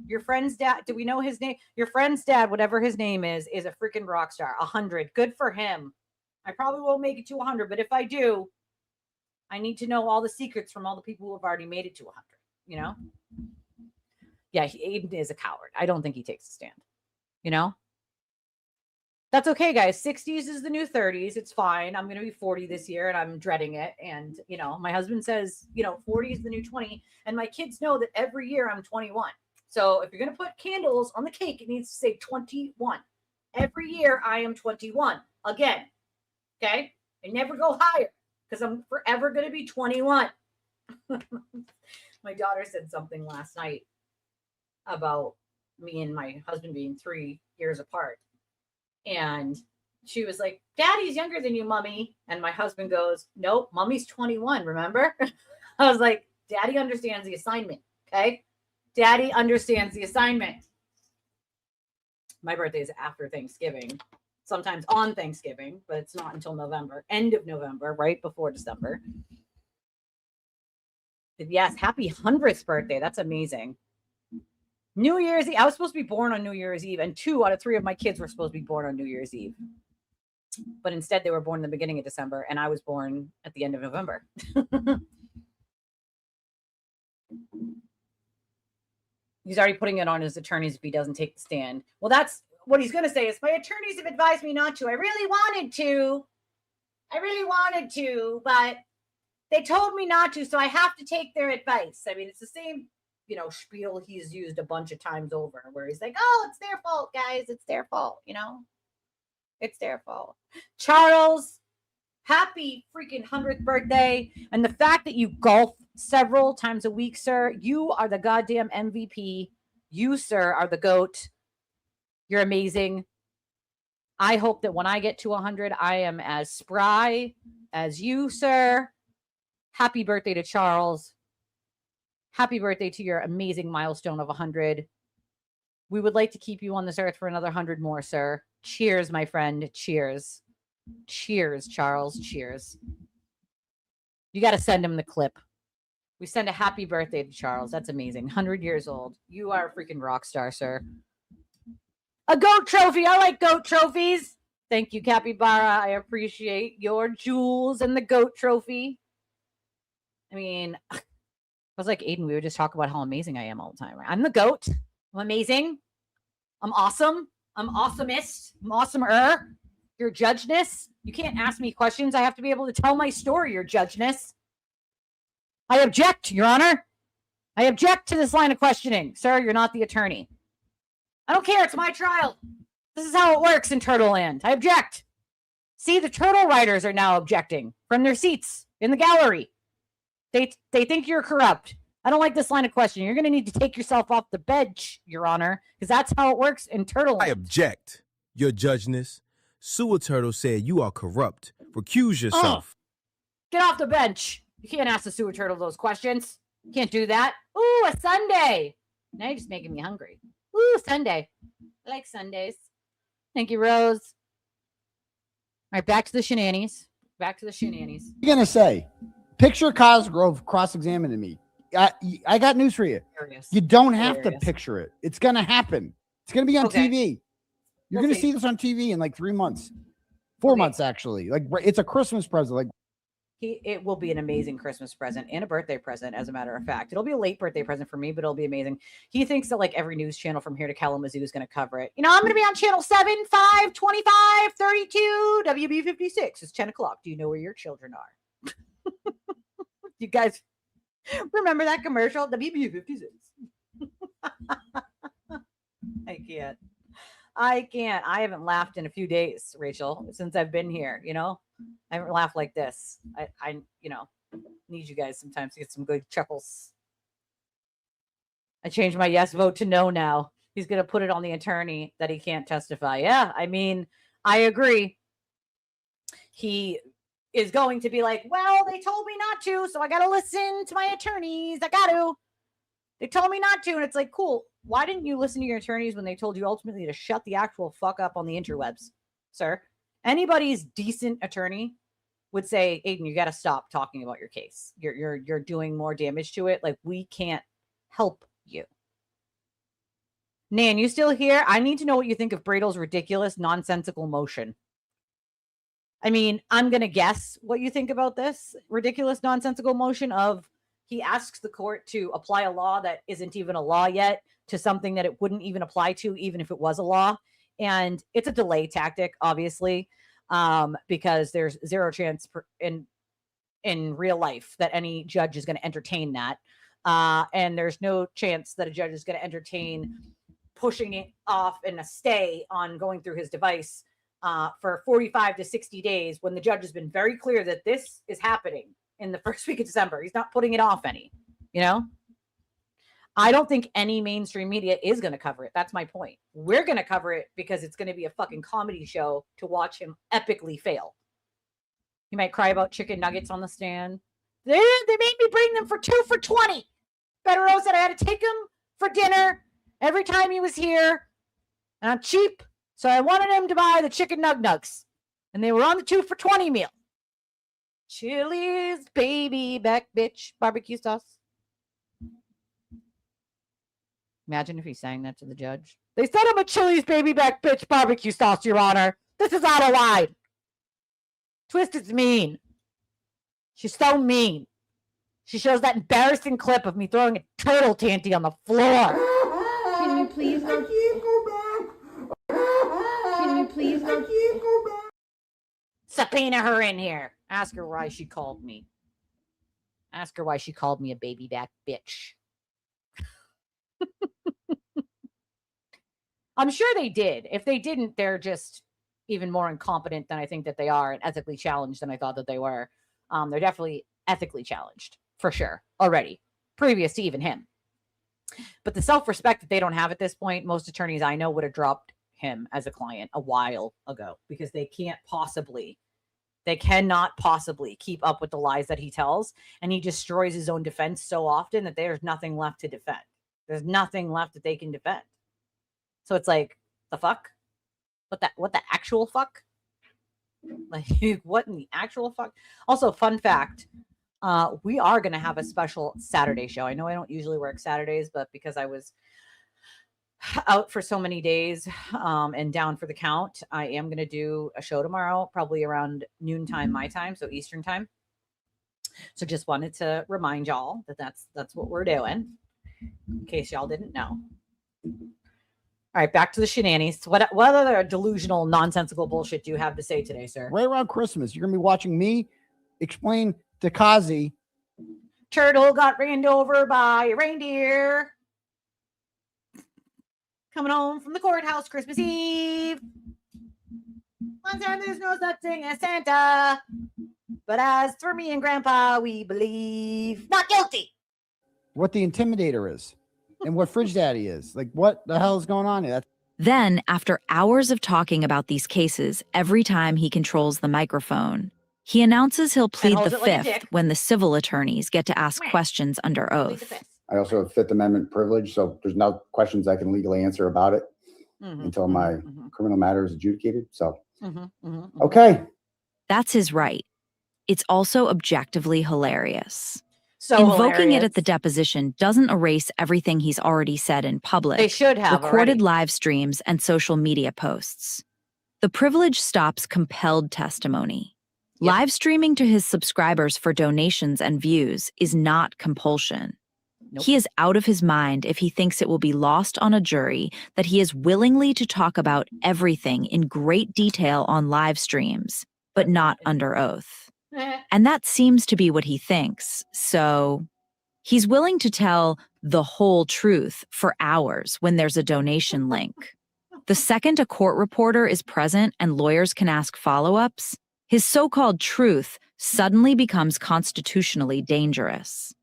Your friend's dad, do we know his name? Your friend's dad, whatever his name is a freaking rock star. 100. Good for him. I probably won't make it to 100, but if I do, I need to know all the secrets from all the people who have already made it to 100, you know? Yeah, Aiden is a coward. I don't think he takes a stand, you know? That's okay, guys. 60s is the new 30s. It's fine. I'm going to be 40 this year, and I'm dreading it. And, you know, my husband says, you know, 40 is the new 20. And my kids know that every year I'm 21. So if you're going to put candles on the cake, it needs to say 21. Every year I am 21. Again, okay? I never go higher because I'm forever going to be 21. My daughter said something last night about me and my husband being 3 years apart. And she was like, Daddy's younger than you, Mommy. And my husband goes, nope, Mommy's 21, remember? I was like, Daddy understands the assignment, okay? Daddy understands the assignment. My birthday is after Thanksgiving, sometimes on Thanksgiving, but it's not until November, end of November, right before December. But yes, happy 100th birthday. That's amazing. New Year's Eve. I was supposed to be born on New Year's Eve, and 2 out of 3 of my kids were supposed to be born on New Year's Eve. But instead, they were born in the beginning of December, and I was born at the end of November. He's already putting it on his attorneys if he doesn't take the stand. Well, that's what he's going to say is, my attorneys have advised me not to. I really wanted to, but they told me not to, so I have to take their advice. I mean, it's the same, you know, spiel he's used a bunch of times over where he's like, oh, it's their fault, guys. It's their fault, you know? It's their fault. Charles, happy freaking 100th birthday. And the fact that you golf several times a week, sir, you are the goddamn MVP. You, sir, are the GOAT. You're amazing. I hope that when I get to 100, I am as spry as you, sir. Happy birthday to Charles. Happy birthday to your amazing milestone of 100. We would like to keep you on this earth for another 100 more, sir. Cheers, my friend. Cheers. Cheers, Charles. Cheers. You got to send him the clip. We send a happy birthday to Charles. That's amazing. 100 years old. You are a freaking rock star, sir. A goat trophy. I like goat trophies. Thank you, Capybara. I appreciate your jewels and the goat trophy. I mean, I was like, Aiden, we would just talk about how amazing I am all the time. Right? I'm the GOAT. I'm amazing. I'm awesome. I'm awesomest. I'm awesomer. Your judgeness. You can't ask me questions. I have to be able to tell my story, your judgeness. I object, Your Honor. I object to this line of questioning. Sir, you're not the attorney. I don't care. It's my trial. This is how it works in Turtle Land. I object. See, the turtle riders are now objecting from their seats in the gallery. They think you're corrupt. I don't like this line of questioning. You're going to need to take yourself off the bench, Your Honor, because that's how it works in Turtle Land. I object, Your Judgeness. Sewer Turtle said you are corrupt. Recuse yourself. Get off the bench. You can't ask the Sewer Turtle those questions. You can't do that. Ooh, a Sunday. Now you're just making me hungry. Ooh, Sunday. I like Sundays. Thank you, Rose. All right, back to the Shenannies. Back to the Shenannies. What are you going to say? Picture Cosgrove cross-examining me. I got news for you. Hilarious. You don't have Hilarious. to picture it. It's going to happen. It's going to be on Okay. TV. You're We'll going to see. see this on TV in like 3 months. 4 Okay. months, actually. Like, it's a Christmas present. Like, It will be an amazing Christmas present and a birthday present, as a matter of fact. It'll be a late birthday present for me, but it'll be amazing. He thinks that like every news channel from here to Kalamazoo is going to cover it. You know, I'm going to be on channel 7, 5, 25, 32, WB56. It's 10 o'clock. Do you know where your children are? You guys remember that commercial? WB56. I can't. I haven't laughed in a few days, Rachel, since I've been here, you know? I haven't laughed like this. I you know, need you guys sometimes to get some good chuckles. I changed my yes vote to no now. He's going to put it on the attorney that he can't testify. Yeah, I mean, I agree. He is going to be like, well, they told me not to, so I got to listen to my attorneys. I got to. They told me not to. And it's like, cool. Why didn't you listen to your attorneys when they told you ultimately to shut the actual fuck up on the interwebs, sir? Anybody's decent attorney would say, Aiden, you got to stop talking about your case. You're doing more damage to it. Like, we can't help you. Nan, you still here? I need to know what you think of Bradle's ridiculous, nonsensical motion. I mean, I'm going to guess what you think about this ridiculous, nonsensical motion of he asks the court to apply a law that isn't even a law yet to something that it wouldn't even apply to, even if it was a law. And it's a delay tactic, obviously, because there's zero chance in real life that any judge is going to entertain that. And there's no chance that a judge is going to entertain pushing it off in a stay on going through his device for 45 to 60 days when the judge has been very clear that this is happening in the first week of December. He's not putting it off any, you know? I don't think any mainstream media is going to cover it. That's my point. We're going to cover it because it's going to be a fucking comedy show to watch him epically fail. You might cry about chicken nuggets on the stand. They made me bring them for 2 for $20. Bettero said I had to take him for dinner every time he was here. And I'm cheap, so I wanted him to buy the chicken nugs. And they were on the 2 for $20 meal. Chili's baby back bitch barbecue sauce. Imagine if he sang that to the judge. They said I'm a Chili's baby back bitch barbecue sauce, Your Honor. This is out of line. Twisted's mean. She's so mean. She shows that embarrassing clip of me throwing a turtle tanty on the floor. Can you please go? I can't go back. Can you please go? I can't go back. Subpoena her in here. Ask her why she called me. Ask her why she called me a baby back bitch. I'm sure they did. If they didn't, they're just even more incompetent than I think that they are, and ethically challenged than I thought that they were. They're definitely ethically challenged, for sure, already, previous to even him. But the self-respect that they don't have at this point, most attorneys I know would have dropped him as a client a while ago, because they cannot possibly keep up with the lies that he tells, and he destroys his own defense so often that there's nothing left to defend. There's nothing left that they can defend. So it's like, the fuck? What the actual fuck? Like, what in the actual fuck? Also, fun fact, we are going to have a special Saturday show. I know I don't usually work Saturdays, but because I was out for so many days and down for the count, I am going to do a show tomorrow, probably around noontime my time, so Eastern time. So just wanted to remind y'all that that's what we're doing, in case y'all didn't know. All right, back to the Shenannies. What other delusional, nonsensical bullshit do you have to say today, sir? Right around Christmas, you're going to be watching me explain to Kazi. Turtle got ran over by a reindeer. Coming home from the courthouse Christmas Eve. One time there's no such thing as Santa. But as for me and Grandpa, we believe not guilty. What the Intimidator is and what Fridge Daddy is. Like, what the hell is going on here? Then, after hours of talking about these cases, every time he controls the microphone, he announces he'll plead the fifth when the civil attorneys get to ask questions under oath. I also have Fifth Amendment privilege, so there's no questions I can legally answer about it until my criminal matter is adjudicated. So, okay. That's his right. It's also objectively hilarious. So invoking it at the deposition doesn't erase everything he's already said in public. They should have recorded already. Live streams and social media posts. The privilege stops compelled testimony. Yep. Live streaming to his subscribers for donations and views is not compulsion. Nope. He is out of his mind if he thinks it will be lost on a jury that he is willingly to talk about everything in great detail on live streams, but not under oath. And that seems to be what he thinks. So he's willing to tell the whole truth for hours when there's a donation link. The second a court reporter is present and lawyers can ask follow-ups, his so-called truth suddenly becomes constitutionally dangerous.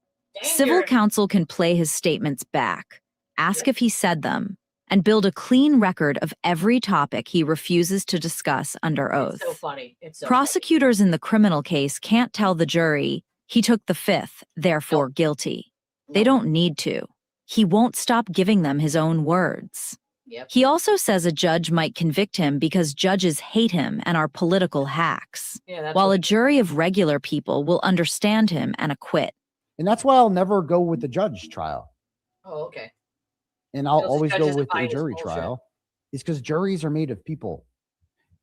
Civil counsel can play his statements back, ask if he said them, and build a clean record of every topic he refuses to discuss under oath. It's so funny. It's so Prosecutors in the criminal case can't tell the jury he took the fifth, therefore guilty. They don't need to. He won't stop giving them his own words. Yep. He also says a judge might convict him because judges hate him and are political hacks, while a jury of regular people will understand him and acquit. And that's why I'll never go with the judge trial. Oh, okay. And I'll Those always go judges with define a as jury bullshit. trial. It's because juries are made of people.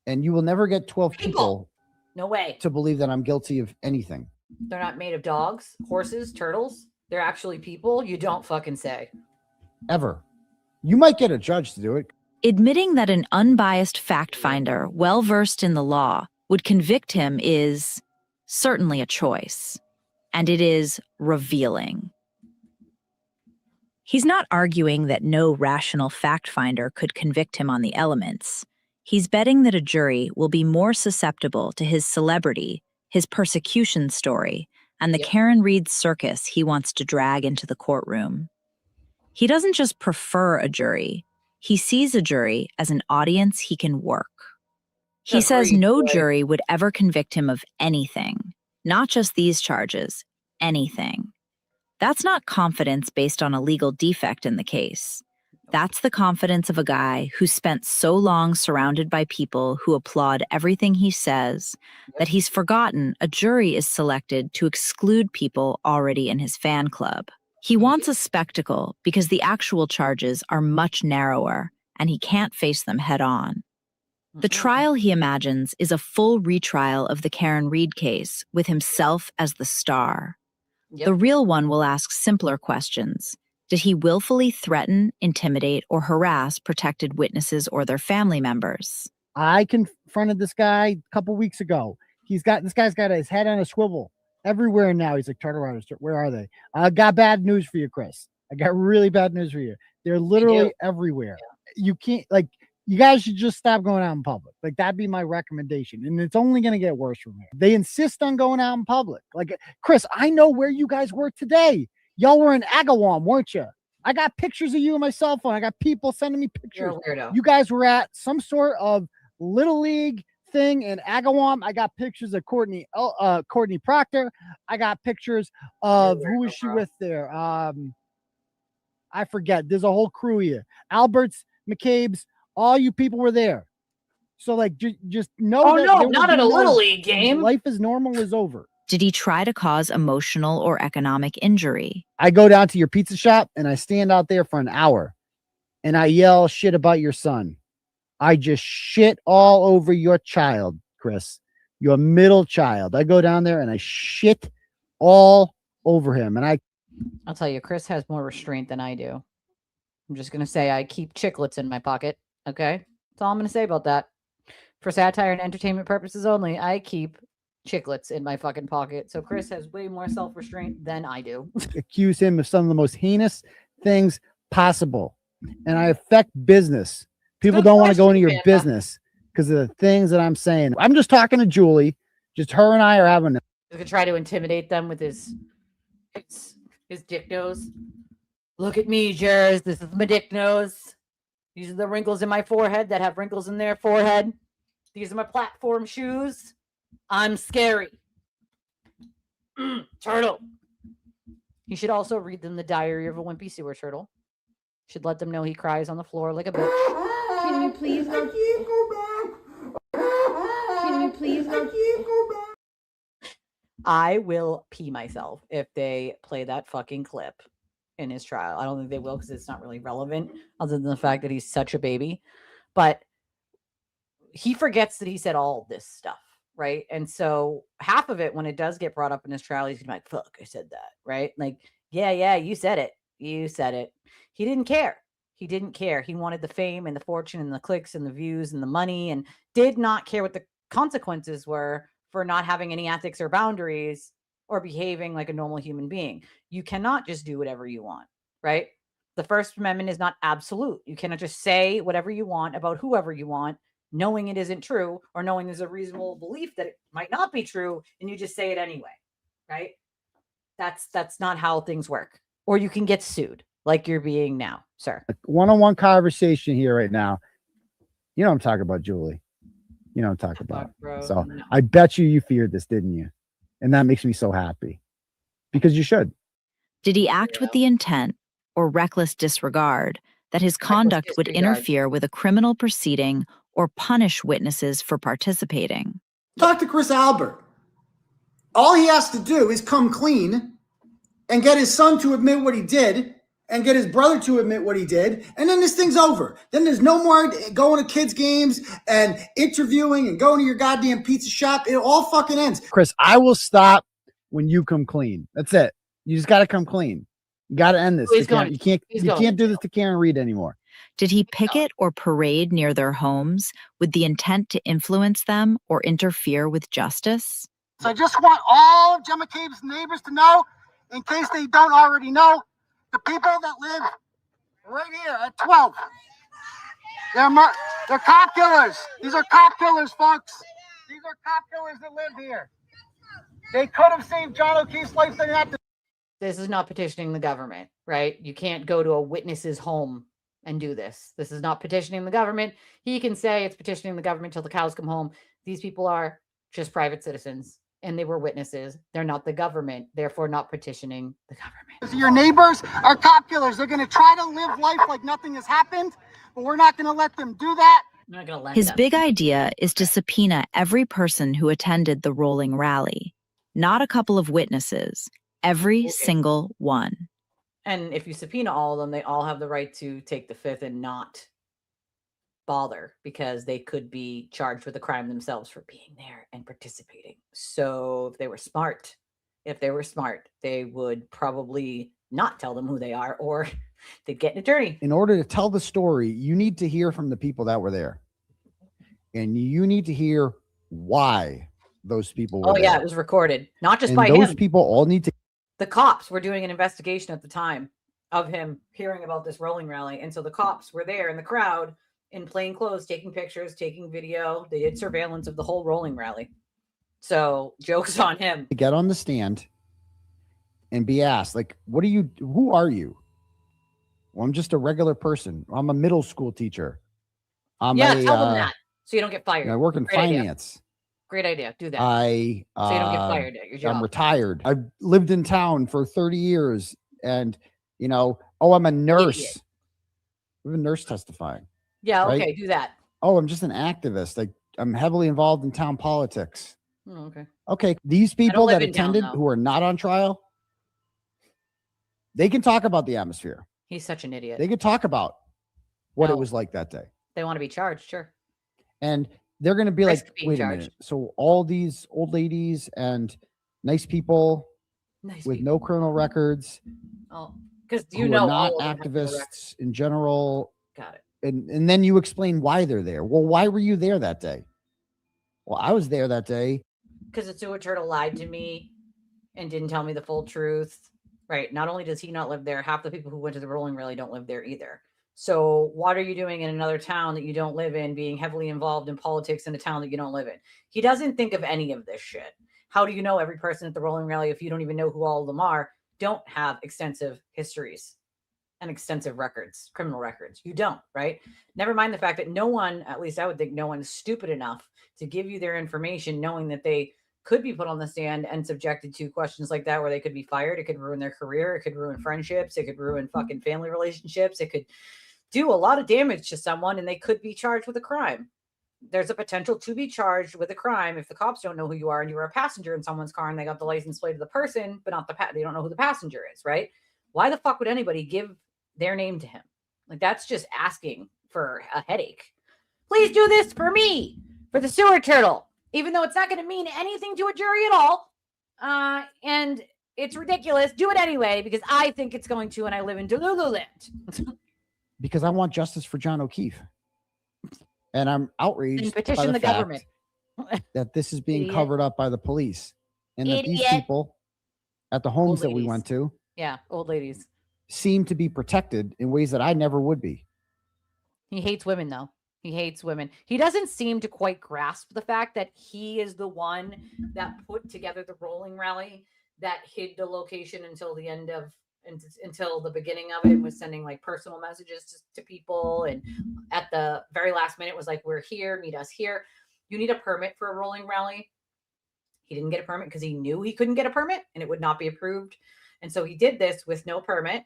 And you will never get 12 people No way. to believe that I'm guilty of anything. They're not made of dogs, horses, turtles. They're actually people. You don't fucking say. Ever. You might get a judge to do it. Admitting that an unbiased fact finder, well-versed in the law, would convict him is certainly a choice. And it is revealing. He's not arguing that no rational fact finder could convict him on the elements. He's betting that a jury will be more susceptible to his celebrity, his persecution story, and the Karen Reed circus he wants to drag into the courtroom. He doesn't just prefer a jury. He sees a jury as an audience he can work. He says no jury would ever convict him of anything, not just these charges, anything. That's not confidence based on a legal defect in the case. That's the confidence of a guy who spent so long surrounded by people who applaud everything he says that he's forgotten a jury is selected to exclude people already in his fan club. He wants a spectacle because the actual charges are much narrower and he can't face them head on. The trial he imagines is a full retrial of the Karen Reed case with himself as the star. The real one will ask simpler questions. Did he willfully threaten, intimidate, or harass protected witnesses or their family members? I confronted this guy a couple weeks ago. This guy's got his head on a swivel. everywhere now. He's like, Charter Riders, where are they? I got bad news for you, Chris. I got really bad news for you. They're literally everywhere. You can't, like, you guys should just stop going out in public. Like, that'd be my recommendation. And it's only going to get worse from here. They insist on going out in public. Like, Chris, I know where you guys were today. Y'all were in Agawam, weren't you? I got pictures of you on my cell phone. I got people sending me pictures. You're a weirdo. You guys were at some sort of Little League thing in Agawam. I got pictures of Courtney Proctor. I got pictures of who was she with there? I forget. There's a whole crew here. Alberts, McCabe's, all you people were there. So, like, just know Oh that no, there not will at be a no- Little League game. Life as normal is over. Did he try to cause emotional or economic injury? I go down to your pizza shop and I stand out there for an hour and I yell shit about your son. I just shit all over your child, Chris, your middle child. I go down there and I shit all over him. And I'll tell you, Chris has more restraint than I do. I'm just going to say I keep chiclets in my pocket. Okay. That's all I'm going to say about that. For satire and entertainment purposes only, I keep chiclets in my fucking pocket. So Chris has way more self-restraint than I do. accuse him of some of the most heinous things possible. And I affect business. People Good don't want to go question, into your Panda. business because of the things that I'm saying. I'm just talking to Julie. Just her and I are having a He's going to try to intimidate them with his dick nose. Look at me, Jers. This is my dick nose. These are the wrinkles in my forehead that have wrinkles in their forehead. These are my platform shoes. I'm scary. Turtle. You should also read them The Diary of a Wimpy Sewer Turtle. Should let them know he cries on the floor like a bitch. Can you please go? Can you please go? I will pee myself if they play that fucking clip in his trial. I don't think they will because it's not really relevant other than the fact that he's such a baby. But he forgets that he said all this stuff, right? And so half of it, when it does get brought up in his trial, he's gonna be like, fuck, I said that, right? Like, yeah, you said it. You said it. He didn't care. He didn't care. He wanted the fame and the fortune and the clicks and the views and the money and did not care what the consequences were for not having any ethics or boundaries or behaving like a normal human being. You cannot just do whatever you want, right? The First Amendment is not absolute. You cannot just say whatever you want about whoever you want, knowing it isn't true or knowing there's a reasonable belief that it might not be true, and you just say it anyway, right? That's not how things work. Or you can get sued like you're being now, sir. one-on-one conversation here right now. You know what I'm talking about, Julie. You know what I'm talking about. Bro, So no. I bet you feared this, didn't you? And that makes me so happy because you should. Did he act with the intent or reckless disregard that his conduct would disregard. interfere with a criminal proceeding or punish witnesses for participating? Talk to Chris Albert. All he has to do is come clean and get his son to admit what he did and get his brother to admit what he did. And then this thing's over. Then there's no more going to kids' games and interviewing and going to your goddamn pizza shop. It all fucking ends. Chris, I will stop when you come clean. That's it. You just got to come clean. You got to end this. He's You can't do this to Karen Reed anymore. Did he picket or parade near their homes with the intent to influence them or interfere with justice? So I just want all of Gemma Cabe's neighbors to know, in case they don't already know, the people that live right here at 12. They're cop killers. These are cop killers, folks. These are cop killers that live here. They could have saved John O'Keefe's life. They didn't have to. This is not petitioning the government, right? You can't go to a witness's home and do this. This is not petitioning the government. He can say it's petitioning the government till the cows come home. These people are just private citizens and they were witnesses. They're not the government, therefore not petitioning the government. Your neighbors are cop killers. They're going to try to live life like nothing has happened, but we're not going to let them do that. I'm not gonna let His them. big idea is to subpoena every person who attended the rolling rally, not a couple of witnesses, every single one. And if you subpoena all of them, they all have the right to take the fifth and not bother because they could be charged with a crime themselves for being there and participating. So if they were smart, they would probably not tell them who they are or they'd get an attorney. In order to tell the story, you need to hear from the people that were there. And you need to hear why those people were Oh yeah, there. it was recorded, not just And by those him. people all need to. The cops were doing an investigation at the time of him hearing about this rolling rally, and so the cops were there in the crowd in plain clothes, taking pictures, taking video. They did surveillance of the whole rolling rally. So jokes on him. To get on the stand and be asked, like, what are you? Who are you? Well, I'm just a regular person. I'm a middle school teacher. Tell them that so you don't get fired. I work in finance. Great idea. Do that. So you don't get fired at your job. I'm retired. I've lived in town for 30 years, and I'm a nurse. Idiot. We have a nurse testifying. Yeah. right? Okay. Do that. Oh, I'm just an activist. Like, I'm heavily involved in town politics. Oh, okay. Okay, these people live that in town, attended though. who are not on trial, they can talk about the atmosphere. He's such an idiot. They could talk about what No. it was like that day. They want to be charged. Sure. And they're going to be Risk like, being wait charged. a minute. So all these old ladies and nice people with no criminal records, Oh, because who are not activists in general. Got it. And then you explain why they're there. Well, why were you there that day? Well, I was there that day. Because the sewer turtle lied to me and didn't tell me the full truth. Right. Not only does he not live there, half the people who went to the rolling rally don't live there either. So what are you doing in another town that you don't live in, being heavily involved in politics in a town that you don't live in? He doesn't think of any of this shit. How do you know every person at the rolling rally if you don't even know who all of them are? Don't have extensive histories and extensive records, criminal records. You don't, right? Never mind the fact that no one, at least I would think no one is stupid enough to give you their information knowing that they could be put on the stand and subjected to questions like that where they could be fired. It could ruin their career. It could ruin friendships. It could ruin fucking family relationships. It could do a lot of damage to someone and they could be charged with a crime. There's a potential to be charged with a crime if the cops don't know who you are and you were a passenger in someone's car and they got the license plate of the person, but not they don't know who the passenger is, right? Why the fuck would anybody give their name to him? Like, that's just asking for a headache. Please do this for me, for the sewer turtle, even though it's not going to mean anything to a jury at all. And it's ridiculous. Do it anyway, because I think it's going to, and I live in Delululand. Because I want justice for John O'Keefe. And I'm outraged And by petition the fact government. that this is being Idiot. covered up by the police. And that these Idiot. people at the homes Old that we ladies. went to Yeah, old ladies. seem to be protected in ways that I never would be. He hates women, though. He hates women. He doesn't seem to quite grasp the fact that he is the one that put together the rolling rally that hid the location until the end of until the beginning of it, and was sending like personal messages to people, and at the very last minute was like, we're here, meet us here. You need a permit for a rolling rally. He didn't get a permit because he knew he couldn't get a permit and it would not be approved. And so he did this with no permit,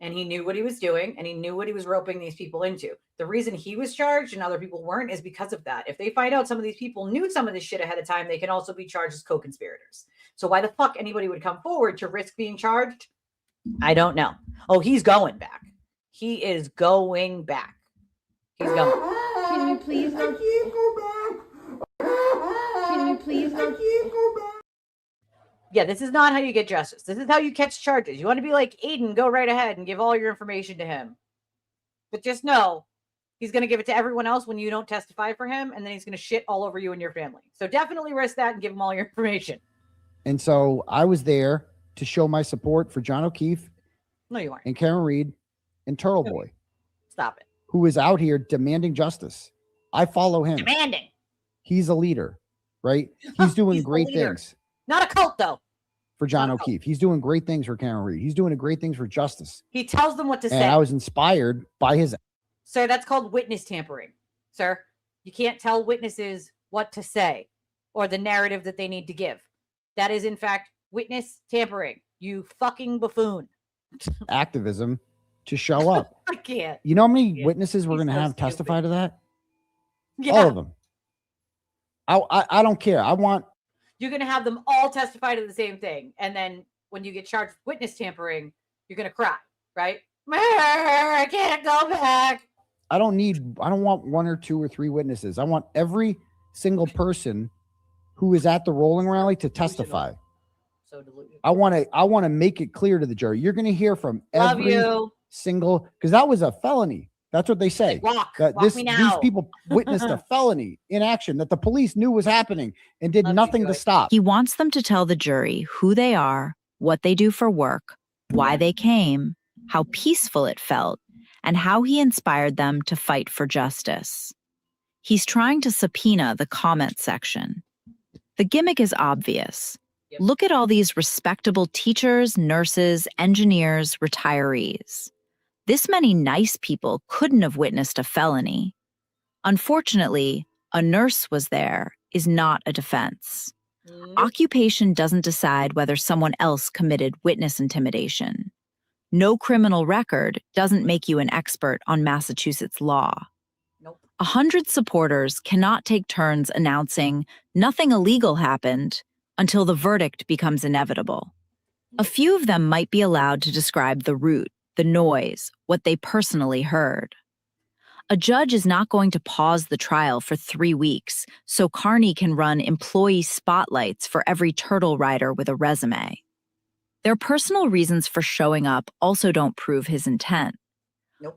and he knew what he was doing, and he knew what he was roping these people into. The reason he was charged and other people weren't is because of that. If they find out some of these people knew some of this shit ahead of time, they can also be charged as co-conspirators. So why the fuck anybody would come forward to risk being charged? I don't know. Oh, he's going back. He is going back. He's going. Can you please go? I can't go back. Can you please go? I can't go back. Yeah, this is not how you get justice. This is how you catch charges. You want to be like Aiden, go right ahead and give all your information to him. But just know, he's going to give it to everyone else when you don't testify for him, and then he's going to shit all over you and your family. So definitely risk that and give him all your information. And so I was there to show my support for John O'Keefe No, you aren't. and Karen Reed and Turtle Boy, Stop it. who is out here demanding justice. I follow him. Demanding. He's a leader, right? He's doing He's the great leader. things Not a cult, though. for John Not a cult. O'Keefe. He's doing great things for Karen Reed. He's doing great things for justice. He tells them what to And say. I was inspired by his. Sir, that's called witness tampering. Sir, you can't tell witnesses what to say or the narrative that they need to give. That is, in fact, witness tampering. You fucking buffoon. activism to show up. I can't. You know how many Yeah. witnesses we're He's going to so have stupid. testify to that? Yeah. All of them. I don't care. I want. You're going to have them all testify to the same thing. And then when you get charged with witness tampering, you're going to cry, right? I can't go back. I don't want one or two or three witnesses. I want every single person who is at the rolling rally to testify. So delusional. I want to make it clear to the jury. You're going to hear from Love every you. single, because that was a felony That's what they say. Walk me now. These people witnessed a felony in action that the police knew was happening and did nothing to stop. He wants them to tell the jury who they are, what they do for work, why they came, how peaceful it felt, and how he inspired them to fight for justice. He's trying to subpoena the comment section. The gimmick is obvious. Look at all these respectable teachers, nurses, engineers, retirees. This many nice people couldn't have witnessed a felony. Unfortunately, a nurse was there is not a defense. Occupation doesn't decide whether someone else committed witness intimidation. No criminal record doesn't make you an expert on Massachusetts law. 100 supporters cannot take turns announcing nothing illegal happened until the verdict becomes inevitable. A few of them might be allowed to describe the route, the noise, what they personally heard. A judge is not going to pause the trial for 3 weeks so Carney can run employee spotlights for every turtle rider with a resume. Their personal reasons for showing up also don't prove his intent.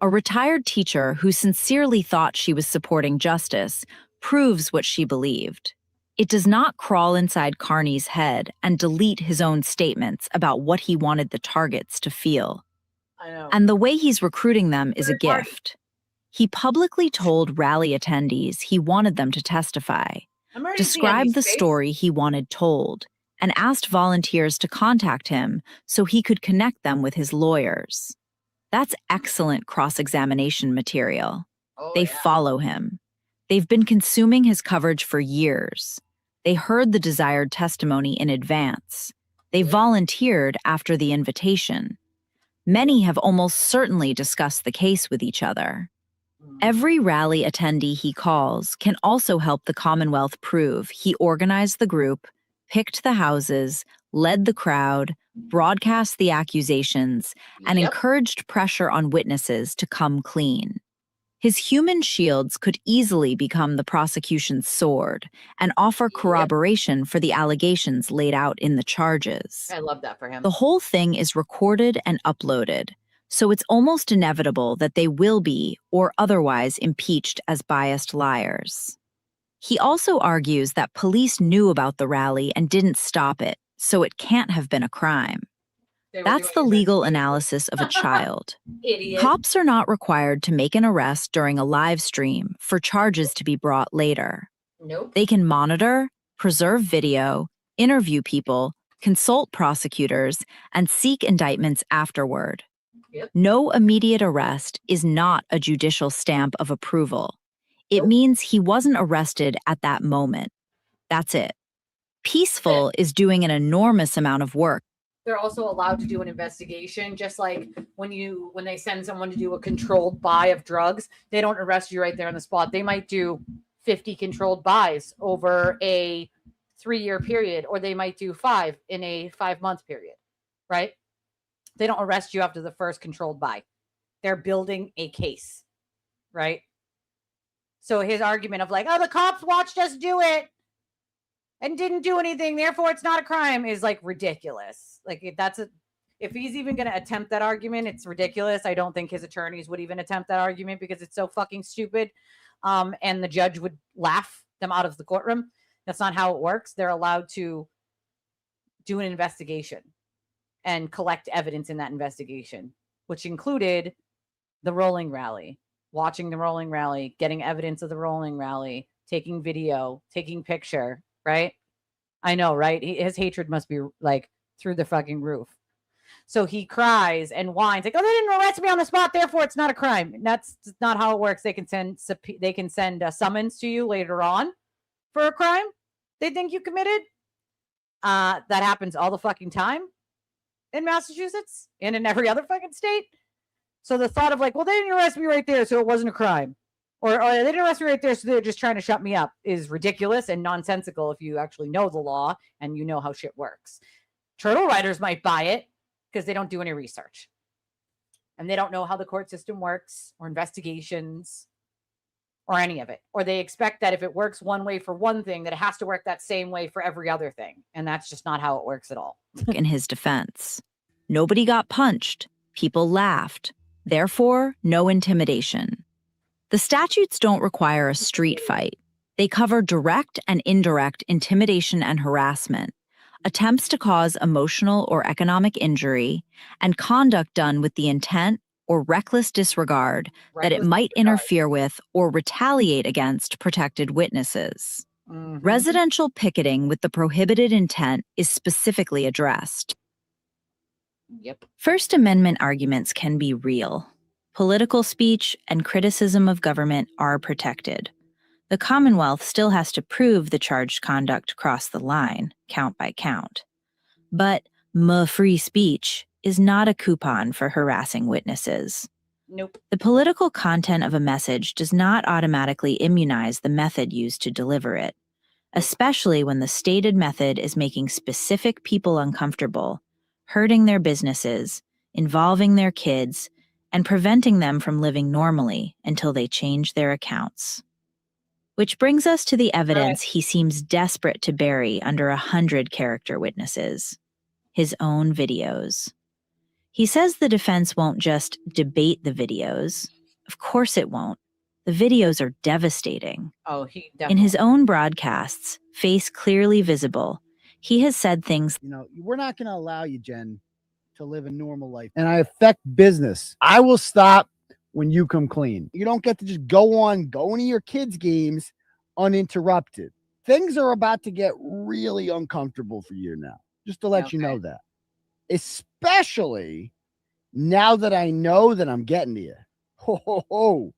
A retired teacher who sincerely thought she was supporting justice proves what she believed. It does not crawl inside Carney's head and delete his own statements about what he wanted the targets to feel. I know. And the way he's recruiting them is a gift. He publicly told rally attendees he wanted them to testify, described the story he wanted told, and asked volunteers to contact him so he could connect them with his lawyers. That's excellent cross-examination material. They follow him. They've been consuming his coverage for years. They heard the desired testimony in advance. They volunteered after the invitation. Many have almost certainly discussed the case with each other. Every rally attendee he calls can also help the Commonwealth prove he organized the group, picked the houses, led the crowd, broadcast the accusations, and encouraged pressure on witnesses to come clean. His human shields could easily become the prosecution's sword and offer corroboration for the allegations laid out in the charges. I love that for him. The whole thing is recorded and uploaded, so it's almost inevitable that they will be or otherwise impeached as biased liars. He also argues that police knew about the rally and didn't stop it, so it can't have been a crime. That's the legal analysis of a child. Idiot. Cops are not required to make an arrest during a live stream for charges to be brought later. Nope. They can monitor, preserve video, interview people, consult prosecutors, and seek indictments afterward. No immediate arrest is not a judicial stamp of approval. It means he wasn't arrested at that moment. That's it. Peaceful is doing an enormous amount of work. They're also allowed to do an investigation, just like when they send someone to do a controlled buy of drugs, they don't arrest you right there on the spot. They might do 50 controlled buys over a 3-year period, or they might do 5 in a 5-month period, right? They don't arrest you after the first controlled buy. They're building a case, right? So his argument of like, oh, the cops watched us do it and didn't do anything, therefore it's not a crime, is like ridiculous. Like if he's even going to attempt that argument, it's ridiculous. I don't think his attorneys would even attempt that argument because it's so fucking stupid. And the judge would laugh them out of the courtroom. That's not how it works. They're allowed to do an investigation and collect evidence in that investigation, which included the rolling rally, watching the rolling rally, getting evidence of the rolling rally, taking video, taking picture, right? I know, right? His hatred must be like through the fucking roof. So he cries and whines like, oh, they didn't arrest me on the spot, therefore it's not a crime. And that's not how it works. They can send a summons to you later on for a crime they think you committed. That happens all the fucking time in Massachusetts and in every other fucking state. So the thought of like, well, they didn't arrest me right there, so it wasn't a crime. Or they didn't arrest me right there, so they're just trying to shut me up is ridiculous and nonsensical if you actually know the law and you know how shit works. Turtle riders might buy it because they don't do any research. And they don't know how the court system works or investigations or any of it. Or they expect that if it works one way for one thing, that it has to work that same way for every other thing. And that's just not how it works at all. In his defense, nobody got punched. People laughed. Therefore, no intimidation. The statutes don't require a street fight. They cover direct and indirect intimidation and harassment, attempts to cause emotional or economic injury, and conduct done with the intent or reckless disregard that it might interfere with or retaliate against protected witnesses. Residential picketing with the prohibited intent is specifically addressed. Yep. First Amendment arguments can be real. Political speech and criticism of government are protected. The Commonwealth still has to prove the charged conduct crossed the line, count by count. But free speech is not a coupon for harassing witnesses. Nope. The political content of a message does not automatically immunize the method used to deliver it, especially when the stated method is making specific people uncomfortable, hurting their businesses, involving their kids, and preventing them from living normally until they change their accounts. Which brings us to the evidence he seems desperate to bury under 100 character witnesses: his own videos. He says the defense won't just debate the videos. Of course it won't. The videos are devastating. Oh, he definitely. In his own broadcasts, face clearly visible, he has said things. You know, we're not going to allow you, Jen, to live a normal life. And I affect business. I will stop when you come clean. You don't get to just going to your kids' games uninterrupted. Things are about to get really uncomfortable for you now, just to let you know that. Especially now that I know that I'm getting to you.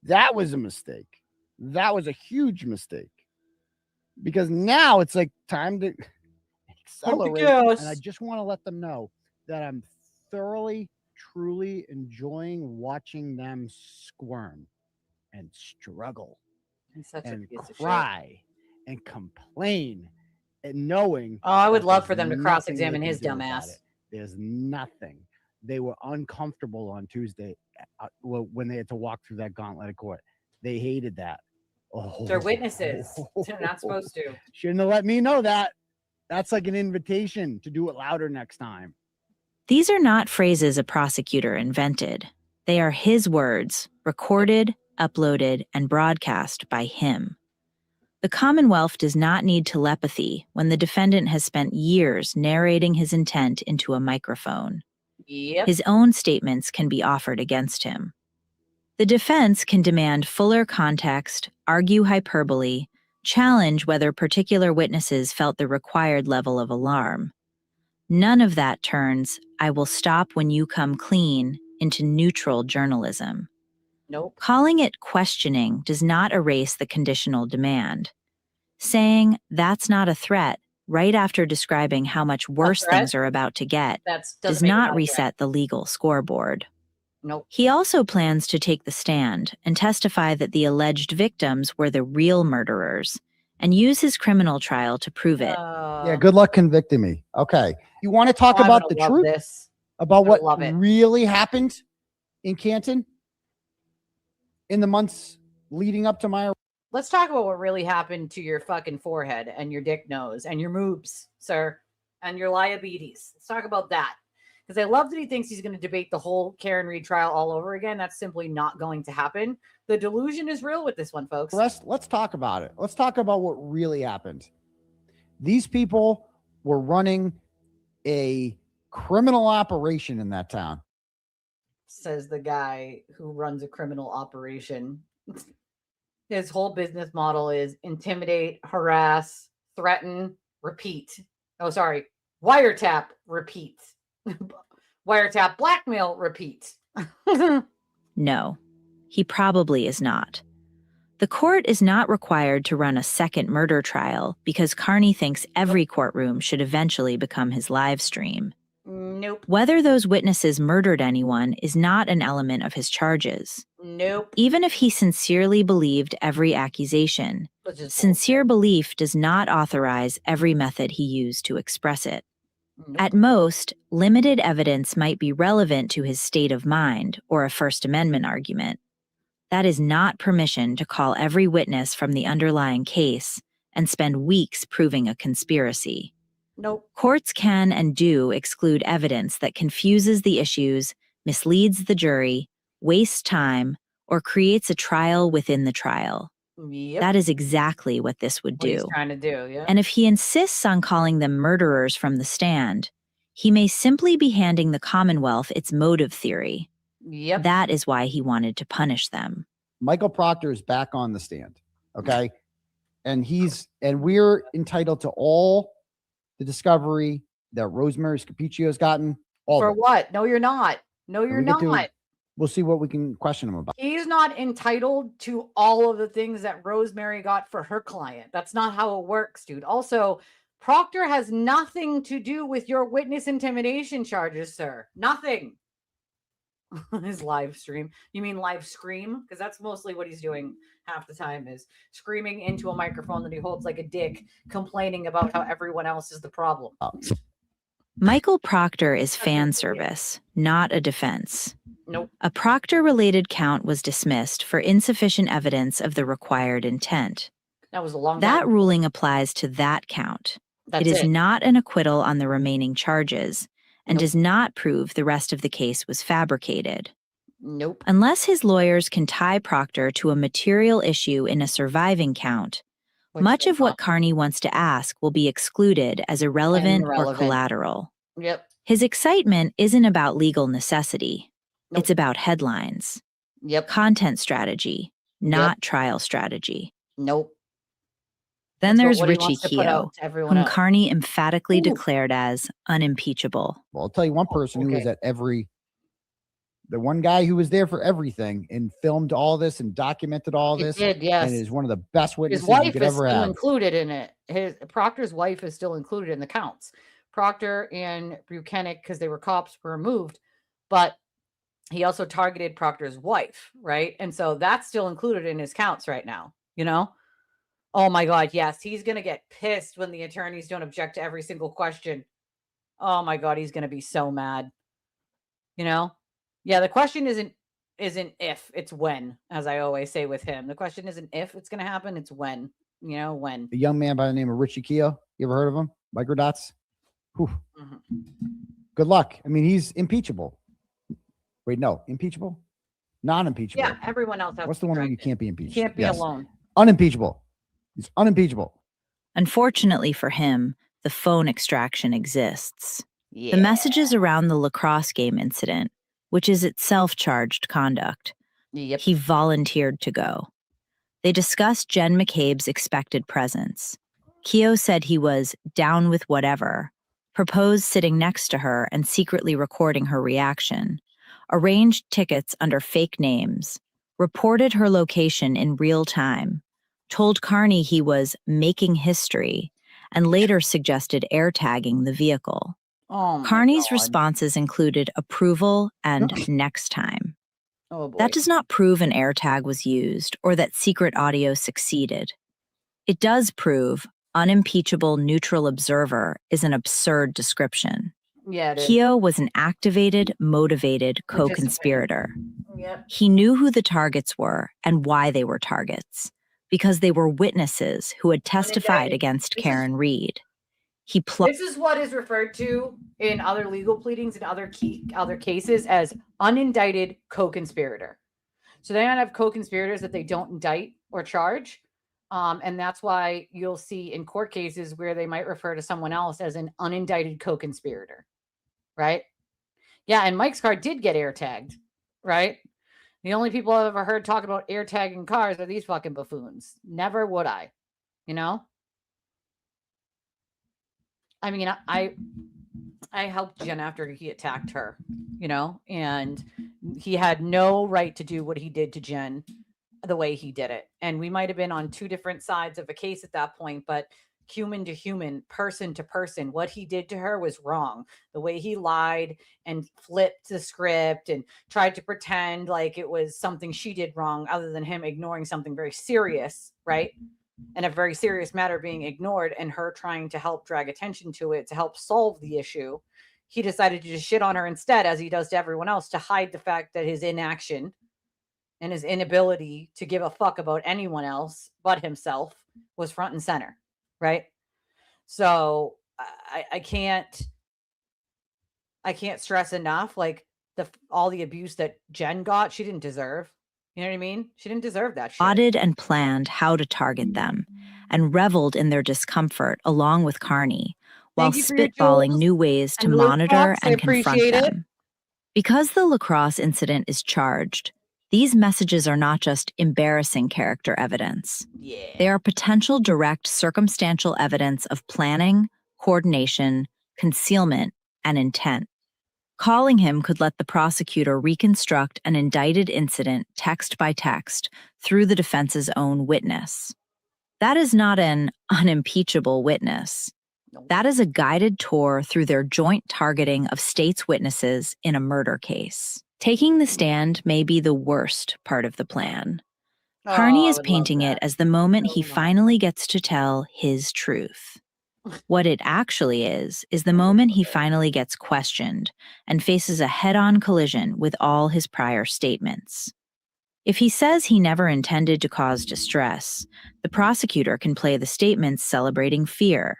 That was a mistake. That was a huge mistake. Because now it's like time to accelerate. And I just want to let them know that I'm thoroughly, truly enjoying watching them squirm and struggle and cry and complain and knowing. Oh, I would love for them to cross-examine his dumb ass. There's nothing. They were uncomfortable on Tuesday when they had to walk through that gauntlet of court. They hated that. They're witnesses. They're not supposed to. Shouldn't have let me know that. That's like an invitation to do it louder next time. These are not phrases a prosecutor invented. They are his words, recorded, uploaded, and broadcast by him. The Commonwealth does not need telepathy when the defendant has spent years narrating his intent into a microphone. Yep. His own statements can be offered against him. The defense can demand fuller context, argue hyperbole, challenge whether particular witnesses felt the required level of alarm. None of that turns, "I will stop when you come clean," into neutral journalism. Nope. Calling it questioning does not erase the conditional demand. Saying, "That's not a threat," right after describing how much worse things are about to get, does not reset the legal scoreboard. Nope. He also plans to take the stand and testify that the alleged victims were the real murderers and use his criminal trial to prove it. Yeah, good luck convicting me. Okay. You want to talk about the truth? About what really happened in Canton in the months leading up to my... Let's talk about what really happened to your fucking forehead and your dick nose and your moobs, sir, and your liabilities. Let's talk about that. Because I love that he thinks he's going to debate the whole Karen Reed trial all over again. That's simply not going to happen. The delusion is real with this one, folks. Let's talk about it. Let's talk about what really happened. These people were running a criminal operation in that town. Says the guy who runs a criminal operation. His whole business model is intimidate, harass, threaten, repeat. Oh, sorry. Wiretap, repeat. Wiretap, blackmail, repeat. No, he probably is not. The court is not required to run a second murder trial because Carney thinks every courtroom should eventually become his live stream. Nope. Whether those witnesses murdered anyone is not an element of his charges. Nope. Even if he sincerely believed every accusation, sincere belief does not authorize every method he used to express it. Nope. At most, limited evidence might be relevant to his state of mind or a First Amendment argument. That is not permission to call every witness from the underlying case and spend weeks proving a conspiracy. Nope. Courts can and do exclude evidence that confuses the issues, misleads the jury, wastes time, or creates a trial within the trial. Yep. That is exactly what this would What he's do. trying to do, yeah. And if he insists on calling them murderers from the stand, he may simply be handing the Commonwealth its motive theory. Yep. That is why he wanted to punish them. Michael Proctor is back on the stand. Okay. And we're entitled to all the discovery that Rosemary Scapiccio has gotten. All For of it. what? No, you're not. No, you're not. We'll see what we can question him about. He's not entitled to all of the things that Rosemary got for her client. That's not how it works, dude. Also, Proctor has nothing to do with your witness intimidation charges, sir. Nothing. His live stream. You mean live scream? Because that's mostly what he's doing half the time, is screaming into a microphone that he holds like a dick, complaining about how everyone else is the problem. Michael Proctor is fan service, not a defense. Nope. A Proctor-related count was dismissed for insufficient evidence of the required intent. That was a long That time. ruling applies to that count. That's it is it. not an acquittal on the remaining charges and Nope. does not prove the rest of the case was fabricated. Nope. Unless his lawyers can tie Proctor to a material issue in a surviving count, much of what Carney wants to ask will be excluded as irrelevant or collateral. Yep. His excitement isn't about legal necessity. Nope. It's about headlines. Yep. Content strategy, not trial strategy. Nope. Then That's there's what he Richie wants to put out Keough, to everyone whom else. Carney emphatically Ooh. declared as unimpeachable. Well, I'll tell you one person who was Okay. at the one guy who was there for everything and filmed all this and documented all He this. did, yes. And is one of the best witnesses His you wife could is ever still have. included in it. Proctor's wife is still included in the counts. Proctor and Buchanan, because they were cops, were removed, but he also targeted Proctor's wife, right? And so that's still included in his counts right now, you know? Oh my God, yes. He's going to get pissed when the attorneys don't object to every single question. Oh my God, he's going to be so mad. You know? Yeah, the question isn't if, it's when, as I always say with him. The question isn't if it's going to happen, it's when. You know, when. A young man by the name of Richie Keough. You ever heard of him? Microdots? Whew. Good luck. I mean, he's impeachable. Wait, no, impeachable? Non-impeachable. Yeah, everyone else has What's to the one where drag you it. can't be impeached? Can't be Yes. alone. Unimpeachable. He's unimpeachable. Unfortunately for him, the phone extraction exists. Yeah. The messages around the lacrosse game incident, which is itself charged conduct. Yep. He volunteered to go. They discussed Jen McCabe's expected presence. Keough said he was down with whatever, proposed sitting next to her and secretly recording her reaction, arranged tickets under fake names, reported her location in real time, told Carney he was making history, and later suggested air tagging the vehicle. Oh my Carney's God. responses included approval and next time. Oh boy. That does not prove an air tag was used or that secret audio succeeded. It does prove unimpeachable neutral observer is an absurd description. Yeah, it is. Keough was an activated, motivated co-conspirator. Yep. He knew who the targets were and why they were targets, because they were witnesses who had testified against Karen Reed. This is what is referred to in other legal pleadings and other cases as unindicted co-conspirator. So they might have co-conspirators that they don't indict or charge. And that's why you'll see in court cases where they might refer to someone else as an unindicted co-conspirator, right? Yeah, and Mike's car did get air tagged, right? The only people I've ever heard talk about air tagging cars are these fucking buffoons. Never would I, you know? I mean, I helped Jen after he attacked her, you know, and he had no right to do what he did to Jen the way he did it. And we might have been on two different sides of a case at that point, but human to human, person to person, what he did to her was wrong. The way he lied and flipped the script and tried to pretend like it was something she did wrong, other than him ignoring something very serious, right? And a very serious matter being ignored, and her trying to help drag attention to it to help solve the issue. He decided to just shit on her instead, as he does to everyone else, to hide the fact that his inaction and his inability to give a fuck about anyone else but himself was front and center, right? So I can't stress enough, like all the abuse that Jen got, she didn't deserve. You know what I mean? She didn't deserve that shit. Plotted and planned how to target them, and reveled in their discomfort along with Carney, while Thank you for your spitballing jewels new ways to and monitor lip gloss. I and confront appreciate it. them. Because the lacrosse incident is charged, these messages are not just embarrassing character evidence. Yeah. They are potential direct circumstantial evidence of planning, coordination, concealment, and intent. Calling him could let the prosecutor reconstruct an indicted incident text by text through the defense's own witness. That is not an unimpeachable witness. That is a guided tour through their joint targeting of state's witnesses in a murder case. Taking the stand may be the worst part of the plan. Carney is painting it as the moment he finally gets to tell his truth. What it actually is the moment he finally gets questioned and faces a head-on collision with all his prior statements. If he says he never intended to cause distress, the prosecutor can play the statements celebrating fear.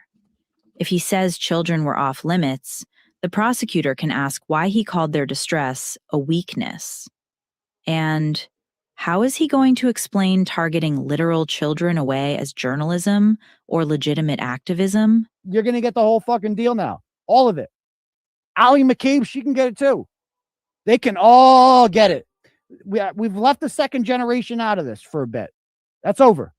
If he says children were off limits, the prosecutor can ask why he called their distress a weakness. And how is he going to explain targeting literal children away as journalism or legitimate activism? You're going to get the whole fucking deal now. All of it. Allie McCabe, she can get it too. They can all get it. We've left the second generation out of this for a bit. That's over.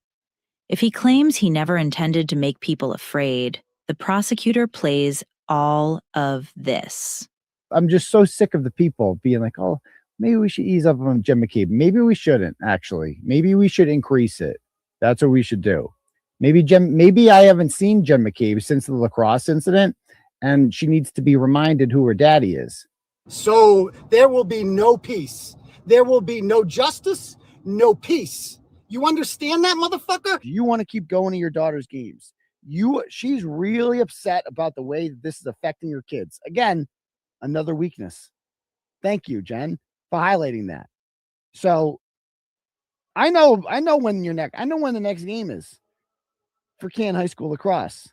If he claims he never intended to make people afraid, the prosecutor plays all of this. I'm just so sick of the people being like, oh, maybe we should ease up on Jen McCabe. Maybe we shouldn't, actually. Maybe we should increase it. That's what we should do. Maybe I haven't seen Jen McCabe since the lacrosse incident, and she needs to be reminded who her daddy is. So there will be no peace. There will be no justice, no peace. You understand that, motherfucker? You want to keep going to your daughter's games. She's really upset about the way this is affecting her kids. Again, another weakness. Thank you, Jen, for highlighting that. So I know when the next game is for Canton High School lacrosse.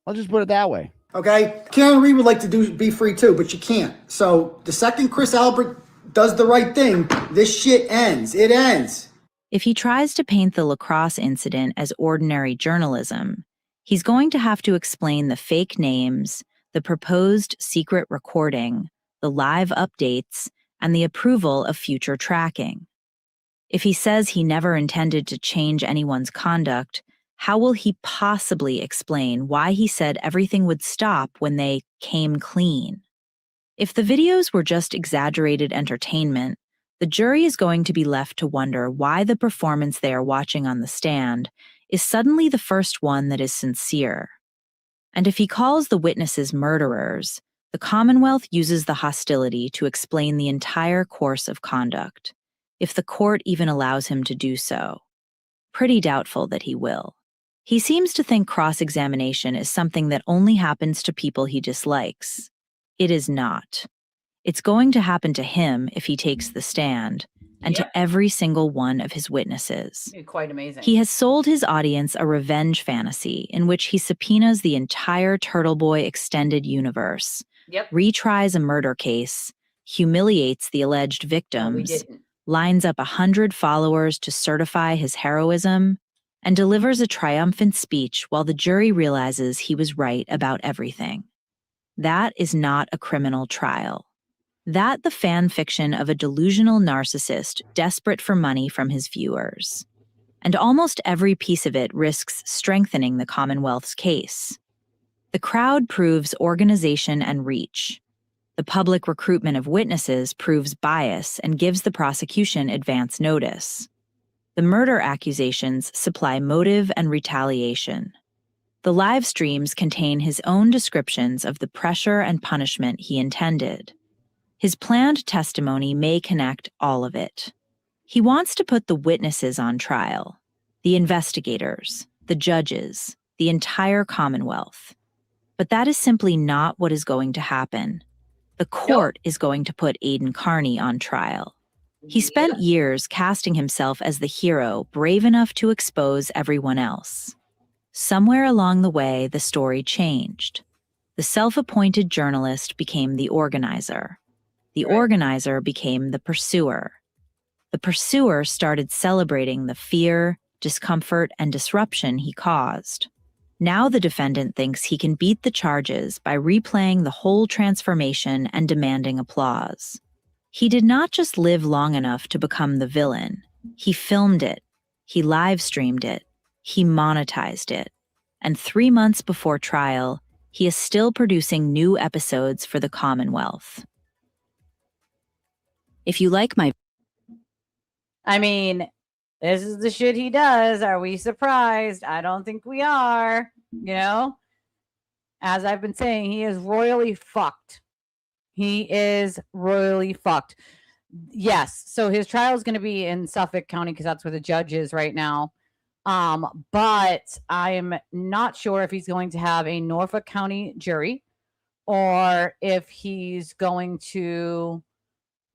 I'll just put it that way. Okay? Karen Reed would like to be free too, but you can't. So the second Chris Albert does the right thing, this shit ends. It ends. If he tries to paint the lacrosse incident as ordinary journalism, he's going to have to explain the fake names, the proposed secret recording, the live updates, and the approval of future tracking. If he says he never intended to change anyone's conduct, how will he possibly explain why he said everything would stop when they came clean? If the videos were just exaggerated entertainment, the jury is going to be left to wonder why the performance they are watching on the stand is suddenly the first one that is sincere. And if he calls the witnesses murderers, the Commonwealth uses the hostility to explain the entire course of conduct, if the court even allows him to do so. Pretty doubtful that he will. He seems to think cross-examination is something that only happens to people he dislikes. It is not. It's going to happen to him if he takes the stand, and to every single one of his witnesses. Quite amazing. He has sold his audience a revenge fantasy in which he subpoenas the entire Turtle Boy extended universe, retries a murder case, humiliates the alleged victims, lines up 100 followers to certify his heroism, and delivers a triumphant speech while the jury realizes he was right about everything. That is not a criminal trial. That the fan fiction of a delusional narcissist desperate for money from his viewers. And almost every piece of it risks strengthening the Commonwealth's case. The crowd proves organization and reach. The public recruitment of witnesses proves bias and gives the prosecution advance notice. The murder accusations supply motive and retaliation. The live streams contain his own descriptions of the pressure and punishment he intended. His planned testimony may connect all of it. He wants to put the witnesses on trial, the investigators, the judges, the entire Commonwealth. But that is simply not what is going to happen. The court is going to put Aidan Carney on trial. He spent years casting himself as the hero brave enough to expose everyone else. Somewhere along the way, the story changed. The self-appointed journalist became the organizer. The organizer became the pursuer. The pursuer started celebrating the fear, discomfort, and disruption he caused. Now the defendant thinks he can beat the charges by replaying the whole transformation and demanding applause. He did not just live long enough to become the villain. He filmed it. He live streamed it. He monetized it. And 3 months before trial, he is still producing new episodes for the Commonwealth. If you like my... I mean, this is the shit he does. Are we surprised? I don't think we are. You know, as I've been saying, he is royally fucked. He is royally fucked. Yes. So his trial is going to be in Suffolk County because that's where the judge is right now. But I'm not sure if he's going to have a Norfolk County jury or if he's going to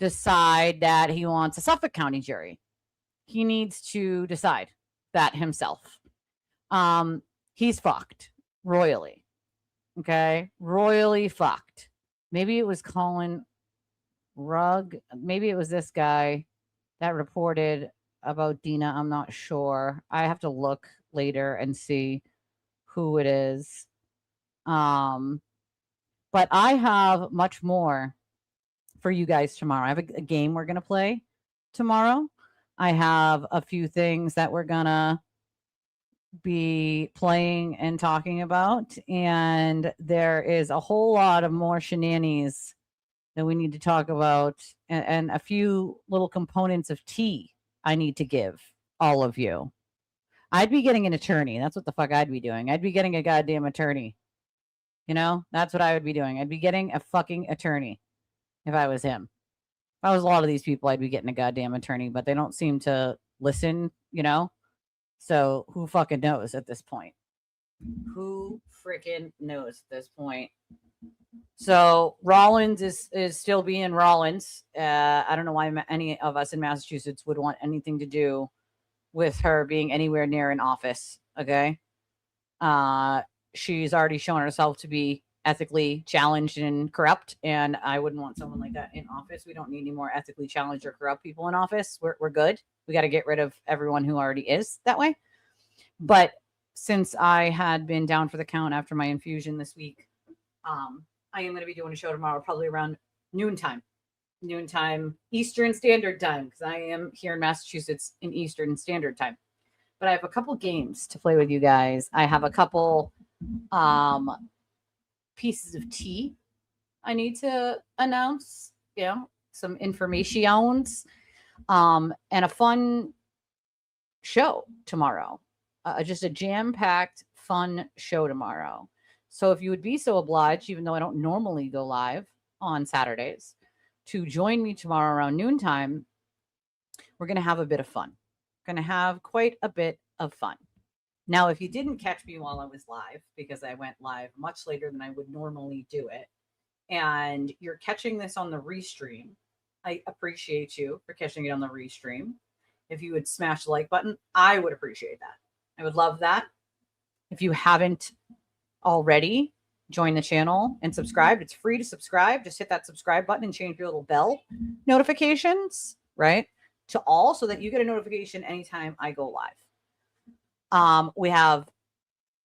decide that he wants a Suffolk County jury. He needs to decide that himself. He's fucked royally. Okay. Royally fucked. Maybe it was Colin Rugg. Maybe it was this guy that reported about Dina. I'm not sure. I have to look later and see who it is. But I have much more for you guys tomorrow. I have a game we're going to play tomorrow. I have a few things that we're going to be playing and talking about. And there is a whole lot of more shenanigans that we need to talk about and a few little components of tea I need to give all of you. I'd be getting an attorney. That's what the fuck I'd be doing. I'd be getting a goddamn attorney. You know, that's what I would be doing. I'd be getting a fucking attorney if I was him. If I was a lot of these people, I'd be getting a goddamn attorney, but they don't seem to listen, you know? So who fucking knows at this point? Who freaking knows at this point? So Rollins is still being Rollins. I don't know why any of us in Massachusetts would want anything to do with her being anywhere near an office. Okay. She's already shown herself to be ethically challenged and corrupt, and I wouldn't want someone like that in office. We don't need any more ethically challenged or corrupt people in office. We're good. We got to get rid of everyone who already is that way. But since I had been down for the count after my infusion this week, I am going to be doing a show tomorrow, probably around noontime Eastern Standard Time, because I am here in Massachusetts in Eastern Standard Time. But I have a couple games to play with you guys. I have a couple pieces of tea I need to announce, you know, some informations, and a fun show tomorrow. Just a jam-packed, fun show tomorrow. So if you would be so obliged, even though I don't normally go live on Saturdays, to join me tomorrow around noontime, we're going to have a bit of fun. Going to have quite a bit of fun. Now, if you didn't catch me while I was live, because I went live much later than I would normally do it, and you're catching this on the restream, I appreciate you for catching it on the restream. If you would smash the like button, I would appreciate that. I would love that. If you haven't already, join the channel and subscribe. It's free to subscribe. Just hit that subscribe button and change your little bell notifications, right, to all, so that you get a notification anytime I go live. We have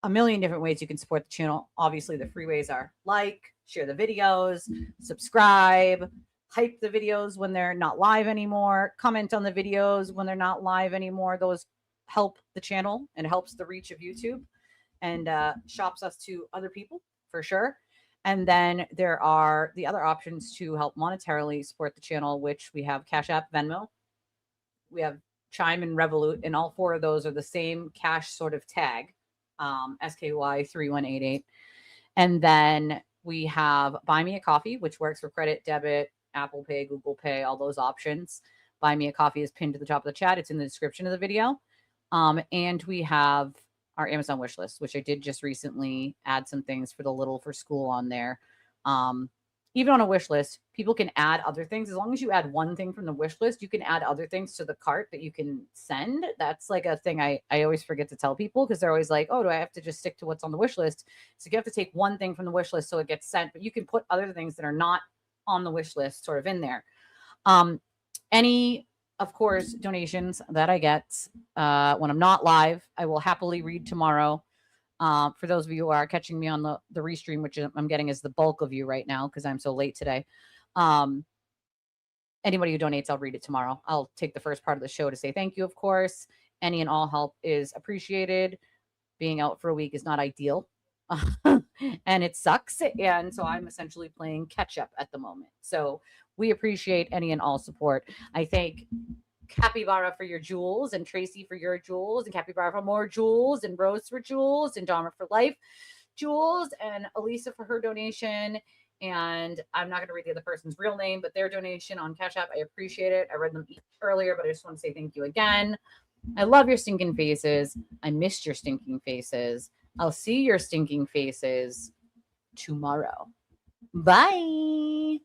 a million different ways you can support the channel. Obviously, the free ways are like, share the videos, subscribe, hype the videos when they're not live anymore, comment on the videos when they're not live anymore. Those help the channel and helps the reach of YouTube and shops us to other people for sure. And then there are the other options to help monetarily support the channel, which we have Cash App, Venmo, we have Chime and Revolut, and all four of those are the same cash sort of tag, SKY3188. And then we have Buy Me a Coffee, which works for credit, debit, Apple Pay, Google Pay, all those options. Buy Me a Coffee is pinned to the top of the chat. It's in the description of the video. And we have our Amazon wish list, which I did just recently add some things for the little for school on there. Even on a wish list, people can add other things. As long as you add one thing from the wish list, you can add other things to the cart that you can send. That's like a thing I always forget to tell people, because they're always like, oh, do I have to just stick to what's on the wish list? So you have to take one thing from the wish list so it gets sent, but you can put other things that are not on the wish list sort of in there. Any, of course, donations that I get when I'm not live, I will happily read tomorrow. For those of you who are catching me on the restream, which I'm getting is the bulk of you right now because I'm so late today. Anybody who donates, I'll read it tomorrow. I'll take the first part of the show to say thank you, of course. Any and all help is appreciated. Being out for a week is not ideal. And it sucks. And so I'm essentially playing catch up at the moment. So we appreciate any and all support. I thank Capybara for your jewels, and Tracy for your jewels, and Capybara for more jewels, and Rose for jewels, and Dharma for life jewels, and Elisa for her donation. And I'm not going to read the other person's real name, but their donation on Cash App, I appreciate it. I read them earlier, but I just want to say thank you again. I love your stinking faces. I missed your stinking faces. I'll see your stinking faces tomorrow. Bye.